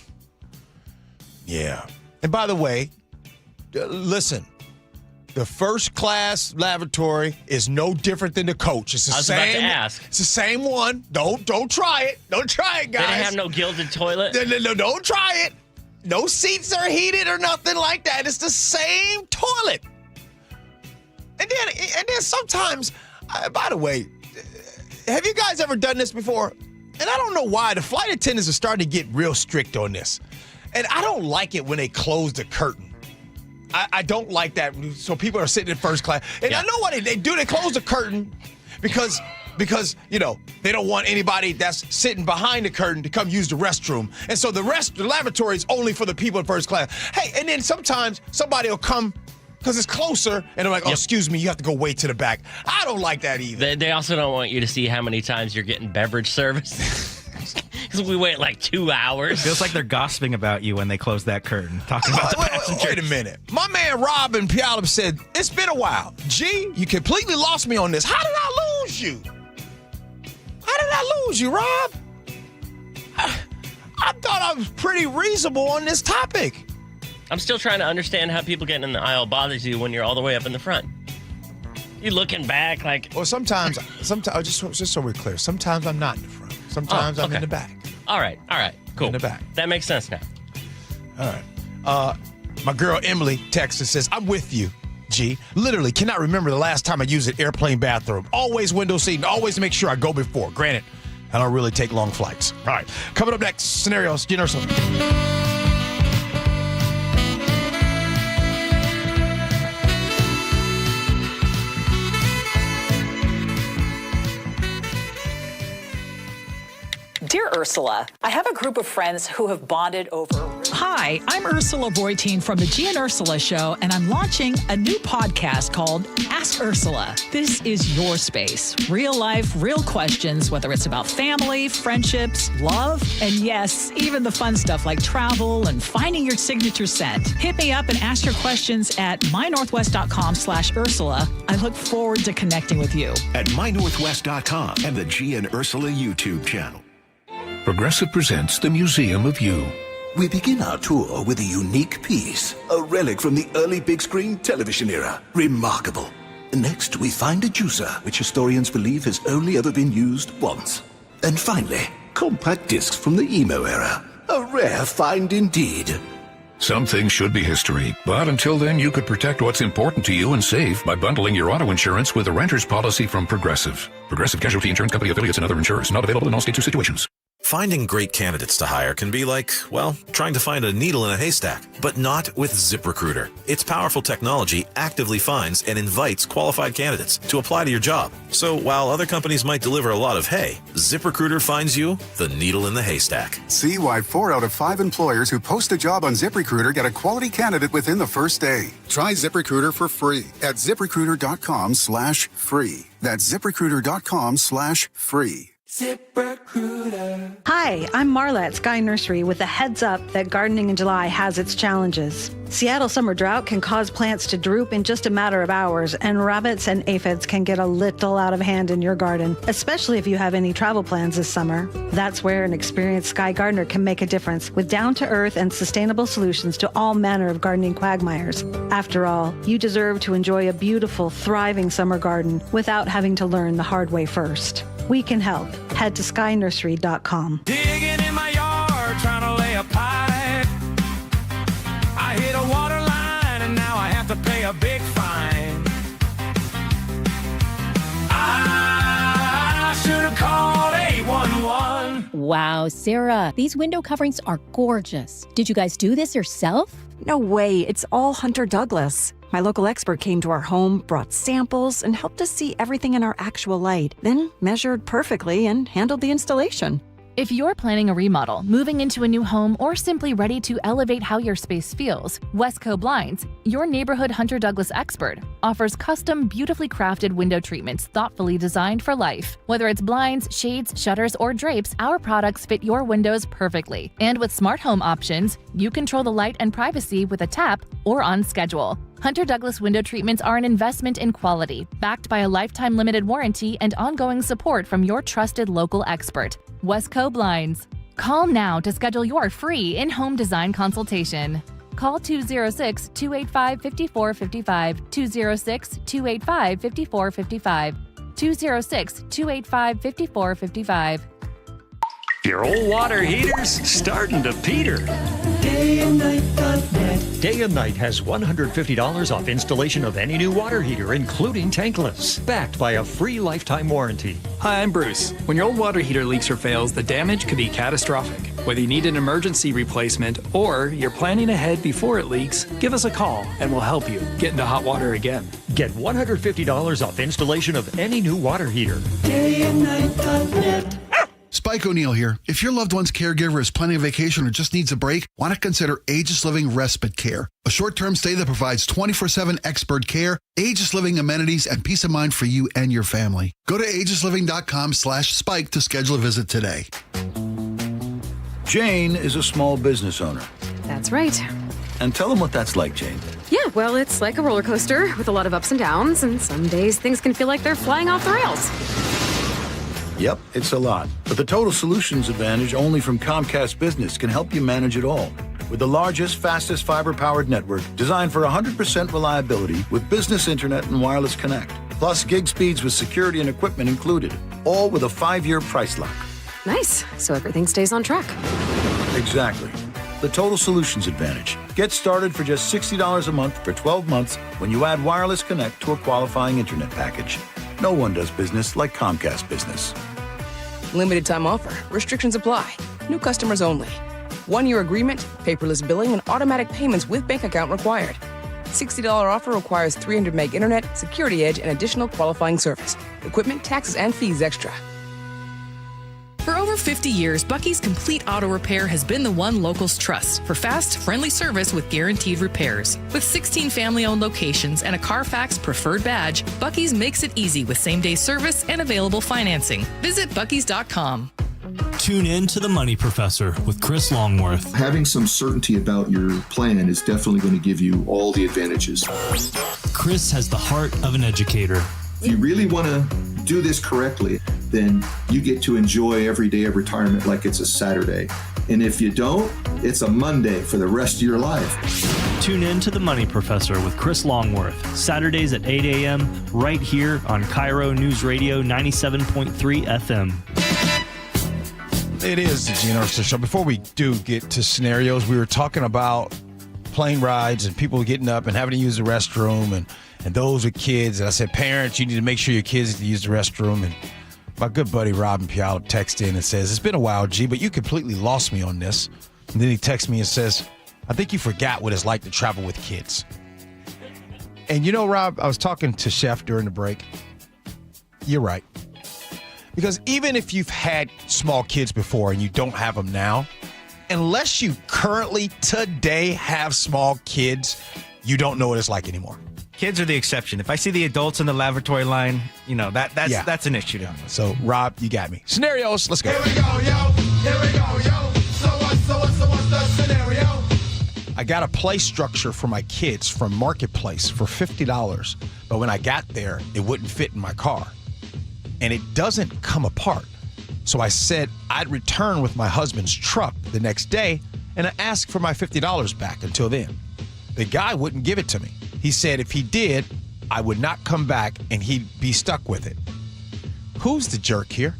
[SPEAKER 11] Yeah. And by the way, listen, the first class lavatory is no different than the coach. It's the same.
[SPEAKER 1] I was about to ask.
[SPEAKER 11] It's the same one. Don't try it. Don't try it, guys.
[SPEAKER 1] They have no gilded toilet?
[SPEAKER 11] No, don't try it. No seats are heated or nothing like that. It's the same toilet. And then sometimes, by the way, have you guys ever done this before? And I don't know why. The flight attendants are starting to get real strict on this. And I don't like it when they close the curtain. I don't like that. So people are sitting in first class. And I know what they do. They close the curtain because, you know, they don't want anybody that's sitting behind the curtain to come use the restroom. And so the lavatory is only for the people in first class. Hey, and then sometimes somebody will come because it's closer, and they're like, excuse me, you have to go way to the back. I don't like that either.
[SPEAKER 1] They also don't want you to see how many times you're getting beverage service. Because we wait like 2 hours.
[SPEAKER 4] Feels like they're gossiping about you when they close that curtain, talking about the passengers.
[SPEAKER 11] Wait a minute. My man Rob in Puyallup said, it's been a while. Gee, you completely lost me on this. How did I lose you? Rob? I thought I was pretty reasonable on this topic.
[SPEAKER 1] I'm still trying to understand how people getting in the aisle bothers you when you're all the way up in the front. You looking back like...
[SPEAKER 11] Well, sometimes just so we're clear, sometimes I'm not in the front. Sometimes I'm in the back.
[SPEAKER 1] All right, cool.
[SPEAKER 11] In the back.
[SPEAKER 1] That makes sense now.
[SPEAKER 11] All right. My girl Emily texts and says, I'm with you, G. Literally cannot remember the last time I used an airplane bathroom. Always window seat and always make sure I go before. Granted, I don't really take long flights. All right. Coming up next, scenarios. Gee Ursula.
[SPEAKER 6] Dear Ursula, I have a group of friends who have bonded over...
[SPEAKER 13] Hi, I'm Ursula Reutin from the Gee and Ursula Show, and I'm launching a new podcast called Ask Ursula. This is your space. Real life, real questions, whether it's about family, friendships, love, and yes, even the fun stuff like travel and finding your signature scent. Hit me up and ask your questions at mynorthwest.com/Ursula. I look forward to connecting with you.
[SPEAKER 8] At mynorthwest.com and the Gee and Ursula YouTube channel.
[SPEAKER 14] Progressive presents the Museum of You.
[SPEAKER 22] We begin our tour with a unique piece, a relic from the early big screen television era. Remarkable. Next, we find a juicer, which historians believe has only ever been used once. And finally, compact discs from the emo era. A rare find indeed.
[SPEAKER 14] Some things should be history, but until then, you could protect what's important to you and save by bundling your auto insurance with a renter's policy from Progressive. Progressive Casualty Insurance Company affiliates and other insurers not available in all states or situations.
[SPEAKER 2] Finding great candidates to hire can be like, well, trying to find a needle in a haystack, but not with ZipRecruiter. Its powerful technology actively finds and invites qualified candidates to apply to your job. So while other companies might deliver a lot of hay, ZipRecruiter finds you the needle in the haystack.
[SPEAKER 3] See why 4 out of 5 employers who post a job on ZipRecruiter get a quality candidate within the first day. Try ZipRecruiter for free at ZipRecruiter.com/free. That's ZipRecruiter.com/free.
[SPEAKER 15] ZipRecruiter. Hi, I'm Marla at Sky Nursery with a heads up that gardening in July has its challenges. Seattle summer drought can cause plants to droop in just a matter of hours, and rabbits and aphids can get a little out of hand in your garden, especially if you have any travel plans this summer. That's where an experienced Sky gardener can make a difference with down-to-earth and sustainable solutions to all manner of gardening quagmires. After all, you deserve to enjoy a beautiful, thriving summer garden without having to learn the hard way first. We can help. Head to skynursery.com.
[SPEAKER 24] Digging in my yard, trying to lay a pipe. I hit a water line and now I have to pay a big fine. I should have called 811.
[SPEAKER 25] Wow, Sarah, these window coverings are gorgeous. Did you guys do this yourself?
[SPEAKER 26] No way, it's all Hunter Douglas. My local expert came to our home, brought samples, and helped us see everything in our actual light, then measured perfectly and handled the installation.
[SPEAKER 5] If you're planning a remodel, moving into a new home, or simply ready to elevate how your space feels, Westco Blinds, your neighborhood Hunter Douglas expert, offers custom, beautifully crafted window treatments thoughtfully designed for life. Whether it's blinds, shades, shutters, or drapes, our products fit your windows perfectly. And with smart home options, you control the light and privacy with a tap or on schedule. Hunter Douglas window treatments are an investment in quality, backed by a lifetime limited warranty and ongoing support from your trusted local expert, Westco Blinds. Call now to schedule your free in-home design consultation. Call 206-285-5455, 206-285-5455, 206-285-5455.
[SPEAKER 27] Your old water heater's starting to peter.
[SPEAKER 22] DayandNight.net.
[SPEAKER 27] Day and Night has $150 off installation of any new water heater, including tankless, backed by a free lifetime warranty.
[SPEAKER 28] Hi, I'm Bruce. When your old water heater leaks or fails, the damage could be catastrophic. Whether you need an emergency replacement or you're planning ahead before it leaks, give us a call and we'll help you get into hot water again.
[SPEAKER 27] Get $150 off installation of any new water heater.
[SPEAKER 22] DayandNight.net.
[SPEAKER 29] Spike O'Neill here. If your loved one's caregiver is planning a vacation or just needs a break, want to consider Aegis Living Respite Care, a short-term stay that provides 24/7 expert care, Aegis Living amenities, and peace of mind for you and your family. Go to aegisliving.com/spike to schedule a visit today.
[SPEAKER 30] Jane is a small business owner.
[SPEAKER 31] That's right.
[SPEAKER 30] And tell them what that's like, Jane.
[SPEAKER 31] Yeah, well, it's like a roller coaster with a lot of ups and downs, and some days things can feel like they're flying off the rails.
[SPEAKER 30] Yep, it's a lot. But the Total Solutions Advantage only from Comcast Business can help you manage it all. With the largest, fastest fiber-powered network designed for 100% reliability with business internet and wireless connect. Plus gig speeds with security and equipment included. All with a 5-year price lock.
[SPEAKER 31] Nice. So everything stays on track.
[SPEAKER 30] Exactly. The Total Solutions Advantage. Get started for just $60 a month for 12 months when you add wireless connect to a qualifying internet package. No one does business like Comcast Business.
[SPEAKER 32] Limited time offer. Restrictions apply. New customers only. 1-year agreement, paperless billing, and automatic payments with bank account required. $60 offer requires 300 meg internet, security edge, and additional qualifying service. Equipment, taxes, and fees extra.
[SPEAKER 33] For over 50 years, Bucky's Complete Auto Repair has been the one locals trust for fast, friendly service with guaranteed repairs. With 16 family-owned locations and a Carfax preferred badge, Bucky's makes it easy with same-day service and available financing. Visit buckys.com.
[SPEAKER 34] Tune in to The Money Professor with Chris Longworth.
[SPEAKER 35] Having some certainty about your plan is definitely going to give you all the advantages.
[SPEAKER 34] Chris has the heart of an educator.
[SPEAKER 35] If you really want to do this correctly, then you get to enjoy every day of retirement like it's a Saturday. And if you don't, it's a Monday for the rest of your life.
[SPEAKER 34] Tune in to The Money Professor with Chris Longworth, Saturdays at 8 a.m. right here on KIRO Newsradio 97.3 FM.
[SPEAKER 11] It is the Gee Ursula Show. Before we do get to scenarios, we were talking about plane rides and people getting up and having to use the restroom and those with kids. And I said, parents, you need to make sure your kids use the restroom. And My good buddy Robin Pial texts in and says, it's been a while, G, but you completely lost me on this. And then he texts me and says, I think you forgot what it's like to travel with kids. And you know, Rob, I was talking to Chef during the break. You're right. Because even if you've had small kids before and you don't have them now, unless you currently today have small kids, you don't know what it's like anymore.
[SPEAKER 1] Kids are the exception. If I see the adults in the lavatory line, that's an issue.
[SPEAKER 11] So, Rob, you got me. Scenarios, let's go.
[SPEAKER 24] Here we go, yo. Here we go, yo. So what's the scenario?
[SPEAKER 11] I got a play structure for my kids from Marketplace for $50, but when I got there, it wouldn't fit in my car. And it doesn't come apart. So I said I'd return with my husband's truck the next day, and I asked for my $50 back until then. The guy wouldn't give it to me. He said if he did, I would not come back and he'd be stuck with it. Who's the jerk here?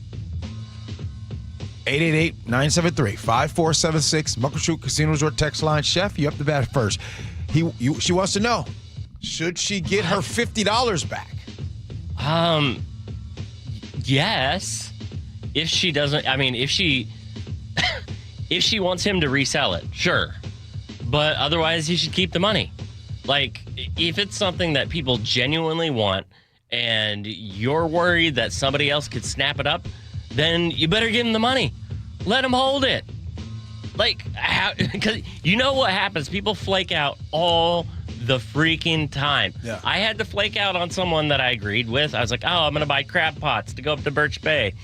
[SPEAKER 11] 888-973-5476, Muckleshoot Casino Resort text line. Chef, you up to bat first. She wants to know, should she get her $50 back?
[SPEAKER 4] Yes. If she doesn't, if she wants him to resell it, sure. But otherwise, he should keep the money. Like, if it's something that people genuinely want and you're worried that somebody else could snap it up, then you better give him the money. Let him hold it. Like, because you know what happens? People flake out all the freaking time.
[SPEAKER 11] Yeah.
[SPEAKER 4] I had to flake out on someone that I agreed with. I was like, I'm going to buy crab pots to go up to Birch Bay.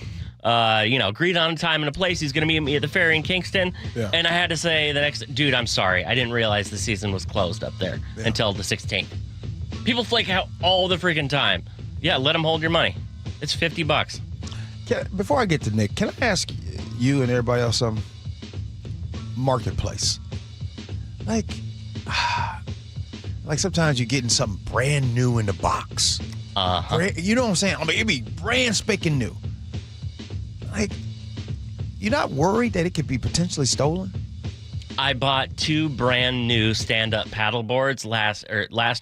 [SPEAKER 4] Agreed on a time and a place. He's going to meet me at the ferry in Kingston. Yeah. And I had to say the next, dude, I'm sorry. I didn't realize the season was closed up there until the 16th. People flake out all the freaking time. Yeah, let them hold your money. It's $50.
[SPEAKER 11] Before I get to Nick, can I ask you and everybody else something? Marketplace. Like sometimes you're getting something brand new in the box. You know what I'm saying? It'd be brand spanking new. Like, you're not worried that it could be potentially stolen?
[SPEAKER 4] I bought 2 brand new stand-up paddle boards last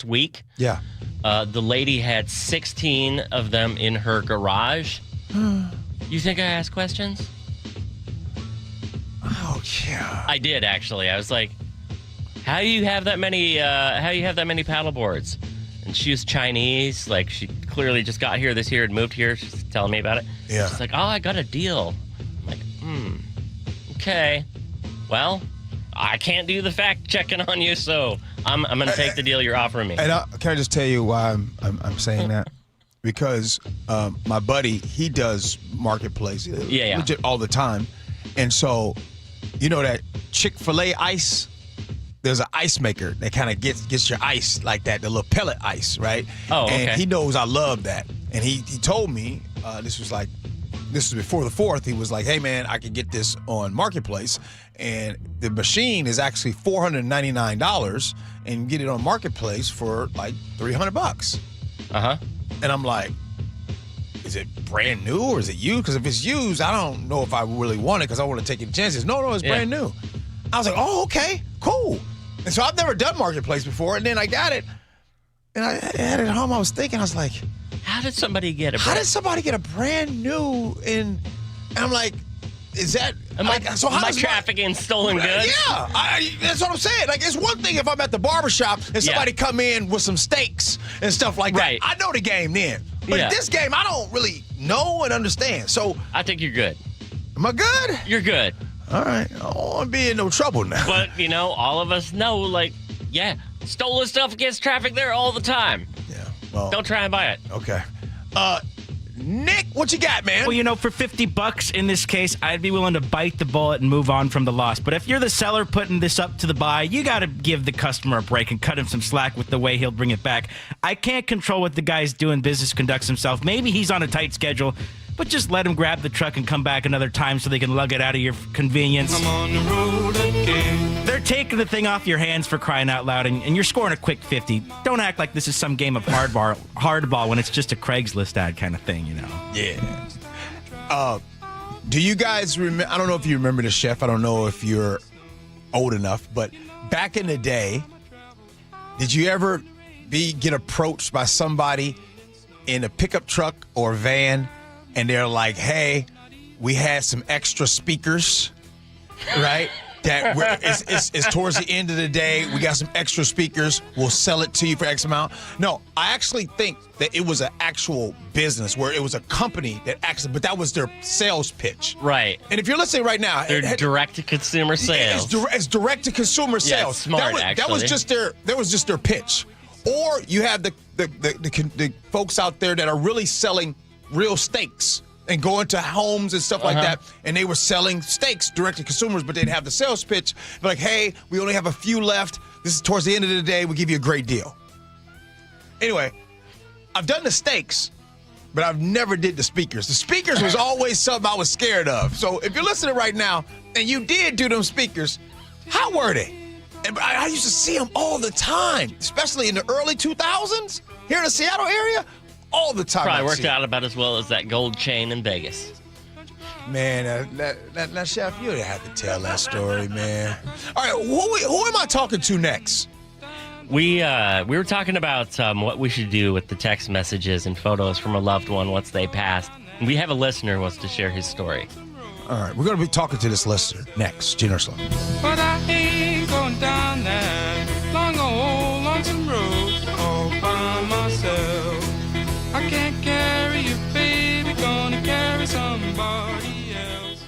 [SPEAKER 4] week.
[SPEAKER 11] Yeah.
[SPEAKER 4] The lady had 16 of them in her garage. You think I asked questions?
[SPEAKER 11] Oh yeah.
[SPEAKER 4] I did actually. I was like, "How do you have that many? Paddle boards?" And she was Chinese. Like, she clearly just got here this year and moved here. She's telling me about it.
[SPEAKER 11] Yeah.
[SPEAKER 4] She's like, "Oh, I got a deal." I'm like, okay. Well, I can't do the fact checking on you, so I'm going to take the deal you're offering me.
[SPEAKER 11] And can I just tell you why I'm saying that? Because my buddy, he does Marketplace legit all the time. And so, you know that Chick-fil-A ice? There's an ice maker that kind of gets your ice like that, the little pellet ice, right?
[SPEAKER 4] Oh, okay.
[SPEAKER 11] And he knows I love that. And he told me, this was before the 4th, he was like, hey, man, I can get this on Marketplace. And the machine is actually $499, and you can get it on Marketplace for like $300. And I'm like, is it brand new or is it used? Because if it's used, I don't know if I really want it because I want to take any chances. No, it's brand new. I was like, oh, okay, cool. And so I've never done Marketplace before, and then I got it, and I had it at home. I was thinking, I was like,
[SPEAKER 4] how did somebody get a
[SPEAKER 11] brand new? And I'm like, is that
[SPEAKER 4] am I trafficking stolen goods?
[SPEAKER 11] Yeah, that's what I'm saying. Like, it's one thing if I'm at the barbershop and somebody come in with some steaks and stuff like that. I know the game then. But in this game, I don't really know and understand. So
[SPEAKER 4] I think you're good.
[SPEAKER 11] Am I good?
[SPEAKER 4] You're good.
[SPEAKER 11] All right. I don't want to be in no trouble now.
[SPEAKER 4] But, all of us know, stolen stuff gets trafficked there all the time.
[SPEAKER 11] Yeah. Well,
[SPEAKER 4] don't try and buy it.
[SPEAKER 11] Okay. Nick, what you got, man?
[SPEAKER 1] Well, for $50 in this case, I'd be willing to bite the bullet and move on from the loss. But if you're the seller putting this up to the buy, you got to give the customer a break and cut him some slack with the way he'll bring it back. I can't control what the guy's doing business conducts himself. Maybe he's on a tight schedule, but just let him grab the truck and come back another time so they can lug it out of your convenience.
[SPEAKER 24] I'm on the road again.
[SPEAKER 1] They're taking the thing off your hands for crying out loud, and you're scoring a quick 50. Don't act like this is some game of hardball when it's just a Craigslist ad kind of thing,
[SPEAKER 11] Yeah. Do you guys remember? I don't know if you remember the Chef. I don't know if you're old enough, but back in the day, did you ever get approached by somebody in a pickup truck or van, and they're like, hey, we had some extra speakers, right? It's towards the end of the day. We got some extra speakers. We'll sell it to you for X amount. No, I actually think that it was an actual business where it was a company that actually, but that was their sales pitch.
[SPEAKER 4] Right.
[SPEAKER 11] And if you're listening right now,
[SPEAKER 4] they're direct-to-consumer sales.
[SPEAKER 11] It's direct-to-consumer sales.
[SPEAKER 4] Yeah, it's smart,
[SPEAKER 11] that was just their pitch. Or you have the folks out there that are really selling real steaks and going to homes and stuff like that, and they were selling steaks direct to consumers, but they'd have the sales pitch, like, hey, we only have a few left. This is towards the end of the day. We'll give you a great deal. Anyway, I've done the steaks, but I've never did the speakers. The speakers was always something I was scared of. So if you're listening right now, and you did do them speakers, how were they? And I used to see them all the time, especially in the early 2000s here in the Seattle area. All the time.
[SPEAKER 4] Probably worked out about as well as that gold chain in Vegas.
[SPEAKER 11] Man, that Chef, you didn't have to tell that story, man. All right, who am I talking to next?
[SPEAKER 4] We were talking about what we should do with the text messages and photos from a loved one once they passed. We have a listener who wants to share his story.
[SPEAKER 11] All right, we're going to be talking to this listener next. Gee Ursula.
[SPEAKER 24] But I ain't going down that long old lonesome road all by myself. I can't carry you, baby, gonna carry somebody else.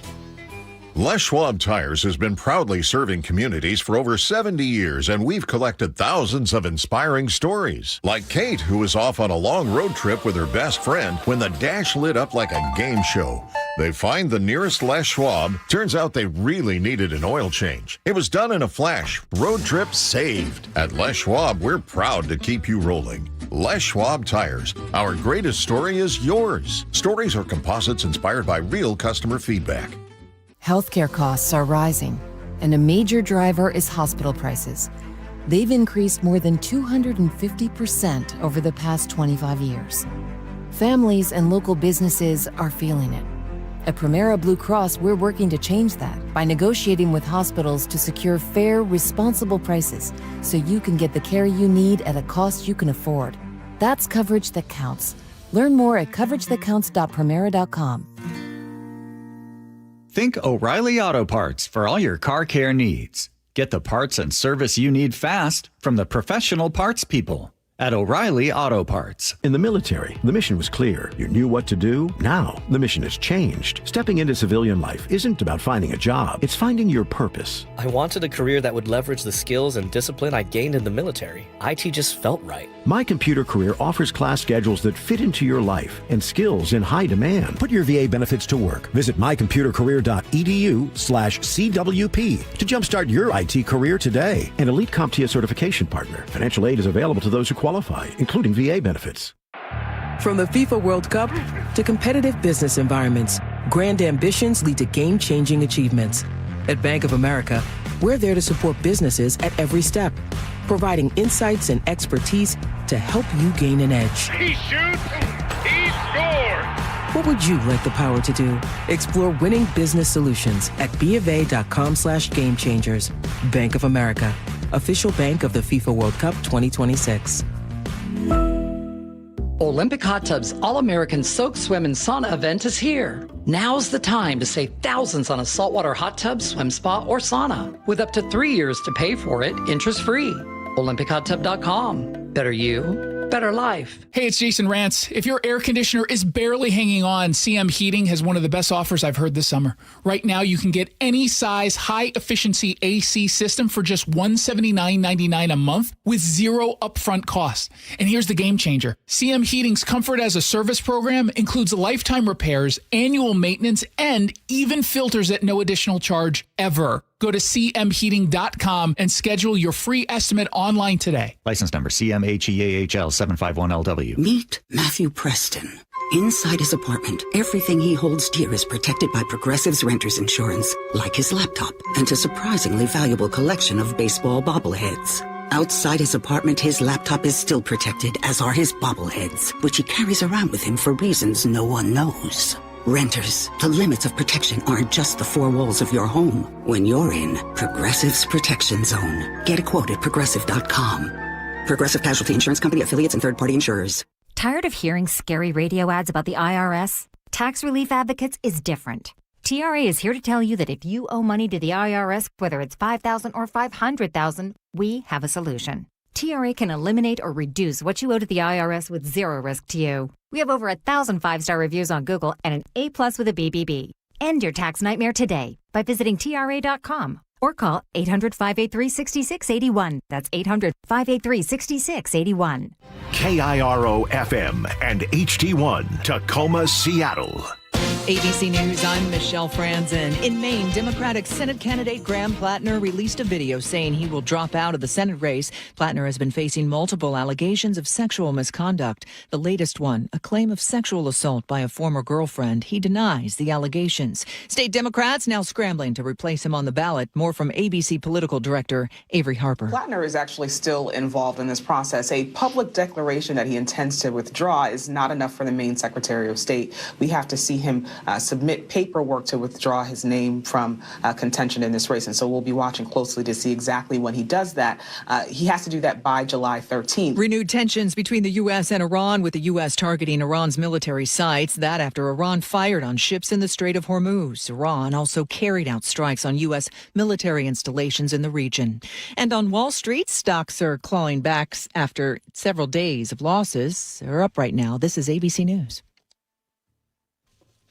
[SPEAKER 6] Les Schwab Tires has been proudly serving communities for over 70 years, and we've collected thousands of inspiring stories. Like Kate, who was off on a long road trip with her best friend when the dash lit up like a game show. They find the nearest Les Schwab. Turns out they really needed an oil change. It was done in a flash. Road trip saved. At Les Schwab, we're proud to keep you rolling. Les Schwab Tires. Our greatest story is yours. Stories are composites inspired by real customer feedback.
[SPEAKER 7] Healthcare costs are rising, and a major driver is hospital prices. They've increased more than 250% over the past 25 years. Families and local businesses are feeling it. At Primera Blue Cross, we're working to change that by negotiating with hospitals to secure fair, responsible prices so you can get the care you need at a cost you can afford. That's coverage that counts. Learn more at coveragethatcounts.primera.com.
[SPEAKER 8] Think O'Reilly Auto Parts for all your car care needs. Get the parts and service you need fast from the professional parts people at O'Reilly Auto Parts.
[SPEAKER 9] In the military, the mission was clear. You knew what to do. Now, the mission has changed. Stepping into civilian life isn't about finding a job. It's finding your purpose.
[SPEAKER 10] I wanted a career that would leverage the skills and discipline I gained in the military. IT just felt right.
[SPEAKER 9] My Computer Career offers class schedules that fit into your life and skills in high demand. Put your VA benefits to work. Visit mycomputercareer.edu/CWP to jumpstart your IT career today. An elite CompTIA certification partner. Financial aid is available to those who qualify, including VA benefits.
[SPEAKER 32] From the FIFA World Cup to competitive business environments, grand ambitions lead to game-changing achievements. At Bank of America, we're there to support businesses at every step, providing insights and expertise to help you gain an edge.
[SPEAKER 24] He shoots, he scores!
[SPEAKER 32] What would you like the power to do? Explore winning business solutions at BofA.com/gamechangers. Bank of America, official bank of the FIFA World Cup 2026.
[SPEAKER 12] Olympic Hot Tub's All-American Soak, Swim, and Sauna event is here. Now's the time to save thousands on a saltwater hot tub, swim spa, or sauna. With up to 3 years to pay for it, interest-free. OlympicHotTub.com. Better you, better life.
[SPEAKER 28] Hey, it's Jason Rantz. If your air conditioner is barely hanging on, CM Heating has one of the best offers I've heard this summer. Right now, you can get any size high-efficiency AC system for just $179.99 a month with zero upfront cost. And here's the game changer. CM Heating's Comfort as a Service program includes lifetime repairs, annual maintenance, and even filters at no additional charge ever. Go to cmheating.com and schedule your free estimate online today.
[SPEAKER 8] License number CMHEAHL 751LW.
[SPEAKER 13] Meet Matthew Preston. Inside his apartment, everything he holds dear is protected by Progressive's Renter's Insurance, like his laptop and a surprisingly valuable collection of baseball bobbleheads. Outside his apartment, his laptop is still protected, as are his bobbleheads, which he carries around with him for reasons no one knows. Renters, the limits of protection aren't just the four walls of your home. When you're in Progressive's Protection Zone, get a quote at Progressive.com. Progressive Casualty Insurance Company, affiliates, and third-party insurers.
[SPEAKER 14] Tired of hearing scary radio ads about the IRS?
[SPEAKER 2] Tax Relief Advocates is different. TRA is here to tell you that if you owe money to the IRS, whether it's $5,000 or $500,000, we have a solution. TRA can eliminate or reduce what you owe to the IRS with zero risk to you. We have over 1,000 5-star reviews on Google and an A+ with a BBB. End your tax nightmare today by visiting TRA.com or call 800-583-6681. That's 800-583-6681.
[SPEAKER 3] KIRO FM and HD1 Tacoma, Seattle.
[SPEAKER 5] ABC News, I'm Michelle Franzen. In Maine, Democratic Senate candidate Graham Plattner released a video saying he will drop out of the Senate race. Plattner has been facing multiple allegations of sexual misconduct. The latest one, a claim of sexual assault by a former girlfriend. He denies the allegations. State Democrats now scrambling to replace him on the ballot. More from ABC political director Avery Harper.
[SPEAKER 14] Plattner is actually still involved in this process. A public declaration that he intends to withdraw is not enough for the Maine Secretary of State. We have to see him submit paperwork to withdraw his name from contention in this race. And so we'll be watching closely to see exactly when he does that. He has to do that by July 13th.
[SPEAKER 5] Renewed tensions between the U.S. and Iran, with the U.S. targeting Iran's military sites. That after Iran fired on ships in the Strait of Hormuz. Iran also carried out strikes on U.S. military installations in the region. And on Wall Street, stocks are clawing back after several days of losses. They're up right now. This is ABC News.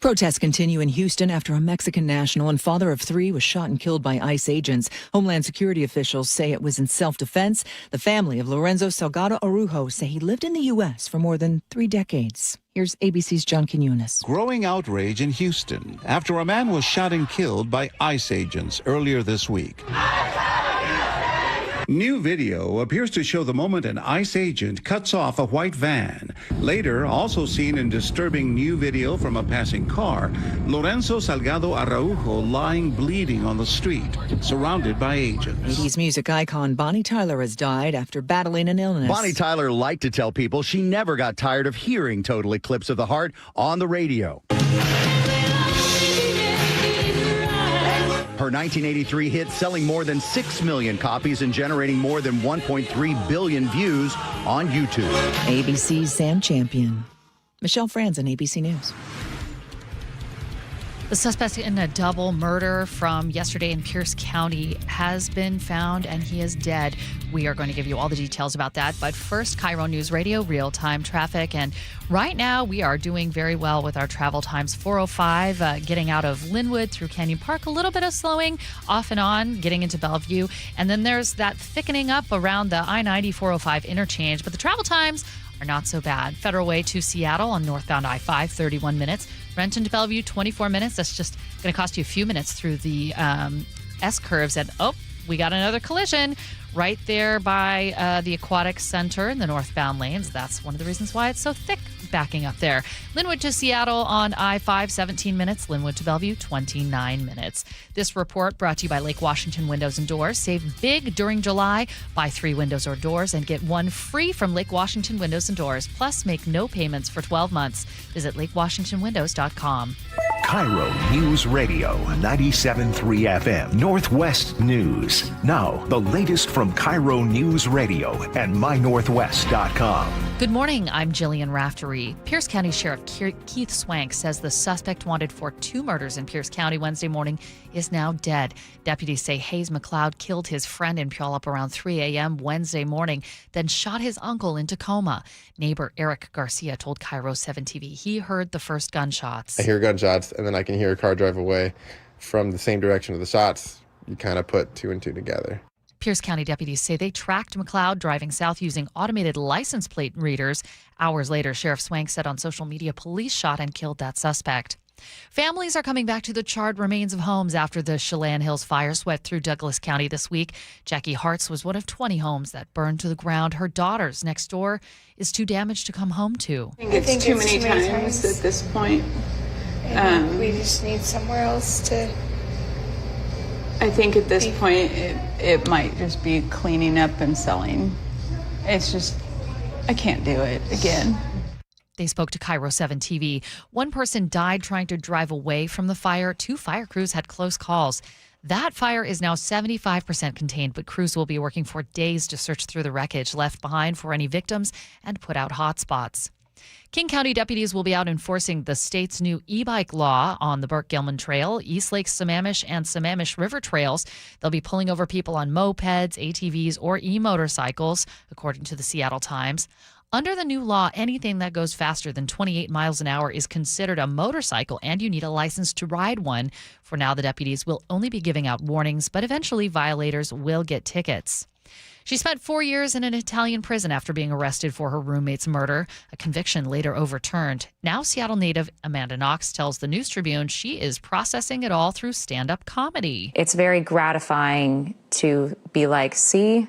[SPEAKER 5] Protests continue in Houston after a Mexican national and father of 3 was shot and killed by ICE agents. Homeland Security officials say it was in self-defense. The family of Lorenzo Salgado Arujo say he lived in the U.S. for more than 3 decades. Here's ABC's John Quinones.
[SPEAKER 15] Growing outrage in Houston after a man was shot and killed by ICE agents earlier this week. New video appears to show the moment an ICE agent cuts off a white van. Later, also seen in disturbing new video from a passing car, Lorenzo Salgado Araujo lying bleeding on the street, surrounded by agents.
[SPEAKER 5] 80s music icon Bonnie Tyler has died after battling an illness.
[SPEAKER 16] Bonnie Tyler liked to tell people she never got tired of hearing Total Eclipse of the Heart on the radio. Her 1983 hit selling more than 6 million copies and generating more than 1.3 billion views on YouTube.
[SPEAKER 5] ABC's Sam Champion. Michelle Franzen, ABC News.
[SPEAKER 17] The suspect in a double murder from yesterday in Pierce County has been found, and he is dead. We are going to give you all the details about that. But first, KIRO News Radio, real-time traffic. And right now, we are doing very well with our travel times. 405, getting out of Linwood through Canyon Park. A little bit of slowing off and on, getting into Bellevue. And then there's that thickening up around the I-90 405 interchange. But the travel times are not so bad. Federal Way to Seattle on northbound I-5, 31 minutes. Renton to Bellevue, 24 minutes. That's just going to cost you a few minutes through the S-curves. And, we got another collision right there by the Aquatic Center in the northbound lanes. That's one of the reasons why it's so thick backing up there. Linwood to Seattle on I-5, 17 minutes. Linwood to Bellevue, 29 minutes. This report brought to you by Lake Washington Windows and Doors. Save big during July. Buy 3 windows or doors and get 1 free from Lake Washington Windows and Doors. Plus, make no payments for 12 months. Visit lakewashingtonwindows.com.
[SPEAKER 3] KIRO News Radio 97.3 FM Northwest News. Now, the latest from KIRO News Radio and mynorthwest.com.
[SPEAKER 17] Good morning. I'm Jillian Raftery. Pierce County Sheriff Keith Swank says the suspect wanted for 2 murders in Pierce County Wednesday morning is now dead. Deputies say Hayes McLeod killed his friend in Puyallup around 3 a.m. Wednesday morning, then shot his uncle into coma. Neighbor Eric Garcia told KIRO 7 TV he heard the first gunshots.
[SPEAKER 18] I hear gunshots, and then I can hear a car drive away from the same direction of the shots. You kind of put 2 and 2 together.
[SPEAKER 17] Pierce County deputies say they tracked McLeod driving south using automated license plate readers. Hours later, Sheriff Swank said on social media police shot and killed that suspect. Families are coming back to the charred remains of homes after the Chelan Hills fire swept through Douglas County this week. Jackie Hartz was one of 20 homes that burned to the ground. Her daughter's next door is too damaged to come home to.
[SPEAKER 19] I think it's too many times at this point.
[SPEAKER 20] We just need somewhere else to...
[SPEAKER 19] I think at this point it might just be cleaning up and selling. It's just, I can't do it again.
[SPEAKER 17] They spoke to KIRO 7 TV. One person died trying to drive away from the fire. 2 fire crews had close calls. That fire is now 75% contained, but crews will be working for days to search through the wreckage left behind for any victims and put out hot spots. King County deputies will be out enforcing the state's new e-bike law on the Burke-Gilman Trail, East Lake Sammamish, and Sammamish River trails. They'll be pulling over people on mopeds, ATVs, or e-motorcycles, according to the Seattle Times. Under the new law, anything that goes faster than 28 miles an hour is considered a motorcycle, and you need a license to ride one. For now, the deputies will only be giving out warnings, but eventually violators will get tickets. She spent 4 years in an Italian prison after being arrested for her roommate's murder, a conviction later overturned. Now Seattle native Amanda Knox tells the News Tribune she is processing it all through stand-up comedy.
[SPEAKER 1] It's very gratifying to be like, see,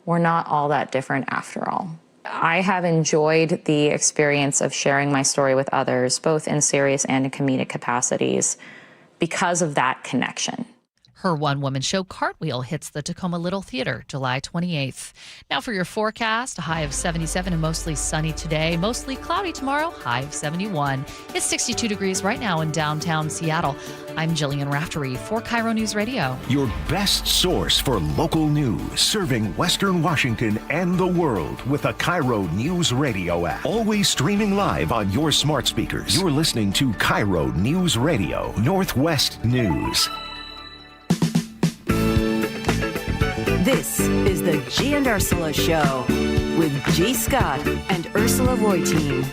[SPEAKER 1] we're not all that different after all. I have enjoyed the experience of sharing my story with others, both in serious and in comedic capacities, because of that connection.
[SPEAKER 17] Her one-woman show, Cartwheel, hits the Tacoma Little Theater July 28th. Now for your forecast, a high of 77 and mostly sunny today. Mostly cloudy tomorrow, high of 71. It's 62 degrees right now in downtown Seattle. I'm Jillian Raftery for KIRO News Radio.
[SPEAKER 3] Your best source for local news, serving Western Washington and the world with the KIRO Newsradio App. Always streaming live on your smart speakers. You're listening to KIRO News Radio, Northwest News.
[SPEAKER 4] This is the Gee and Ursula Show with G. Scott and Ursula Reutin.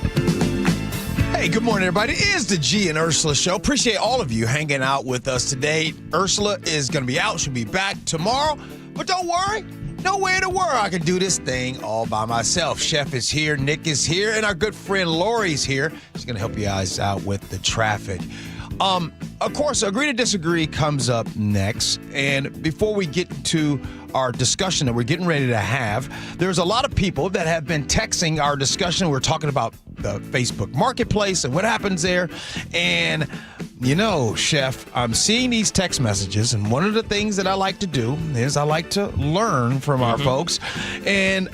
[SPEAKER 11] Hey, good morning, everybody. It is the Gee and Ursula Show. Appreciate all of you hanging out with us today. Ursula is going to be out. She'll be back tomorrow. But don't worry. Nowhere in the world I can do this thing all by myself. Chef is here. Nick is here. And our good friend Lori's here. She's going to help you guys out with the traffic. Of course, Agree to Disagree comes up next. And before we get to our discussion that we're getting ready to have, there's a lot of people that have been texting our discussion. We're talking about the Facebook Marketplace and what happens there. And, you know, Chef, I'm seeing these text messages. And one of the things that I like to do is I like to learn from our folks. And,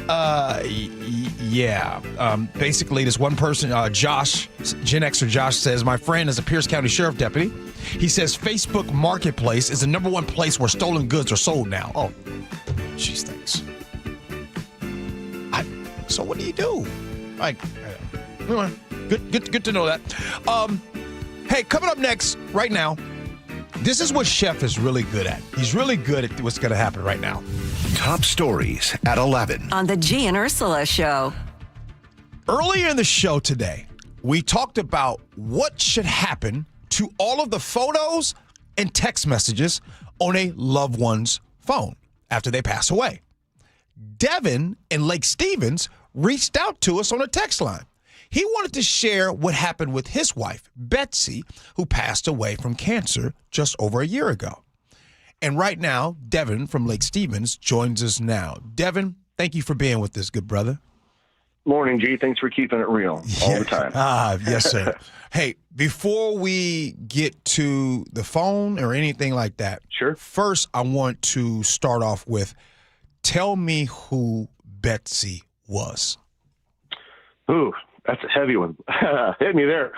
[SPEAKER 11] basically, this one person, Josh, Gen Xer Josh says, my friend is a Pierce County Sheriff Deputy. He says Facebook Marketplace is the number one place where stolen goods are sold now. Oh, geez, thanks. So what do you do? Like, good to know that. Hey, coming up next, right now, this is what Chef is really good at. He's really good at what's going to happen right now.
[SPEAKER 3] Top stories at 11.
[SPEAKER 4] On the Gee and Ursula Show.
[SPEAKER 11] Earlier in the show today, we talked about what should happen to all of the photos and text messages on a loved one's phone after they pass away. Devin in Lake Stevens reached out to us on a text line. He wanted to share what happened with his wife, Betsy, who passed away from cancer just over a year ago. And right now, Devin from Lake Stevens joins us now. Devin, thank you for being with us, good brother.
[SPEAKER 21] Morning, G. Thanks for keeping it real all the time.
[SPEAKER 11] Yes, sir. Hey, before we get to the phone or anything like that,
[SPEAKER 21] sure.
[SPEAKER 11] First, I want to start off with, tell me who Betsy was.
[SPEAKER 21] Ooh, that's a heavy one. Hit me there.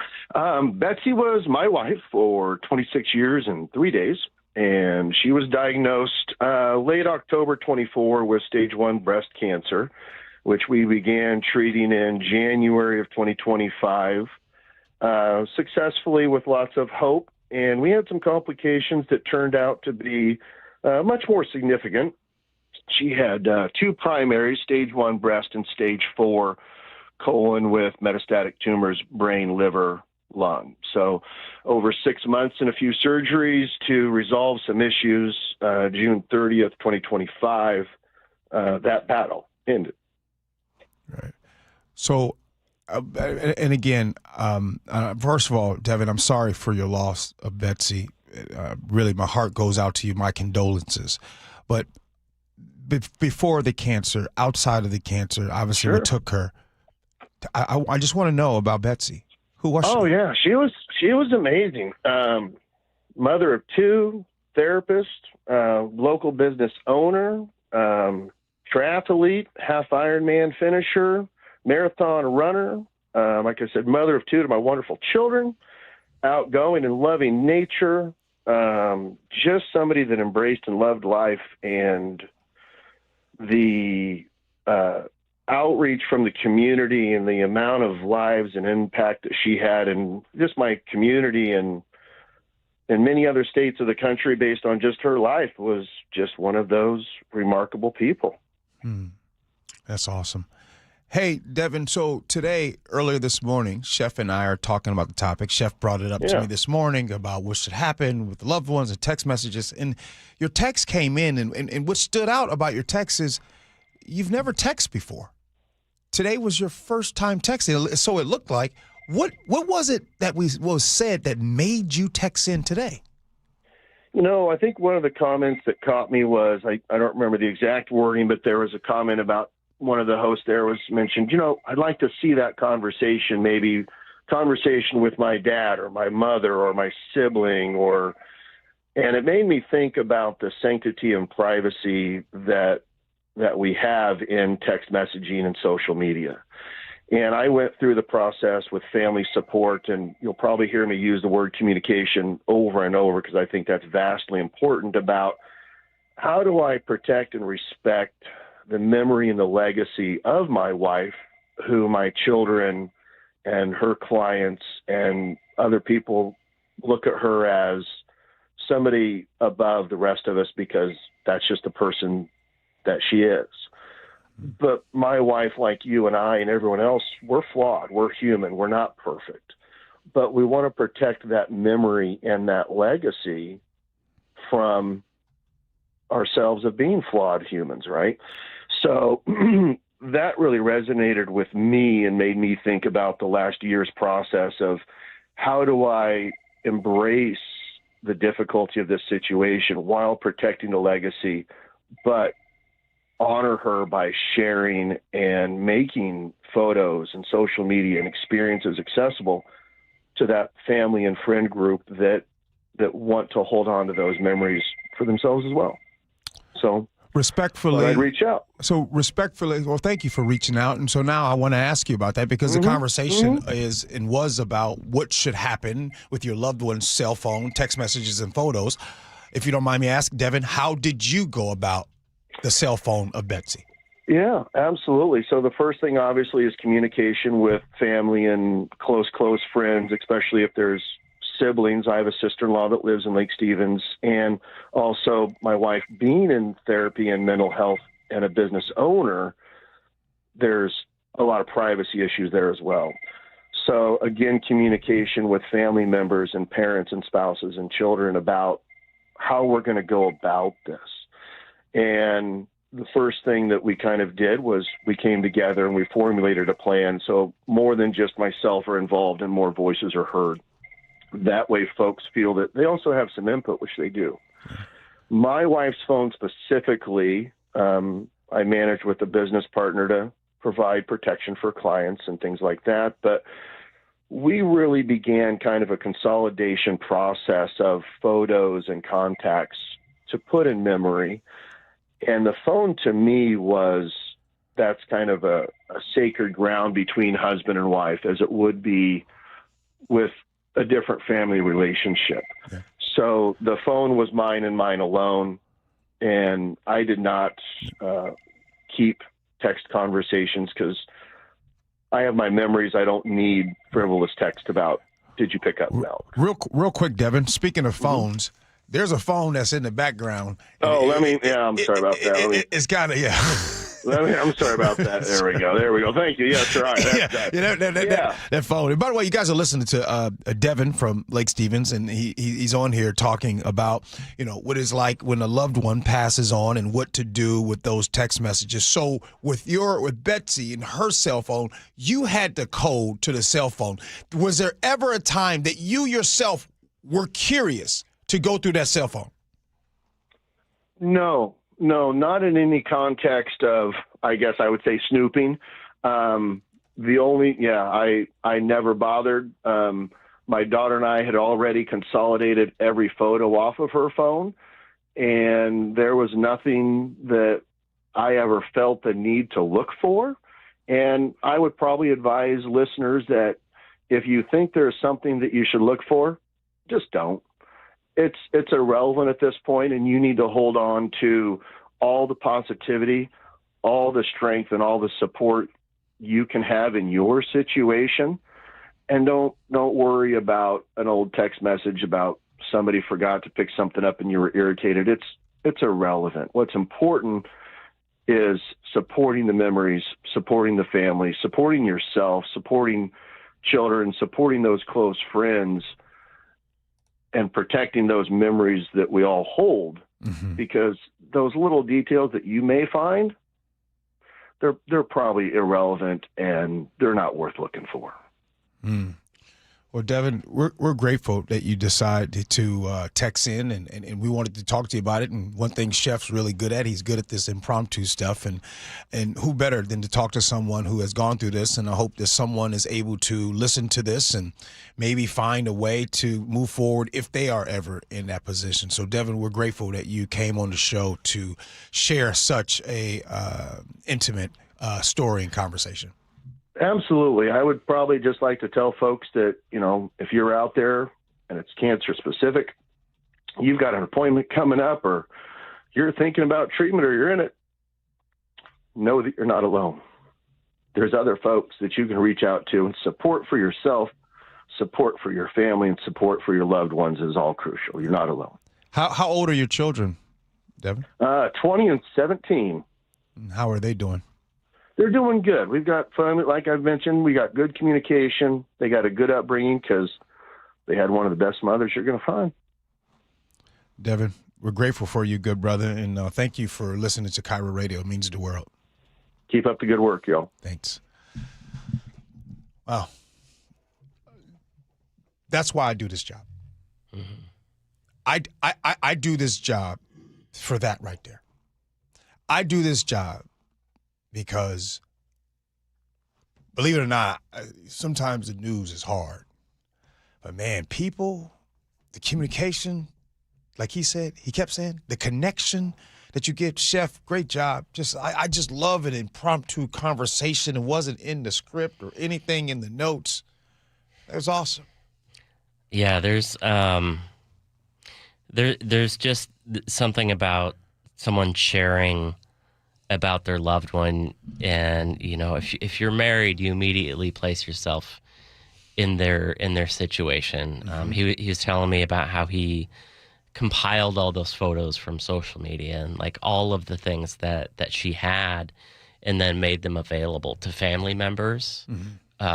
[SPEAKER 21] Betsy was my wife for 26 years and 3 days, and she was diagnosed late October 24 with stage 1 breast cancer, which we began treating in January of 2025, successfully with lots of hope. And we had some complications that turned out to be much more significant. She had 2 primary, stage 1 breast and stage 4 colon with metastatic tumors, brain, liver, lung. So over 6 months and a few surgeries to resolve some issues, June 30th, 2025, that battle ended.
[SPEAKER 11] Right. So, and again, first of all, Devin, I'm sorry for your loss of Betsy. Really, my heart goes out to you. My condolences. But before the cancer, outside of the cancer, obviously we took her. I just want to know about Betsy. Who was she? Oh
[SPEAKER 21] yeah, she was amazing. Mother of 2, therapist, local business owner. Triathlete, half Ironman finisher, marathon runner. Like I said, mother of 2 to my wonderful children, outgoing and loving nature, just somebody that embraced and loved life. And the outreach from the community and the amount of lives and impact that she had in just my community and in many other states of the country based on just her life was just one of those remarkable people.
[SPEAKER 11] That's awesome. Hey, Devin, so today, earlier this morning, Chef and I are talking about the topic. Chef brought it up to me this morning about what should happen with the loved ones and text messages. And your text came in, and what stood out about your text is you've never texted before. Today was your first time texting, so it looked like. What was it that was said that made you text in today?
[SPEAKER 21] You know, I think one of the comments that caught me was, I don't remember the exact wording, but there was a comment about one of the hosts there was mentioned, you know, I'd like to see that conversation, maybe conversation with my dad or my mother or my sibling, and it made me think about the sanctity and privacy that we have in text messaging and social media. And I went through the process with family support, and you'll probably hear me use the word communication over and over because I think that's vastly important about how do I protect and respect the memory and the legacy of my wife, who my children and her clients and other people look at her as somebody above the rest of us because that's just the person that she is. But my wife, like you and I and everyone else, we're flawed. We're human. We're not perfect. But we want to protect that memory and that legacy from ourselves of being flawed humans, right? So that really resonated with me and made me think about the last year's process of how do I embrace the difficulty of this situation while protecting the legacy, but honor her by sharing and making photos and social media and experiences accessible to that family and friend group that want to hold on to those memories for themselves as well. So
[SPEAKER 11] respectfully,
[SPEAKER 21] I'd reach out.
[SPEAKER 11] So respectfully, well, thank you for reaching out. And so now I want to ask you about that because the conversation is and was about what should happen with your loved one's cell phone, text messages, and photos. If you don't mind me asking, Devin, how did you go about the cell phone of Betsy?
[SPEAKER 21] Yeah, absolutely. So the first thing, obviously, is communication with family and close friends, especially if there's siblings. I have a sister-in-law that lives in Lake Stevens, and also my wife being in therapy and mental health and a business owner, there's a lot of privacy issues there as well. So again, communication with family members and parents and spouses and children about how we're going to go about this. And the first thing that we kind of did was we came together and we formulated a plan. So more than just myself are involved and more voices are heard. That way folks feel that they also have some input, which they do. My wife's phone specifically, I managed with a business partner to provide protection for clients and things like that. But we really began kind of a consolidation process of photos and contacts to put in memory. And the phone to me that's kind of a sacred ground between husband and wife, as it would be with a different family relationship. Yeah. So the phone was mine and mine alone. And I did not keep text conversations because I have my memories. I don't need frivolous text about, did you pick up milk?
[SPEAKER 11] Real quick, Devin, speaking of phones, there's a phone that's in the background.
[SPEAKER 21] Oh, I'm sorry about that.
[SPEAKER 11] It's got to, yeah.
[SPEAKER 21] I'm sorry about that. There we go. Thank you. Yes, right.
[SPEAKER 11] That phone. And by the way, you guys are listening to Devin from Lake Stevens, and he's on here talking about, what it's like when a loved one passes on and what to do with those text messages. So with Betsy and her cell phone, you had the code to the cell phone. Was there ever a time that you yourself were curious to go through that cell phone?
[SPEAKER 21] No, not in any context of, I guess I would say, snooping. I never bothered. My daughter and I had already consolidated every photo off of her phone, and there was nothing that I ever felt the need to look for. And I would probably advise listeners that if you think there's something that you should look for, just don't. It's irrelevant at this point, and you need to hold on to all the positivity, all the strength and all the support you can have in your situation. And don't worry about an old text message about somebody forgot to pick something up and you were irritated. It's irrelevant. What's important is supporting the memories, supporting the family, supporting yourself, supporting children, supporting those close friends, and protecting those memories that we all hold. Because those little details that you may find, they're probably irrelevant and they're not worth looking for.
[SPEAKER 11] Well, Devin, we're grateful that you decided to text in, and we wanted to talk to you about it. And one thing Chef's really good at, he's good at this impromptu stuff. And who better than to talk to someone who has gone through this? And I hope that someone is able to listen to this and maybe find a way to move forward if they are ever in that position. So, Devin, we're grateful that you came on the show to share such a intimate story and conversation.
[SPEAKER 21] Absolutely. I would probably just like to tell folks that, if you're out there and it's cancer specific, you've got an appointment coming up or you're thinking about treatment or you're in it, know that you're not alone. There's other folks that you can reach out to, and support for yourself, support for your family, and support for your loved ones is all crucial. You're not alone.
[SPEAKER 11] How old are your children, Devin?
[SPEAKER 21] 20 and 17.
[SPEAKER 11] How are they doing?
[SPEAKER 21] They're doing good. We've got fun. Like I've mentioned, we got good communication. They got a good upbringing because they had one of the best mothers you're going to find.
[SPEAKER 11] Devin, we're grateful for you, good brother, and thank you for listening to KIRO Radio. It means the world.
[SPEAKER 21] Keep up the good work, y'all.
[SPEAKER 11] Thanks. Wow. That's why I do this job. I do this job for that right there. I do this job because, believe it or not, sometimes the news is hard. But, man, people, the communication, like he kept saying, the connection that you get. Chef, great job. I just love an impromptu conversation. It wasn't in the script or anything in the notes. That was awesome.
[SPEAKER 6] Yeah, there's just something about someone sharing about their loved one, and if you're married, you immediately place yourself in their situation. He was telling me about how he compiled all those photos from social media and like all of the things that she had, and then made them available to family members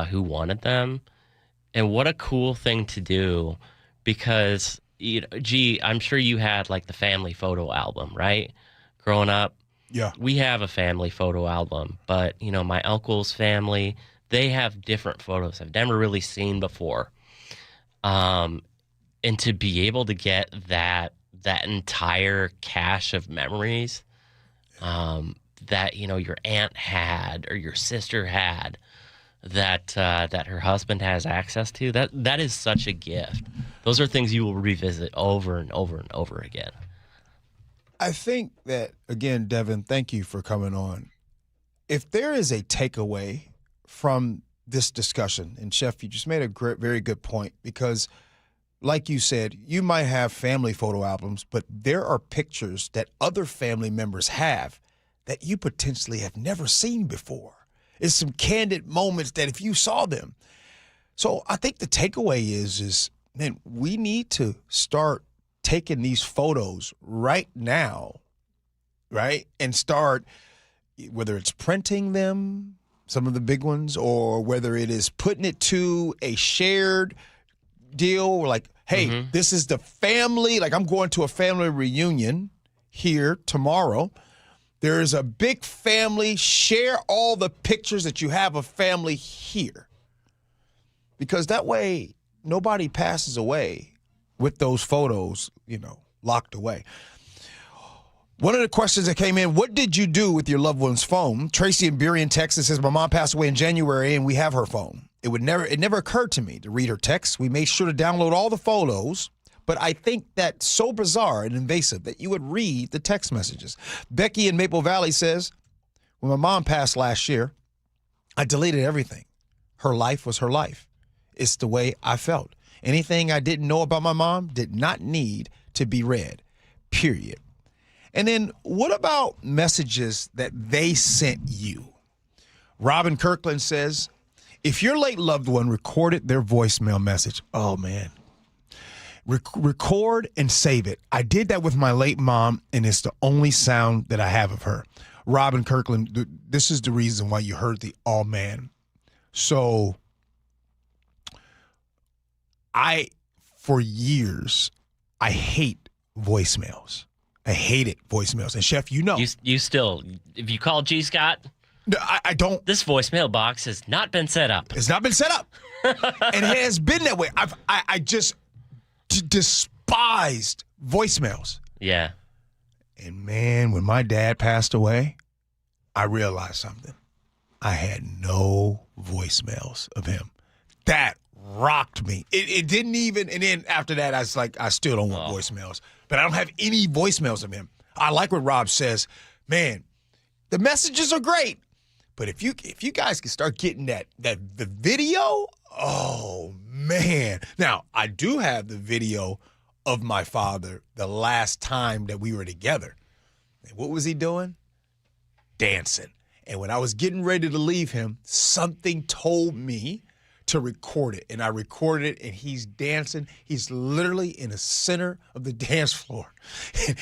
[SPEAKER 6] who wanted them. And what a cool thing to do, because I'm sure you had like the family photo album, right? Growing up.
[SPEAKER 11] Yeah.
[SPEAKER 6] We have a family photo album, but my uncle's family, they have different photos I've never really seen before. And to be able to get that entire cache of memories that your aunt had or your sister had, that her husband has access to, that is such a gift. Those are things you will revisit over and over and over again.
[SPEAKER 11] I think that, again, Devin, thank you for coming on. If there is a takeaway from this discussion, and Chef, you just made a very good point, because like you said, you might have family photo albums, but there are pictures that other family members have that you potentially have never seen before. It's some candid moments that if you saw them. So I think the takeaway is, man, we need to start taking these photos right now, right? And start, whether it's printing them, some of the big ones, or whether it is putting it to a shared deal, like, hey, this is the family. Like, I'm going to a family reunion here tomorrow. There is a big family. Share all the pictures that you have of family here. Because that way, nobody passes away with those photos, locked away. One of the questions that came in, what did you do with your loved one's phone? Tracy in Burien, Texas says, my mom passed away in January and we have her phone. It never occurred to me to read her text. We made sure to download all the photos, but I think that's so bizarre and invasive that you would read the text messages. Becky in Maple Valley says, when my mom passed last year, I deleted everything. Her life was her life. It's the way I felt. Anything I didn't know about my mom did not need to be read, period. And then what about messages that they sent you? Robin Kirkland says, if your late loved one recorded their voicemail message, oh, man, record and save it. I did that with my late mom, and it's the only sound that I have of her. Robin Kirkland, this is the reason why you heard the "oh, man." So for years, I hate voicemails. I hated voicemails. And Chef, you know.
[SPEAKER 6] You still, if you call G. Scott,
[SPEAKER 11] I don't.
[SPEAKER 6] This voicemail box has not been set up.
[SPEAKER 11] It's not been set up. And it has been that way. I just despised voicemails.
[SPEAKER 6] Yeah.
[SPEAKER 11] And man, when my dad passed away, I realized something. I had no voicemails of him. That rocked me. It didn't even, and then after that, I was like, I still don't want voicemails. But I don't have any voicemails of him. I like what Rob says. Man, the messages are great. But if you guys can start getting the video, oh man. Now, I do have the video of my father the last time that we were together. And what was he doing? Dancing. And when I was getting ready to leave him, something told me to record it. And I recorded it, and he's dancing. He's literally in the center of the dance floor.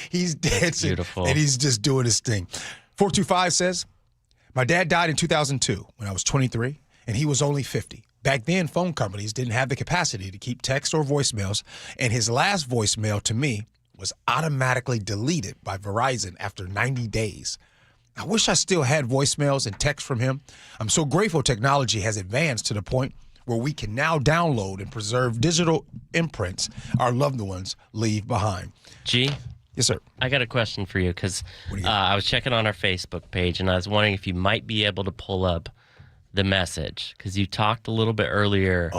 [SPEAKER 11] He's dancing.
[SPEAKER 6] Beautiful.
[SPEAKER 11] And he's just doing his thing. 425 says, my dad died in 2002 when I was 23, and he was only 50. Back then, phone companies didn't have the capacity to keep text or voicemails, and his last voicemail to me was automatically deleted by Verizon after 90 days. I wish I still had voicemails and text from him. I'm so grateful technology has advanced to the point where we can now download and preserve digital imprints our loved ones leave behind.
[SPEAKER 6] G?
[SPEAKER 11] Yes, sir.
[SPEAKER 6] I got a question for you because I was checking on our Facebook page, and I was wondering if you might be able to pull up the message, because you talked a little bit earlier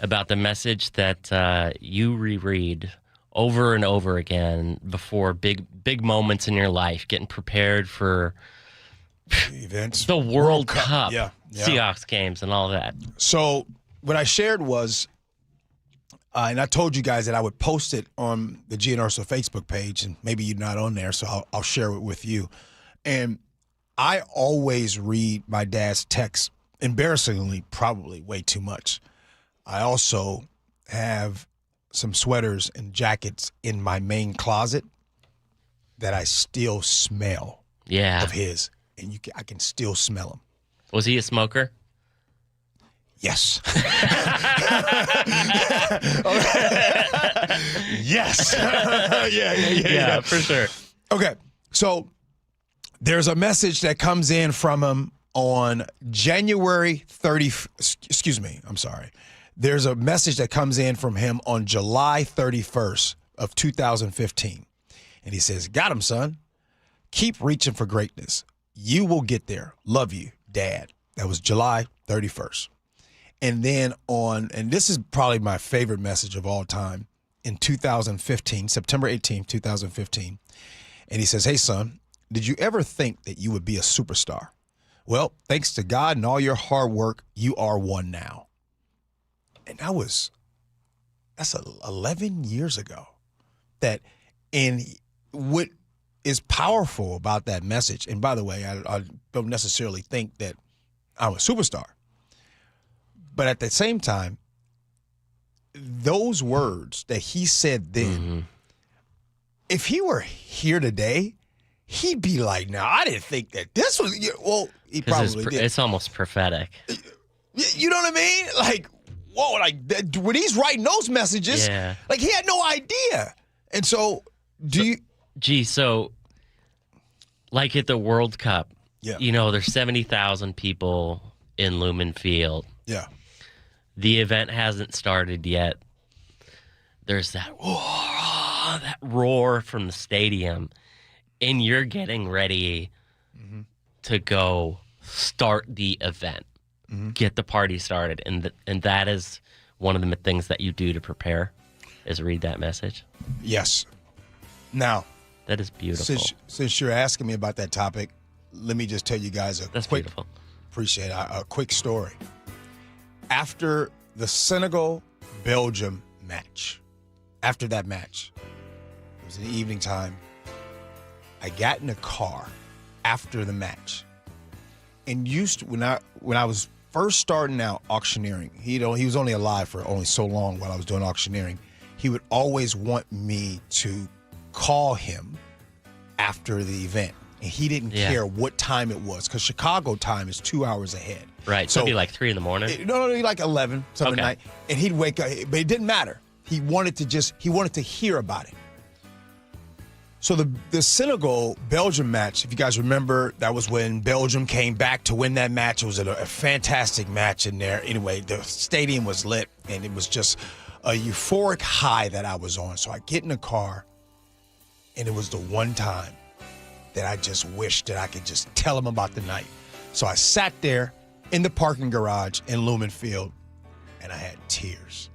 [SPEAKER 6] about the message that you reread over and over again before big moments in your life, getting prepared for
[SPEAKER 11] events,
[SPEAKER 6] the World Cup,
[SPEAKER 11] yeah.
[SPEAKER 6] Seahawks games, and all that.
[SPEAKER 11] So what I shared was, and I told you guys that I would post it on the Gee and Ursula Facebook page, and maybe you're not on there, so I'll share it with you. And I always read my dad's text, embarrassingly, probably way too much. I also have some sweaters and jackets in my main closet that I still smell of his, and I can still smell them.
[SPEAKER 6] Was he a smoker?
[SPEAKER 11] Yes. Yes. Yeah,
[SPEAKER 6] for sure.
[SPEAKER 11] Okay, so there's a message that comes in from him on January 30th. Excuse me, I'm sorry. There's a message that comes in from him on July 31st of 2015. And he says, got him, son. Keep reaching for greatness. You will get there. Love you, Dad. That was July 31st. And then and this is probably my favorite message of all time, in 2015, September 18th, 2015. And he says, hey, son, did you ever think that you would be a superstar? Well, thanks to God and all your hard work, you are one now. And that's 11 years ago. And what is powerful about that message, and by the way, I don't necessarily think that I'm a superstar, but at the same time, those words that he said then, if he were here today, he'd be like, "Now, I didn't think that this was." Well, he probably did.
[SPEAKER 6] It's almost prophetic.
[SPEAKER 11] You know what I mean? Like, whoa! Like when he's writing those messages, like he had no idea. And so,
[SPEAKER 6] so like at the World Cup, you know, there's 70,000 people in Lumen Field.
[SPEAKER 11] Yeah.
[SPEAKER 6] The event hasn't started yet. There's that roar from the stadium, and you're getting ready to go start the event, get the party started, and that is one of the things that you do to prepare, is read that message.
[SPEAKER 11] Yes. Now,
[SPEAKER 6] that is beautiful.
[SPEAKER 11] Since you're asking me about that topic, let me just tell you guys a quick story. After the Senegal-Belgium match, after that match, it was in the evening time, I got in a car after the match, and when I was first starting out auctioneering, he was only alive for only so long while I was doing auctioneering. He would always want me to call him after the event, and he didn't care what time it was because Chicago time is 2 hours ahead.
[SPEAKER 6] Right, so it'd be like 3 a.m.
[SPEAKER 11] No, like 11 something at night, and he'd wake up, but it didn't matter. He wanted to hear about it. So the Senegal-Belgium match, if you guys remember, that was when Belgium came back to win that match. It was a fantastic match in there. Anyway, the stadium was lit, and it was just a euphoric high that I was on. So I get in the car, and it was the one time that I just wished that I could just tell him about the night. So I sat there in the parking garage in Lumen Field, and I had tears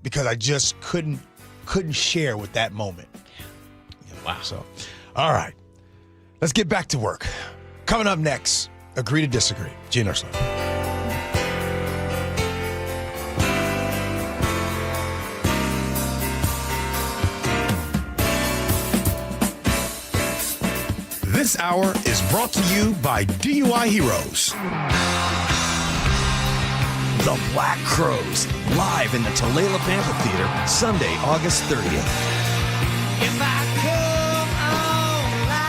[SPEAKER 11] because I just couldn't share with that moment.
[SPEAKER 6] Wow.
[SPEAKER 11] So, all right. Let's get back to work. Coming up next, Agree to Disagree. Gee and Ursula. This hour is brought to you by DUI Heroes.
[SPEAKER 7] The Black Crows, live in the Tulalip Amphitheater, Sunday, August 30th.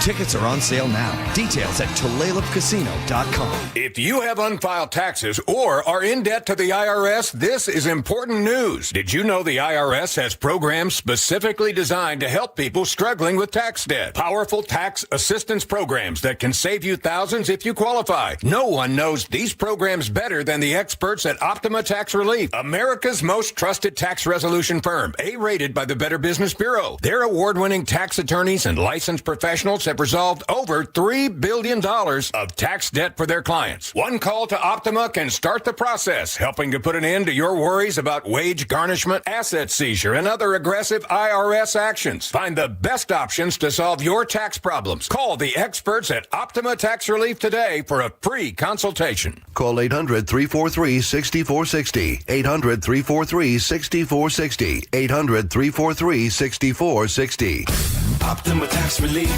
[SPEAKER 7] Tickets are on sale now. Details at TulalipCasino.com.
[SPEAKER 9] If you have unfiled taxes or are in debt to the IRS, this is important news. Did you know the IRS has programs specifically designed to help people struggling with tax debt? Powerful tax assistance programs that can save you thousands if you qualify. No one knows these programs better than the experts at Optima Tax Relief, America's most trusted tax resolution firm, A-rated by the Better Business Bureau. Their award-winning tax attorneys and licensed professionals have resolved over $3 billion of tax debt for their clients. One call to Optima can start the process, helping to put an end to your worries about wage garnishment, asset seizure, and other aggressive IRS actions. Find the best options to solve your tax problems. Call the experts at Optima Tax Relief today for a free consultation.
[SPEAKER 10] Call 800-343-6460. 800-343-6460. 800-343-6460.
[SPEAKER 7] Optima Tax Relief.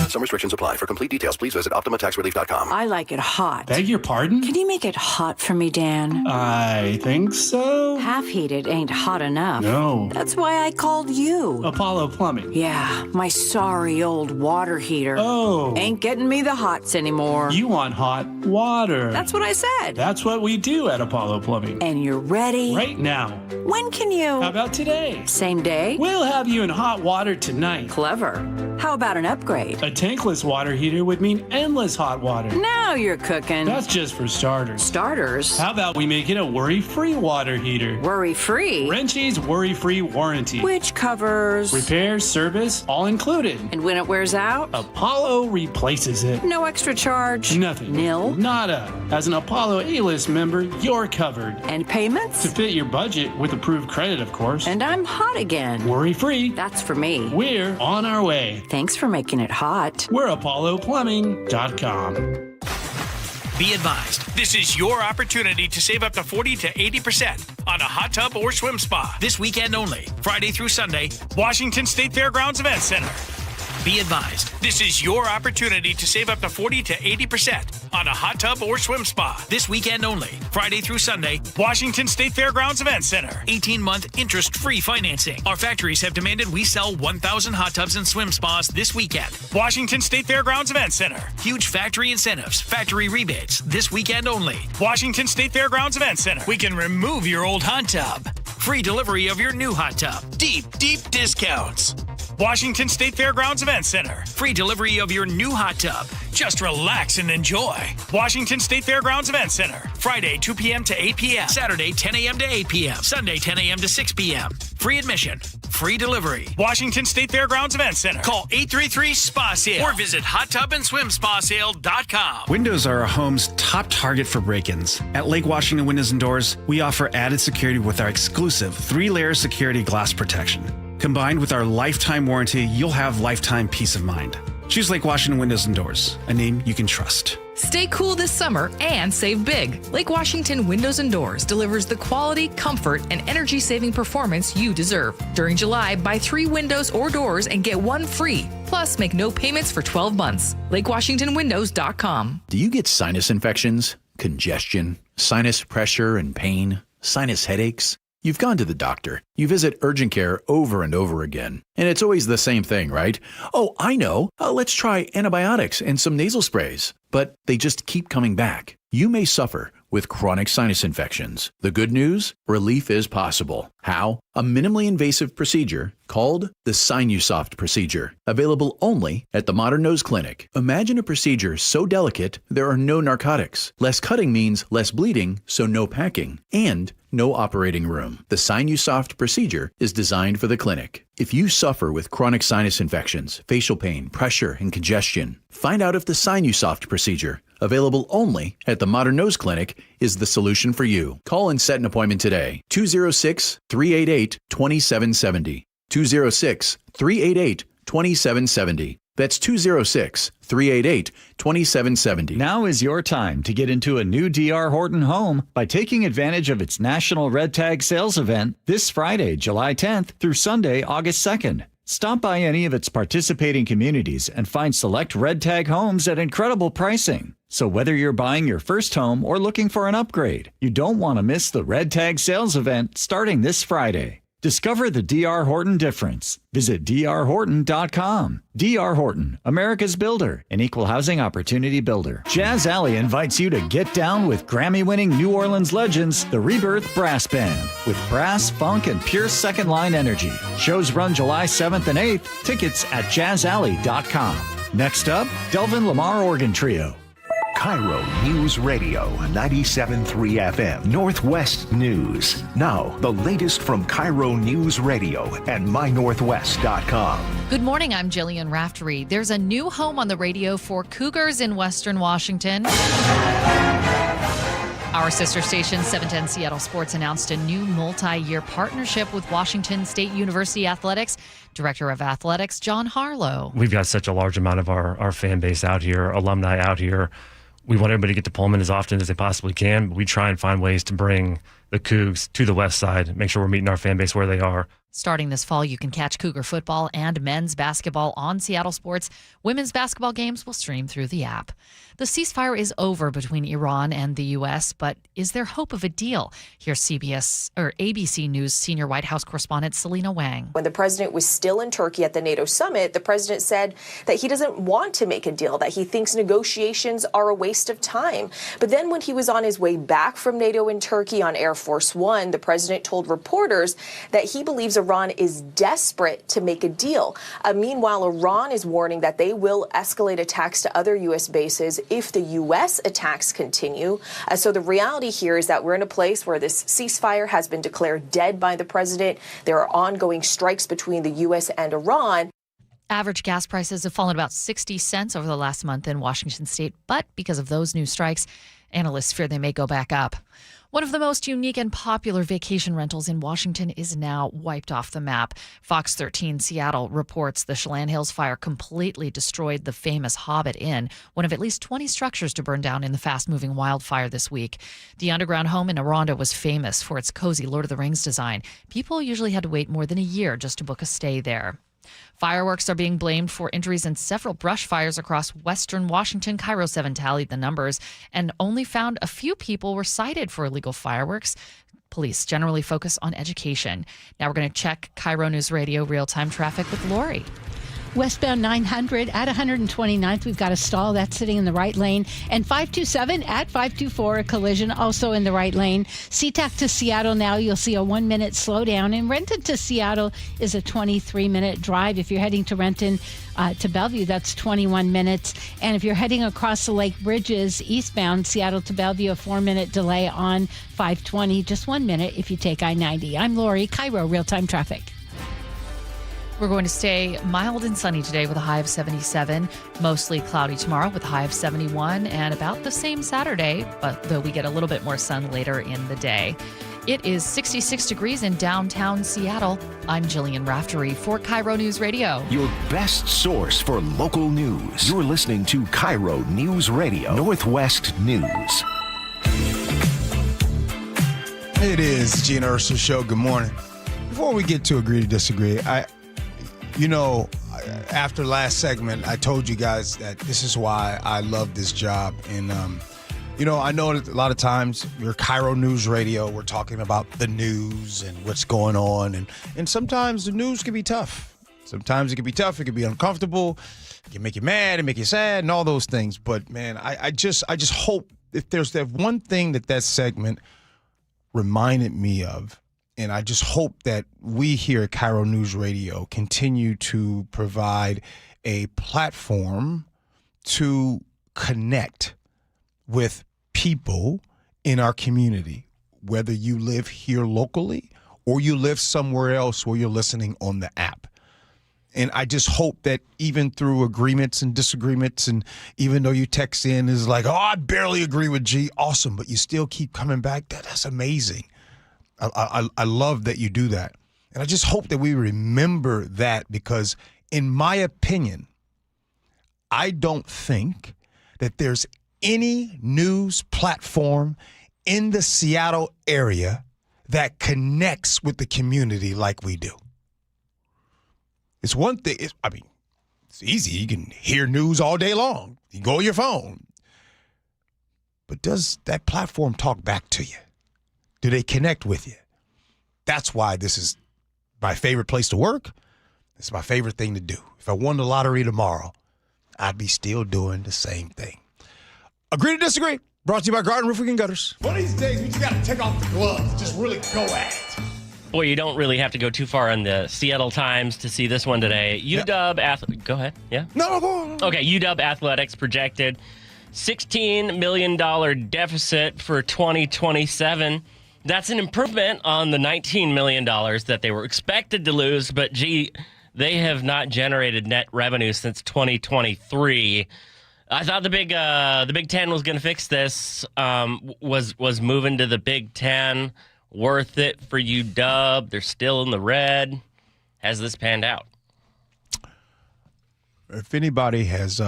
[SPEAKER 10] Some restrictions apply. For complete details, please visit OptimaTaxRelief.com.
[SPEAKER 22] I like it hot.
[SPEAKER 23] Beg your pardon?
[SPEAKER 22] Can you make it hot for me, Dan?
[SPEAKER 23] I think so.
[SPEAKER 22] Half heated ain't hot enough.
[SPEAKER 23] No.
[SPEAKER 22] That's why I called you.
[SPEAKER 23] Apollo Plumbing.
[SPEAKER 22] Yeah, my sorry old water heater.
[SPEAKER 23] Oh.
[SPEAKER 22] Ain't getting me the hots anymore.
[SPEAKER 23] You want hot water.
[SPEAKER 22] That's what I said.
[SPEAKER 23] That's what we do at Apollo Plumbing.
[SPEAKER 22] And you're ready?
[SPEAKER 23] Right now.
[SPEAKER 22] When can you?
[SPEAKER 23] How about today?
[SPEAKER 22] Same day?
[SPEAKER 23] We'll have you in hot water tonight.
[SPEAKER 22] Clever. How about an upgrade?
[SPEAKER 23] A tankless water heater would mean endless hot water.
[SPEAKER 22] Now you're cooking.
[SPEAKER 23] That's just for starters.
[SPEAKER 22] Starters?
[SPEAKER 23] How about we make it a worry-free water heater?
[SPEAKER 22] Worry-free?
[SPEAKER 23] Wrenchie's worry-free warranty.
[SPEAKER 22] Which covers?
[SPEAKER 23] Repairs, service, all included.
[SPEAKER 22] And when it wears out?
[SPEAKER 23] Apollo replaces it.
[SPEAKER 22] No extra charge?
[SPEAKER 23] Nothing.
[SPEAKER 22] Nil?
[SPEAKER 23] Nada. As an Apollo A-list member, you're covered.
[SPEAKER 22] And payments?
[SPEAKER 23] To fit your budget with approved credit, of course.
[SPEAKER 22] And I'm hot again.
[SPEAKER 23] Worry-free.
[SPEAKER 22] That's for me.
[SPEAKER 23] We're on our way.
[SPEAKER 22] Thanks for making it hot.
[SPEAKER 23] We're ApolloPlumbing.com.
[SPEAKER 24] Be advised, this is your opportunity to save up to 40 to 80% on a hot tub or swim spa this weekend only, Friday through Sunday, Washington State Fairgrounds Event Center. Be advised, this is your opportunity to save up to 40 to 80% on a hot tub or swim spa this weekend only, Friday through Sunday, Washington State Fairgrounds Event Center. 18-month interest-free financing. Our factories have demanded we sell 1,000 hot tubs and swim spas this weekend. Washington State Fairgrounds Event Center. Huge factory incentives, factory rebates this weekend only. Washington State Fairgrounds Event Center. We can remove your old hot tub. Free delivery of your new hot tub. Deep, deep discounts. Washington State Fairgrounds Event Center. Free delivery of your new hot tub. Just relax and enjoy. Washington State Fairgrounds Event Center. Friday, 2 p.m. to 8 p.m. Saturday, 10 a.m. to 8 p.m. Sunday, 10 a.m. to 6 p.m. Free admission. Free delivery. Washington State Fairgrounds Event Center. Call 833-SPA-SALE or visit hottubandSwimSpaSale.com.
[SPEAKER 25] Windows are a home's top target for break-ins. At Lake Washington Windows and Doors, we offer added security with our exclusive 3-layer security glass protection. Combined with our lifetime warranty, you'll have lifetime peace of mind. Choose Lake Washington Windows and Doors, a name you can trust.
[SPEAKER 2] Stay cool this summer and save big. Lake Washington Windows and Doors delivers the quality, comfort, and energy-saving performance you deserve. During July, buy 3 windows or doors and get 1 free. Plus, make no payments for 12 months. LakeWashingtonWindows.com.
[SPEAKER 8] Do you get sinus infections, congestion, sinus pressure and pain, sinus headaches? You've gone to the doctor. You visit urgent care over and over again. And it's always the same thing, right? Oh, I know. Let's try antibiotics and some nasal sprays. But they just keep coming back. You may suffer with chronic sinus infections. The good news? Relief is possible. How? A minimally invasive procedure called the Sinusoft procedure, available only at the Modern Nose Clinic. Imagine a procedure so delicate there are no narcotics. Less cutting means less bleeding, so no packing, and no operating room. The Sinusoft procedure is designed for the clinic. If you suffer with chronic sinus infections, facial pain, pressure, and congestion, find out if the Sinusoft procedure, available only at the Modern Nose Clinic, is the solution for you. Call and set an appointment today. 206-388-2770. 206-388-2770. That's 206-388-2770.
[SPEAKER 12] Now is your time to get into a new D.R. Horton home by taking advantage of its National Red Tag Sales event this Friday, July 10th through Sunday, August 2nd. Stop by any of its participating communities and find select Red Tag homes at incredible pricing. So whether you're buying your first home or looking for an upgrade, you don't want to miss the Red Tag Sales event starting this Friday. Discover the D.R. Horton difference. Visit drhorton.com. D.R. Horton, America's builder, an equal housing opportunity builder. Jazz Alley invites you to get down with Grammy-winning New Orleans legends, the Rebirth Brass Band, with brass, funk, and pure second-line energy. Shows run July 7th and 8th. Tickets at jazzalley.com. Next up, Delvin Lamar Organ Trio.
[SPEAKER 3] KIRO News Radio 97.3 FM Northwest News. Now, the latest from KIRO News Radio and mynorthwest.com.
[SPEAKER 17] Good morning, I'm Jillian Raftery. There's a new home on the radio for Cougars in Western Washington. Our sister station, 710 Seattle Sports, announced a new multi-year partnership with Washington State University Athletics. Director of Athletics, John Harlow.
[SPEAKER 13] We've got such a large amount of our fan base out here, alumni out here. We want everybody to get to Pullman as often as they possibly can. But we try and find ways to bring the Cougs to the west side, make sure we're meeting our fan base where they are.
[SPEAKER 17] Starting this fall, you can catch Cougar football and men's basketball on Seattle Sports. Women's basketball games will stream through the app. The ceasefire is over between Iran and the U.S., but is there hope of a deal? Here's ABC News senior White House correspondent Selena Wang.
[SPEAKER 14] When the president was still in Turkey at the NATO summit, the president said that he doesn't want to make a deal, that he thinks negotiations are a waste of time. But then when he was on his way back from NATO in Turkey on Air Force One, the president told reporters that he believes Iran is desperate to make a deal. Meanwhile, Iran is warning that they will escalate attacks to other U.S. bases if the U.S. attacks continue. So the reality here is that we're in a place where this ceasefire has been declared dead by the president. There are ongoing strikes between the U.S. and Iran.
[SPEAKER 17] Average gas prices have fallen about 60 cents over the last month in Washington state, but because of those new strikes, analysts fear they may go back up. One of the most unique and popular vacation rentals in Washington is now wiped off the map. Fox 13 Seattle reports the Chelan Hills fire completely destroyed the famous Hobbit Inn, one of at least 20 structures to burn down in the fast-moving wildfire this week. The underground home in Aranda was famous for its cozy Lord of the Rings design. People usually had to wait more than a year just to book a stay there. Fireworks are being blamed for injuries in several brush fires across western Washington. KIRO 7 tallied the numbers and only found a few people were cited for illegal fireworks. Police generally focus on education. Now we're going to check KIRO News Radio real-time traffic with Lori.
[SPEAKER 26] Westbound 900 at 129th, we've got a stall that's sitting in the right lane. And 527 at 524, a collision also in the right lane. SeaTac to Seattle now, you'll see a 1-minute slowdown. And Renton to Seattle is a 23-minute drive. If you're heading to Renton to Bellevue, that's 21 minutes. And if you're heading across the Lake Bridges eastbound, Seattle to Bellevue, a 4-minute delay on 520. Just 1 minute if you take I-90. I'm Lori, KIRO Real-Time Traffic.
[SPEAKER 17] We're going to stay mild and sunny today with a high of 77. Mostly cloudy tomorrow with a high of 71 and about the same Saturday, but though we get a little bit more sun later in the day. It is 66 degrees in downtown Seattle. I'm Jillian Raftery for KIRO News Radio.
[SPEAKER 3] Your best source for local news. You're listening to KIRO News Radio, Northwest News.
[SPEAKER 11] It is Gee and Ursula Show. Good morning. Before we get to agree to disagree, after last segment, I told you guys that this is why I love this job. And, I know that a lot of times we're KIRO News Radio. We're talking about the news and what's going on. And sometimes the news can be tough. Sometimes it can be tough. It can be uncomfortable. It can make you mad and make you sad and all those things. But, man, I just hope if there's that one thing that segment reminded me of, and I just hope that we here at KIRO News Radio continue to provide a platform to connect with people in our community, whether you live here locally or you live somewhere else where you're listening on the app. And I just hope that even through agreements and disagreements, and even though you text in is like, oh, I barely agree with G, awesome, but you still keep coming back. That's amazing. I love that you do that. And I just hope that we remember that, because in my opinion, I don't think that there's any news platform in the Seattle area that connects with the community like we do. It's one thing. It's easy. You can hear news all day long. You can go on your phone. But does that platform talk back to you? Do they connect with you? That's why this is my favorite place to work. It's my favorite thing to do. If I won the lottery tomorrow, I'd be still doing the same thing. Agree to disagree. Brought to you by Garden Roofing and Gutters. One of these days, we just got to take off the gloves. Just really go at it.
[SPEAKER 6] Boy, you don't really have to go too far on the Seattle Times to see this one today. UW Go ahead. Yeah?
[SPEAKER 11] No, go on.
[SPEAKER 6] Okay, UW Athletics projected $16 million deficit for 2027. That's an improvement on the $19 million that they were expected to lose, but they have not generated net revenue since 2023. I thought the Big Ten was going to fix this. Was moving to the Big Ten worth it for UW? They're still in the red. Has this panned out?
[SPEAKER 11] If anybody has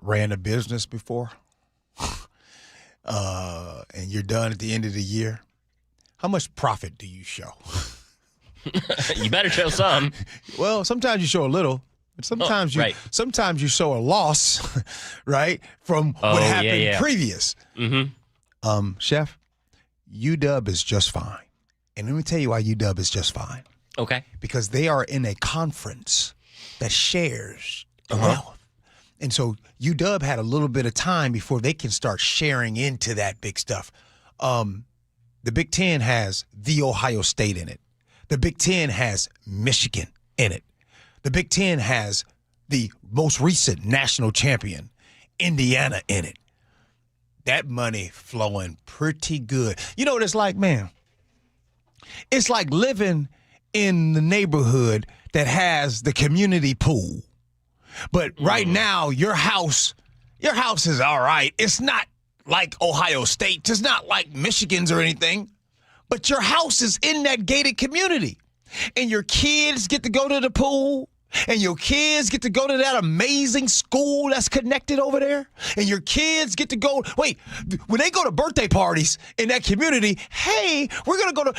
[SPEAKER 11] ran a business before, and you're done at the end of the year, how much profit do you show?
[SPEAKER 6] You better show some.
[SPEAKER 11] Well, sometimes you show a little. Sometimes you show a loss, right, from what happened previous.
[SPEAKER 6] Mm-hmm.
[SPEAKER 11] Chef, UW is just fine. And let me tell you why UW is just fine.
[SPEAKER 6] Okay.
[SPEAKER 11] Because they are in a conference that shares the wealth. And so UW had a little bit of time before they can start sharing into that big stuff. The Big Ten has The Ohio State in it. The Big Ten has Michigan in it. The Big Ten has the most recent national champion, Indiana, in it. That money flowing pretty good. You know what it's like, man? It's like living in the neighborhood that has the community pool. But right now, your house is all right. It's not like Ohio State. It's not like Michigan's or anything. But your house is in that gated community. And your kids get to go to the pool. And your kids get to go to that amazing school that's connected over there. And your kids get to go, when they go to birthday parties in that community, hey,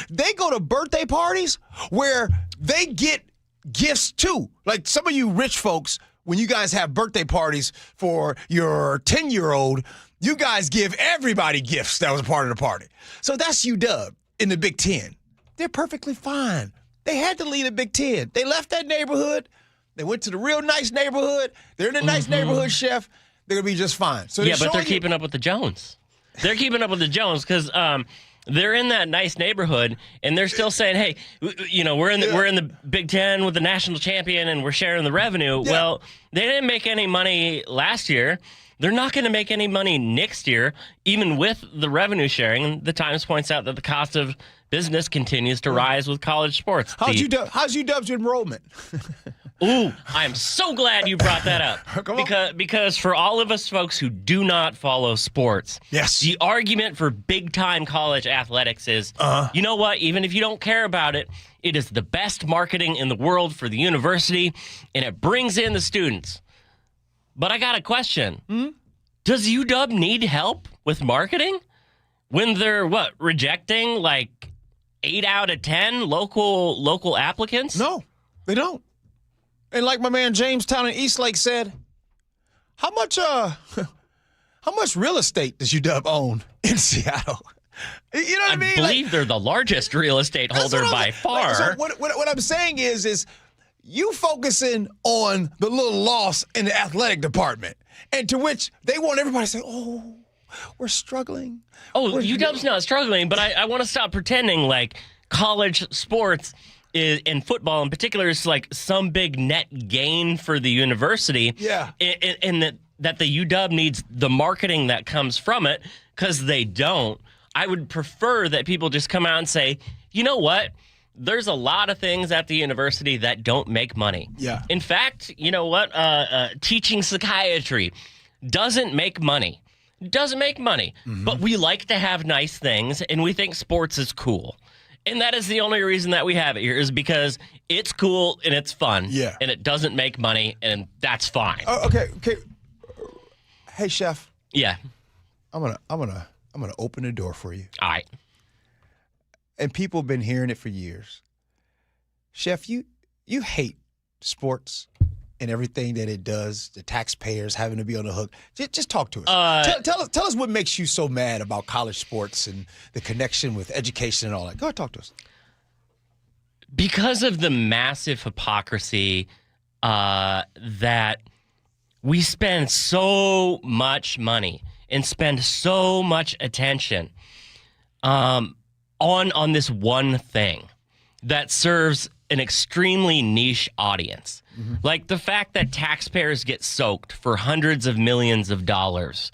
[SPEAKER 11] they go to birthday parties where they get gifts too. Like some of you rich folks, when you guys have birthday parties for your 10-year-old, you guys give everybody gifts that was a part of the party. So that's UW in the Big Ten. They're perfectly fine. They had to leave the Big Ten. They left that neighborhood. They went to the real nice neighborhood. They're in a nice neighborhood, Chef. They're going to be just fine. So
[SPEAKER 6] but they're keeping up with the Jones. They're keeping up with the Jones because they're in that nice neighborhood, and they're still saying, "Hey, we're in the Big Ten with the national champion, and we're sharing the revenue." Yeah. Well, they didn't make any money last year. They're not going to make any money next year, even with the revenue sharing. And the Times points out that the cost of business continues to rise with college sports.
[SPEAKER 11] How's UW's enrollment?
[SPEAKER 6] Ooh, I'm so glad you brought that up. Because for all of us folks who do not follow sports,
[SPEAKER 11] yes,
[SPEAKER 6] the argument for big-time college athletics is, you know what, even if you don't care about it, it is the best marketing in the world for the university, and it brings in the students. But I got a question. Does UW need help with marketing when they're, rejecting like 8 out of 10 local applicants?
[SPEAKER 11] No, they don't. And like my man Jamestown and Eastlake said, how much real estate does UW own in Seattle? You know what I mean?
[SPEAKER 6] I believe they're the largest real estate holder by far.
[SPEAKER 11] So what I'm saying is you focusing on the little loss in the athletic department, and to which they want everybody to say, oh, we're struggling.
[SPEAKER 6] Oh, UW's not struggling, but I want to stop pretending like college sports in football in particular is like some big net gain for the university.
[SPEAKER 11] Yeah.
[SPEAKER 6] And that the UW needs the marketing that comes from it, because they don't. I would prefer that people just come out and say, you know what? There's a lot of things at the university that don't make money.
[SPEAKER 11] Yeah.
[SPEAKER 6] In fact, you know what? Teaching psychiatry doesn't make money. Doesn't make money. But we like to have nice things, and we think sports is cool. And that is the only reason that we have it here, is because it's cool and it's fun.
[SPEAKER 11] Yeah.
[SPEAKER 6] And it doesn't make money, and that's fine.
[SPEAKER 11] Okay. Hey, Chef.
[SPEAKER 6] Yeah.
[SPEAKER 11] I'm gonna open the door for you.
[SPEAKER 6] All right.
[SPEAKER 11] And people have been hearing it for years. Chef, you hate sports and everything that it does, the taxpayers having to be on the hook. Just talk to us. Tell us what makes you so mad about college sports and the connection with education and all that. Go ahead, talk to us.
[SPEAKER 6] Because of the massive hypocrisy that we spend so much money and spend so much attention on this one thing that serves an extremely niche audience. Like the fact that taxpayers get soaked for hundreds of millions of dollars,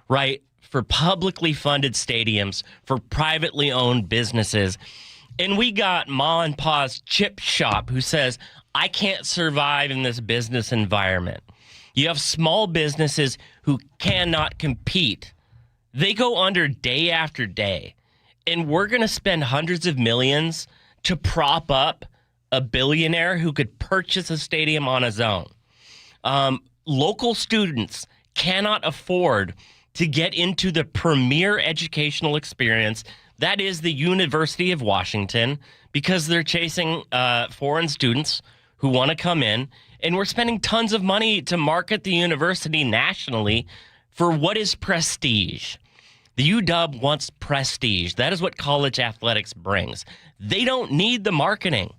[SPEAKER 6] right? For publicly funded stadiums, for privately owned businesses. And we got Ma and Pa's chip shop who says, I can't survive in this business environment. You have small businesses who cannot compete. They go under day after day. And we're going to spend hundreds of millions to prop up a billionaire who could purchase a stadium on his own. Local students cannot afford to get into the premier educational experience that is the University of Washington, because they're chasing foreign students who want to come in. And we're spending tons of money to market the university nationally for what is prestige. The UW wants prestige. That is what college athletics brings. They don't need the marketing.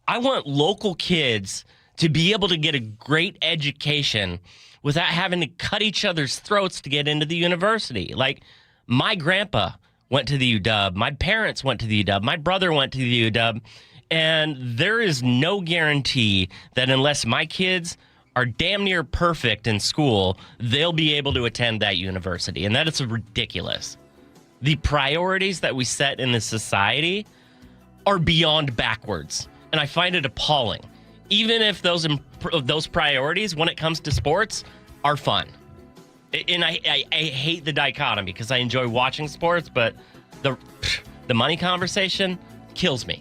[SPEAKER 6] I want local kids to be able to get a great education without having to cut each other's throats to get into the university. Like, my grandpa went to the UW. My parents went to the UW. My brother went to the UW. And there is no guarantee that unless my kids are damn near perfect in school, they'll be able to attend that university. And that is ridiculous. The priorities that we set in this society are beyond backwards. And I find it appalling. Even if those priorities, when it comes to sports, are fun. And I hate the dichotomy, because I enjoy watching sports, but the money conversation kills me.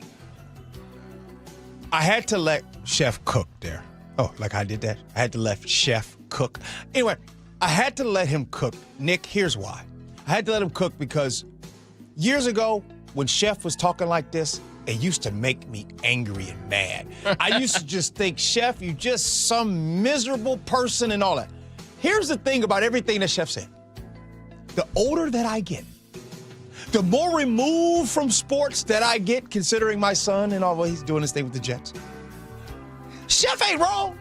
[SPEAKER 11] I had to let Chef cook there. Oh, like I did that? I had to let Chef cook. Anyway, I had to let him cook. Nick, here's why. I had to let him cook because years ago, when Chef was talking like this, it used to make me angry and mad. I used to just think, Chef, you just some miserable person and all that. Here's the thing about everything that Chef said. The older that I get, the more removed from sports that I get, considering my son and all, well, he's doing his thing with the Jets. Chef ain't wrong.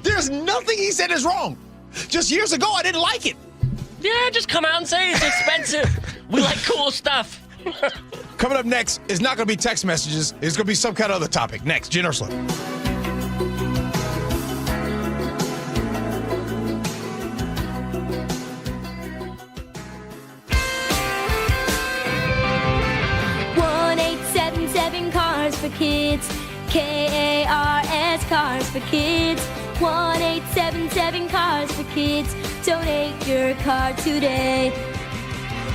[SPEAKER 11] There's nothing he said is wrong. Just years ago, I didn't like it.
[SPEAKER 6] Yeah, just come out and say it's expensive. We like cool stuff.
[SPEAKER 11] Coming up next, it's not going to be text messages. It's going to be some kind of other topic. Next, Gee and Ursula.
[SPEAKER 5] kids. KARS, Cars for Kids. 1-877 Cars for Kids. Donate your car today.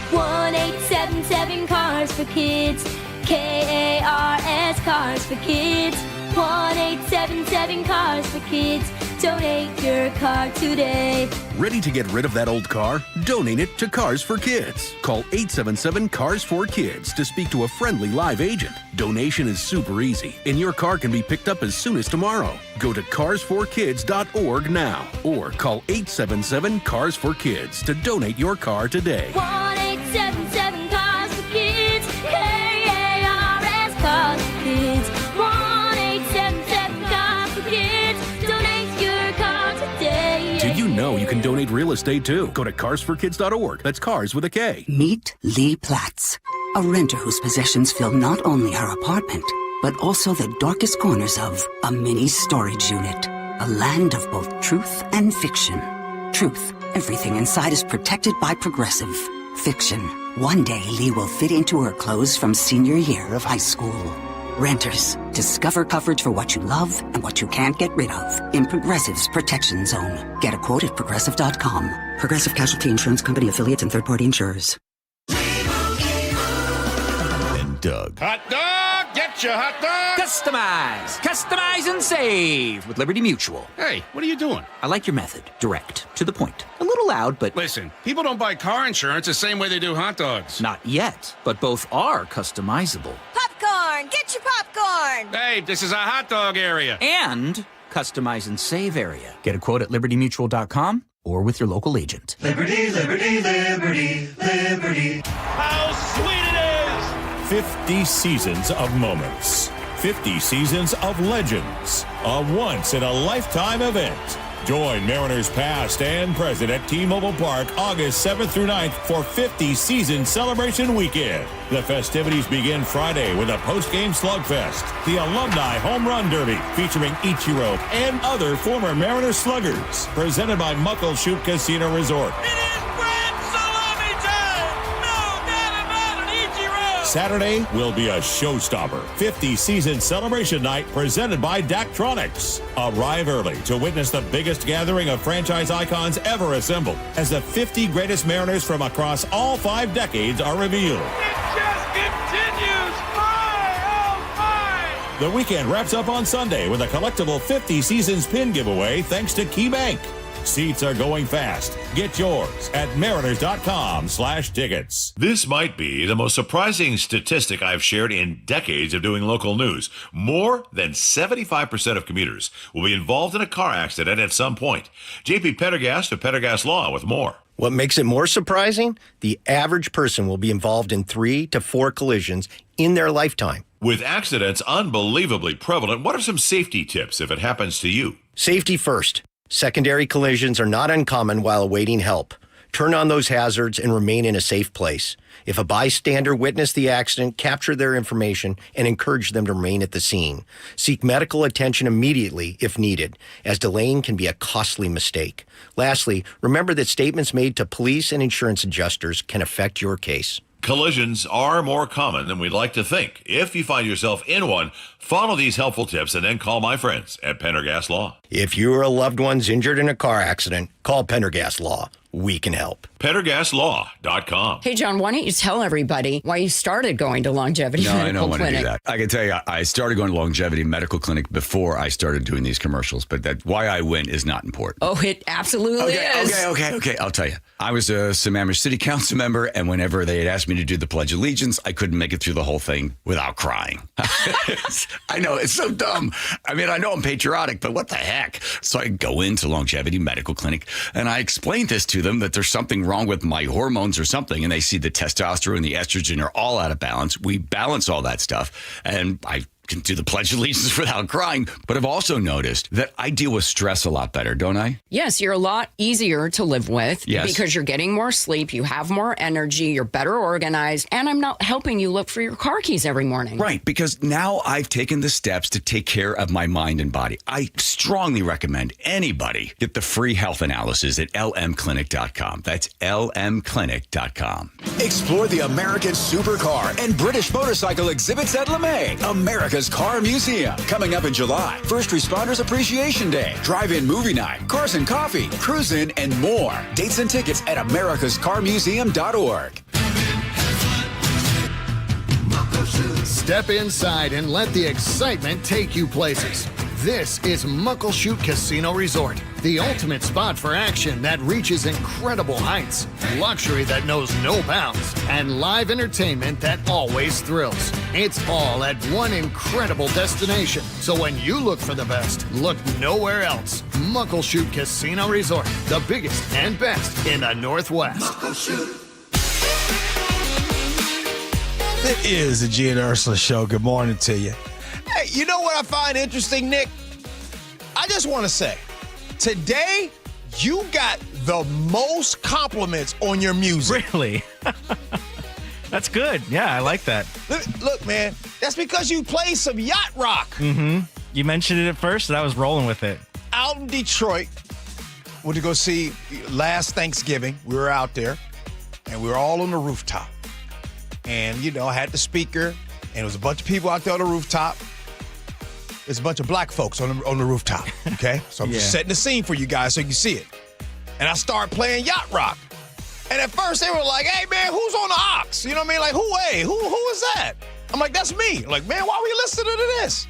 [SPEAKER 5] 1-877 Cars for Kids. KARS, Cars for Kids. 1-877 Cars for Kids. Donate your car today.
[SPEAKER 10] Ready to get rid of that old car? Donate it to Cars for Kids. Call 877 Cars for Kids to speak to a friendly live agent. Donation is super easy, and your car can be picked up as soon as tomorrow. Go to carsforkids.org now or call 877 Cars for Kids to donate your car today.
[SPEAKER 5] 1-877 Cars for Kids. KARS, Cars for Kids. 1-877 Cars for Kids. Donate your car today.
[SPEAKER 10] Did you know you can donate real estate too? Go to carsforkids.org. That's cars with a K.
[SPEAKER 15] Meet Lee Platts, a renter whose possessions fill not only her apartment, but also the darkest corners of a mini storage unit. A land of both truth and fiction. Truth, everything inside is protected by Progressive. Fiction, one day Lee will fit into her clothes from senior year of high school. Renters, discover coverage for what you love and what you can't get rid of in Progressive's Protection Zone. Get a quote at Progressive.com. Progressive Casualty Insurance Company affiliates and third-party insurers.
[SPEAKER 16] And Doug.
[SPEAKER 18] Hot dog! Get your hot dog! Customize and save with Liberty Mutual.
[SPEAKER 23] Hey, what are you doing?
[SPEAKER 18] I like your method. Direct. To the point. A little loud, but...
[SPEAKER 23] Listen, people don't buy car insurance the same way they do hot dogs.
[SPEAKER 18] Not yet, but both are customizable.
[SPEAKER 19] Popcorn! Get your popcorn!
[SPEAKER 23] Hey, this is a hot dog area.
[SPEAKER 18] And customize and save area. Get a quote at libertymutual.com or with your local agent.
[SPEAKER 20] Liberty, liberty, liberty, liberty.
[SPEAKER 23] How sweet it is!
[SPEAKER 27] 50 seasons of moments. 50 seasons of legends. A once-in-a-lifetime event. Join Mariners past and present at T-Mobile Park August 7th through 9th for 50 Season Celebration Weekend. The festivities begin Friday with a post-game slugfest, the Alumni Home Run Derby featuring Ichiro and other former Mariners sluggers, presented by Muckleshoot Casino Resort. Saturday will be a showstopper. 50 Season Celebration Night presented by Daktronics. Arrive early to witness the biggest gathering of franchise icons ever assembled as the 50 greatest Mariners from across all 5 decades are revealed.
[SPEAKER 23] It just continues! My.
[SPEAKER 27] The weekend wraps up on Sunday with a collectible 50 Seasons pin giveaway thanks to KeyBank. Seats are going fast. Get yours at mariners.com/tickets. This might be the most surprising statistic I've shared in decades of doing local news. More than 75% of commuters will be involved in a car accident at some point. JP Pendergast of Pendergast Law with more.
[SPEAKER 28] What makes it more surprising? The average person will be involved in 3 to 4 collisions in their lifetime.
[SPEAKER 27] With accidents unbelievably prevalent, what are some safety tips if it happens to you?
[SPEAKER 28] Safety first. Secondary collisions are not uncommon while awaiting help. Turn on those hazards and remain in a safe place. If a bystander witnessed the accident, capture their information and encourage them to remain at the scene. Seek medical attention immediately if needed, as delaying can be a costly mistake. Lastly, remember that statements made to police and insurance adjusters can affect your case.
[SPEAKER 27] Collisions are more common than we'd like to think. If you find yourself in one, follow these helpful tips and then call my friends at Pendergast Law.
[SPEAKER 28] If you or a loved one's injured in a car accident, call Pendergast Law. We can help.
[SPEAKER 27] PendergastLaw.com.
[SPEAKER 22] Hey, John, why don't you tell everybody why you started going to Longevity Medical Clinic?
[SPEAKER 29] No, I don't want to do that. I can tell you, I started going to Longevity Medical Clinic before I started doing these commercials, but that why I went is not important.
[SPEAKER 22] Oh, it absolutely is.
[SPEAKER 29] Okay. I'll tell you. I was a Sammamish City Council member, and whenever they had asked me to do the Pledge of Allegiance, I couldn't make it through the whole thing without crying. I know, it's so dumb. I mean, I know I'm patriotic, but what the heck? So I go into Longevity Medical Clinic, and I explained this to them, that there's something wrong with my hormones or something, and they see the testosterone and the estrogen are all out of balance. We balance all that stuff, and I can do the Pledge of Allegiance without crying. But I've also noticed that I deal with stress a lot better, don't I?
[SPEAKER 22] Yes, you're a lot easier to live with because you're getting more sleep, you have more energy, you're better organized, and I'm not helping you look for your car keys every morning.
[SPEAKER 29] Right, because now I've taken the steps to take care of my mind and body. I strongly recommend anybody get the free health analysis at lmclinic.com. That's lmclinic.com.
[SPEAKER 7] Explore the American supercar and British motorcycle exhibits at LeMay, America's
[SPEAKER 1] America's Car Museum. Coming up in July. First Responders Appreciation Day. Drive-in movie night. Cars and coffee. Cruise-in and more. Dates and tickets at americascarmuseum.org.
[SPEAKER 2] Step inside and let the excitement take you places. This is Muckleshoot Casino Resort, the ultimate spot for action that reaches incredible heights, luxury that knows no bounds, and live entertainment that always thrills. It's all at one incredible destination. So when you look for the best, look nowhere else. Muckleshoot Casino Resort, the biggest and best in the Northwest.
[SPEAKER 11] Muckleshoot. It is the Gee and Ursula Show. Good morning to you. Hey, you know what I find interesting, Nick? I just want to say, today you got the most compliments on your music.
[SPEAKER 4] Really? That's good. Yeah, I like that.
[SPEAKER 11] Look, man, that's because you play some yacht rock.
[SPEAKER 4] Mm-hmm. You mentioned it at first, and I was rolling with it.
[SPEAKER 11] Out in Detroit, went to go see last Thanksgiving. We were out there, and we were all on the rooftop. And, you know, I had the speaker, and there was a bunch of people out there on the rooftop. There's a bunch of black folks on the rooftop, okay? So I'm just setting the scene for you guys so you can see it. And I started playing yacht rock. And at first they were like, hey, man, who's on the aux? You know what I mean? Like, who is that? I'm like, that's me. Like, man, why are we listening to this?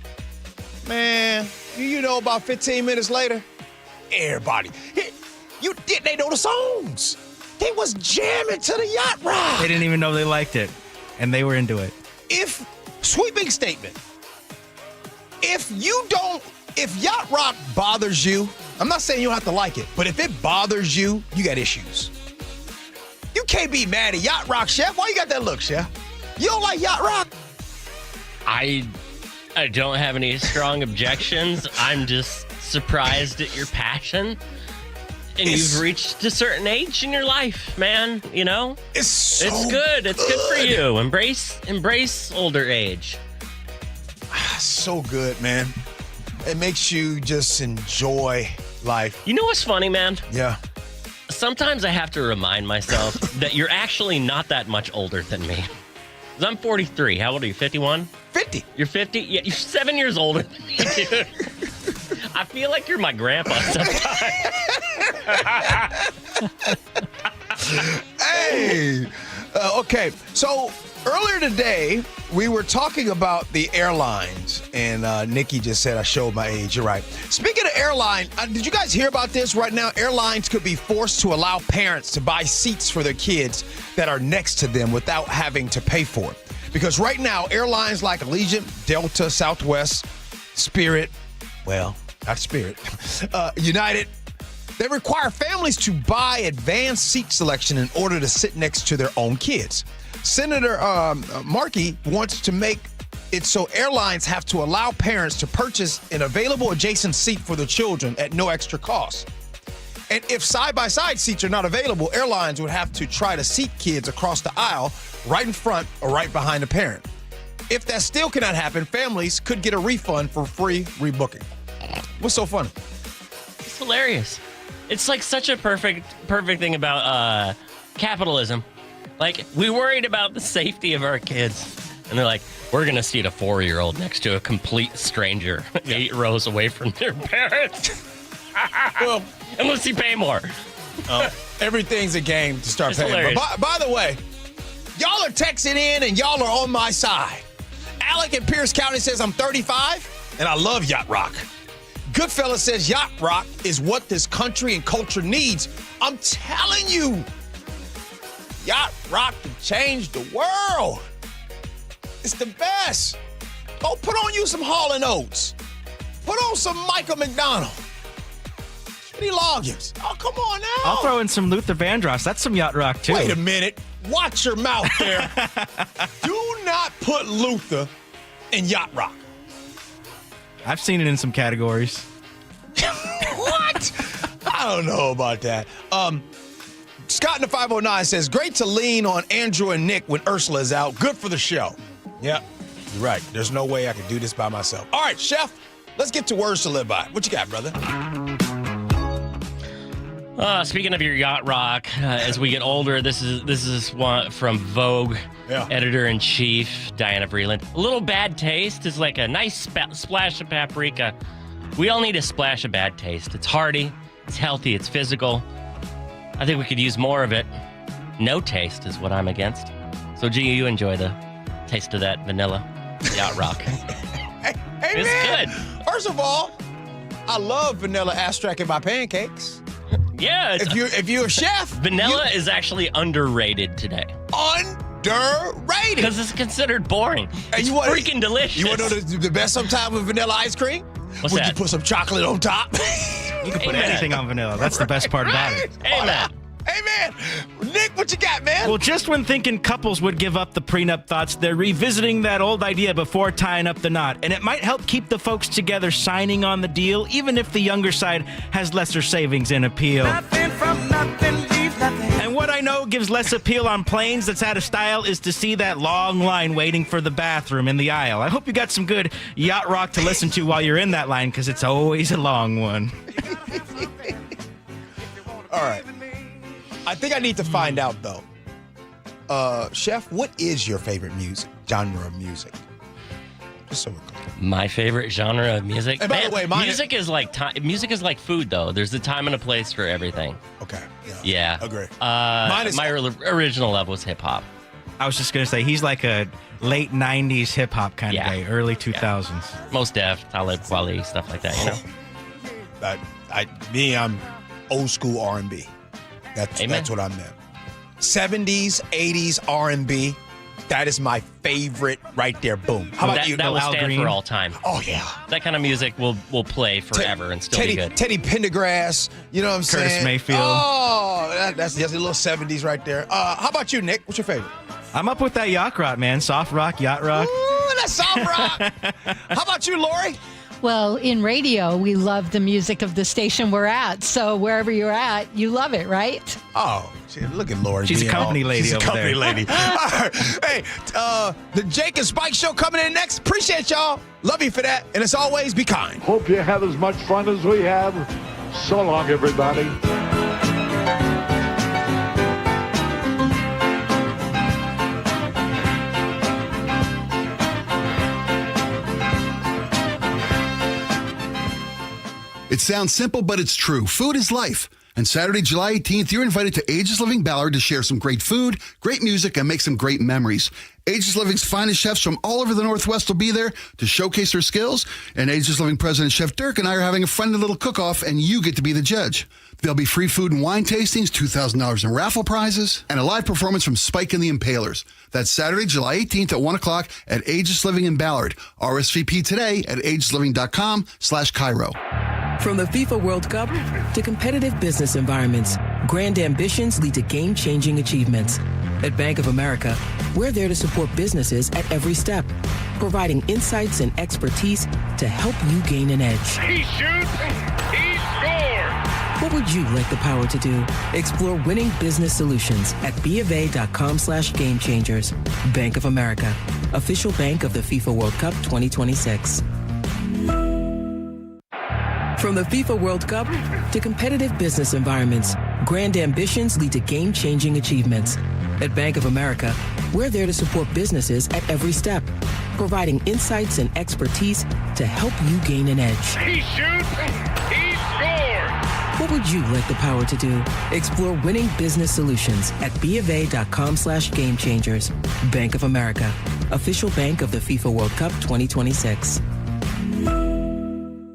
[SPEAKER 11] Man, you know, about 15 minutes later, everybody, they know the songs. They was jamming to the yacht rock.
[SPEAKER 4] They didn't even know they liked it, and they were into it.
[SPEAKER 11] Sweeping statement. If yacht rock bothers you, I'm not saying you don't have to like it, but if it bothers you, you got issues. You can't be mad at yacht rock, Chef. Why you got that look, Chef? You don't like yacht rock?
[SPEAKER 6] I don't have any strong objections. I'm just surprised at your passion. And you've reached a certain age in your life, man, you know?
[SPEAKER 11] It's
[SPEAKER 6] good. It's good for you. Embrace older age.
[SPEAKER 11] So good, man. It makes you just enjoy life.
[SPEAKER 6] You know what's funny, man?
[SPEAKER 11] Yeah.
[SPEAKER 6] Sometimes I have to remind myself that you're actually not that much older than me. 'Cause I'm 43. How old are you, 51?
[SPEAKER 11] 50.
[SPEAKER 6] You're 50? Yeah, you're 7 years older than me, dude. I feel like you're my grandpa sometimes.
[SPEAKER 11] Hey! Okay, so earlier today, we were talking about the airlines, and Nikki just said I showed my age. You're right. Speaking of airline, did you guys hear about this? Right now, airlines could be forced to allow parents to buy seats for their kids that are next to them without having to pay for it. Because right now, airlines like Allegiant, Delta, Southwest, Spirit, well, not Spirit, United, they require families to buy advanced seat selection in order to sit next to their own kids. Senator Markey wants to make it so airlines have to allow parents to purchase an available adjacent seat for their children at no extra cost. And if side-by-side seats are not available, airlines would have to try to seat kids across the aisle, right in front or right behind the parent. If that still cannot happen, families could get a refund for free rebooking. What's so funny?
[SPEAKER 6] It's hilarious. It's like such a perfect thing about capitalism. Like, we worried about the safety of our kids. And they're like, we're going to seat a 4-year-old next to a complete stranger 8 rows away from their parents.
[SPEAKER 11] Well,
[SPEAKER 6] unless you pay more.
[SPEAKER 11] Everything's a game to start paying.
[SPEAKER 6] Hilarious.
[SPEAKER 11] But by the way, y'all are texting in and y'all are on my side. Alec in Pierce County says I'm 35 and I love yacht rock. Goodfella says yacht rock is what this country and culture needs. I'm telling you, yacht rock can change the world. It's the best. Go put on you some Hall & Oates. Put on some Michael McDonald. Kenny Loggins. Oh, come on now.
[SPEAKER 4] I'll throw in some Luther Vandross. That's some yacht rock, too.
[SPEAKER 11] Wait a minute. Watch your mouth there. Do not put Luther in yacht rock.
[SPEAKER 4] I've seen it in some categories.
[SPEAKER 11] What? I don't know about that. Scott in the 509 says, great to lean on Andrew and Nick when Ursula is out. Good for the show. Yep, you're right. There's no way I can do this by myself. All right, Chef, let's get to words to live by. What you got, brother?
[SPEAKER 6] Speaking of your yacht rock, as we get older, this is one from Vogue editor-in-chief Diana Vreeland. A little bad taste is like a nice splash of paprika. We all need a splash of bad taste. It's hearty, it's healthy, it's physical. I think we could use more of it. No taste is what I'm against. So, G, you enjoy the taste of that vanilla yacht rock.
[SPEAKER 11] Hey,
[SPEAKER 6] it's
[SPEAKER 11] man.
[SPEAKER 6] good.
[SPEAKER 11] First of all, I love vanilla extract in my pancakes.
[SPEAKER 6] Yeah.
[SPEAKER 11] If you're a chef.
[SPEAKER 6] Vanilla is actually underrated today.
[SPEAKER 11] Underrated.
[SPEAKER 6] Because it's considered boring.
[SPEAKER 11] And
[SPEAKER 6] it's freaking delicious.
[SPEAKER 11] You want to know the best sometimes with vanilla ice cream?
[SPEAKER 6] What's
[SPEAKER 11] Would
[SPEAKER 6] that?
[SPEAKER 11] you put some chocolate on top?
[SPEAKER 4] You can put anything on vanilla. That's the best part about it.
[SPEAKER 6] Amen.
[SPEAKER 11] Hey, man. Nick, what you got, man?
[SPEAKER 4] Well, just when thinking couples would give up the prenup thoughts, they're revisiting that old idea before tying up the knot. And it might help keep the folks together signing on the deal, even if the younger side has lesser savings and appeal.
[SPEAKER 20] Nothing from nothing, leave nothing.
[SPEAKER 4] And what I know gives less appeal on planes that's out of style is to see that long line waiting for the bathroom in the aisle. I hope you got some good yacht rock to listen to while you're in that line, because it's always a long one.
[SPEAKER 11] All right. I think I need to find out, though. Chef, what is your favorite genre of music? Just so we're clear.
[SPEAKER 6] My favorite genre of music?
[SPEAKER 11] And by the way,
[SPEAKER 6] music is like music is like food, though. There's a time and a place for everything.
[SPEAKER 11] Okay.
[SPEAKER 6] Yeah.
[SPEAKER 11] Agree.
[SPEAKER 6] My original love was hip-hop.
[SPEAKER 4] I was just going to say, he's like a late 90s hip-hop kind of guy, early 2000s.
[SPEAKER 6] Yeah. Most Def, Talib Kweli, stuff like that, you know?
[SPEAKER 11] I'm old school R&B. That's what I'm in. 70s, 80s R&B. That is my favorite right there. Boom. How about you?
[SPEAKER 6] That will stand for all time.
[SPEAKER 11] Oh, yeah.
[SPEAKER 6] That kind of music will play forever and still be good.
[SPEAKER 11] Teddy Pendergrass. You know what I'm saying?
[SPEAKER 4] Curtis Mayfield.
[SPEAKER 11] Oh, that's a little 70s right there. How about you, Nick? What's your favorite?
[SPEAKER 4] I'm up with that yacht rock, man. Soft rock, yacht rock.
[SPEAKER 11] Ooh, that's soft rock. How about you, Lori?
[SPEAKER 8] Well, in radio, we love the music of the station we're at. So wherever you're at, you love it, right?
[SPEAKER 11] Oh, look at Lori.
[SPEAKER 4] She's a company lady
[SPEAKER 11] She's a
[SPEAKER 4] over
[SPEAKER 11] company
[SPEAKER 4] there.
[SPEAKER 11] lady. All right. Hey, the Jake and Spike Show coming in next. Appreciate y'all. Love you for that. And as always, be kind.
[SPEAKER 9] Hope you have as much fun as we have. So long, everybody.
[SPEAKER 12] It sounds simple, but it's true. Food is life. And Saturday, July 18th, you're invited to Aegis Living Ballard to share some great food, great music, and make some great memories. Aegis Living's finest chefs from all over the Northwest will be there to showcase their skills. And Aegis Living President Chef Dirk and I are having a friendly little cook-off, and you get to be the judge. There'll be free food and wine tastings, $2,000 in raffle prizes, and a live performance from Spike and the Impalers. That's Saturday, July 18th at 1 o'clock at Aegis Living in Ballard. RSVP today at aegisliving.com/KIRO.
[SPEAKER 13] From the FIFA World Cup to competitive business environments, grand ambitions lead to game-changing achievements. At Bank of America, we're there to support businesses at every step, providing insights and expertise to help you gain an edge.
[SPEAKER 20] He shoots, he scores!
[SPEAKER 13] What would you like the power to do? Explore winning business solutions at BofA.com/gamechangers. Bank of America, official bank of the FIFA World Cup 2026. From the FIFA World Cup to competitive business environments, grand ambitions lead to game-changing achievements. At Bank of America, we're there to support businesses at every step, providing insights and expertise to help you gain an edge.
[SPEAKER 20] He shoots, he scores!
[SPEAKER 13] What would you like the power to do? Explore winning business solutions at BofA.com/gamechangers. Bank of America, official bank of the FIFA World Cup 2026.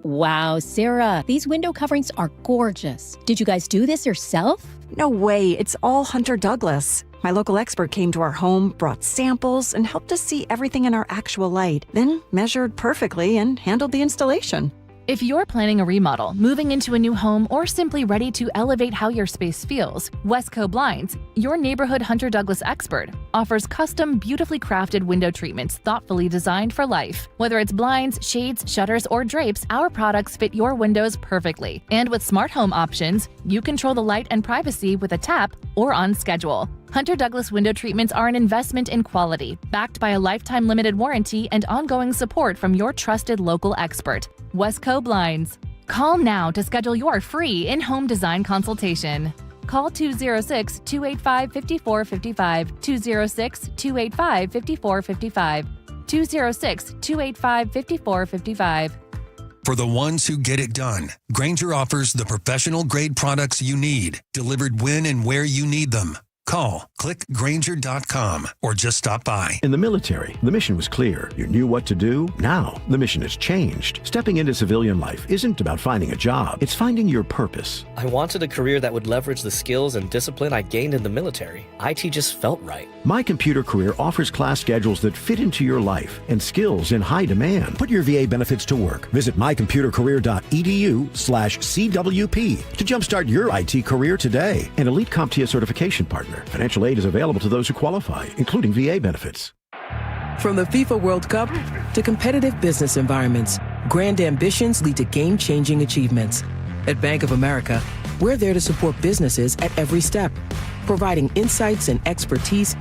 [SPEAKER 14] Wow, Sarah, these window coverings are gorgeous. Did you guys do this yourself?
[SPEAKER 21] No way, it's all Hunter Douglas. My local expert came to our home, brought samples, and helped us see everything in our actual light, then measured perfectly and handled the installation.
[SPEAKER 17] If you're planning a remodel, moving into a new home, or simply ready to elevate how your space feels, Westco Blinds, your neighborhood Hunter Douglas expert, offers custom, beautifully crafted window treatments thoughtfully designed for life. Whether it's blinds, shades, shutters, or drapes, our products fit your windows perfectly. And with smart home options, you control the light and privacy with a tap or on schedule. Hunter Douglas window treatments are an investment in quality, backed by a lifetime limited warranty and ongoing support from your trusted local expert. Westco Blinds.
[SPEAKER 3] Call now to schedule your free in-home design consultation. Call 206-285-5455, 206-285-5455, 206-285-5455.
[SPEAKER 5] For the ones who get it done, Grainger offers the professional-grade products you need, delivered when and where you need them. Call, click Grainger.com, or just stop by.
[SPEAKER 10] In the military, the mission was clear. You knew what to do. Now, the mission has changed. Stepping into civilian life isn't about finding a job. It's finding your purpose.
[SPEAKER 15] I wanted a career that would leverage the skills and discipline I gained in the military. IT just felt right.
[SPEAKER 10] My Computer Career offers class schedules that fit into your life and skills in high demand. Put your VA benefits to work. Visit mycomputercareer.edu/CWP to jumpstart your IT career today. An Elite CompTIA certification partner. Financial aid is available to those who qualify, including VA benefits.
[SPEAKER 13] From the FIFA World Cup to competitive business environments, grand ambitions lead to game-changing achievements. At Bank of America, we're there to support businesses at every step, providing insights and expertise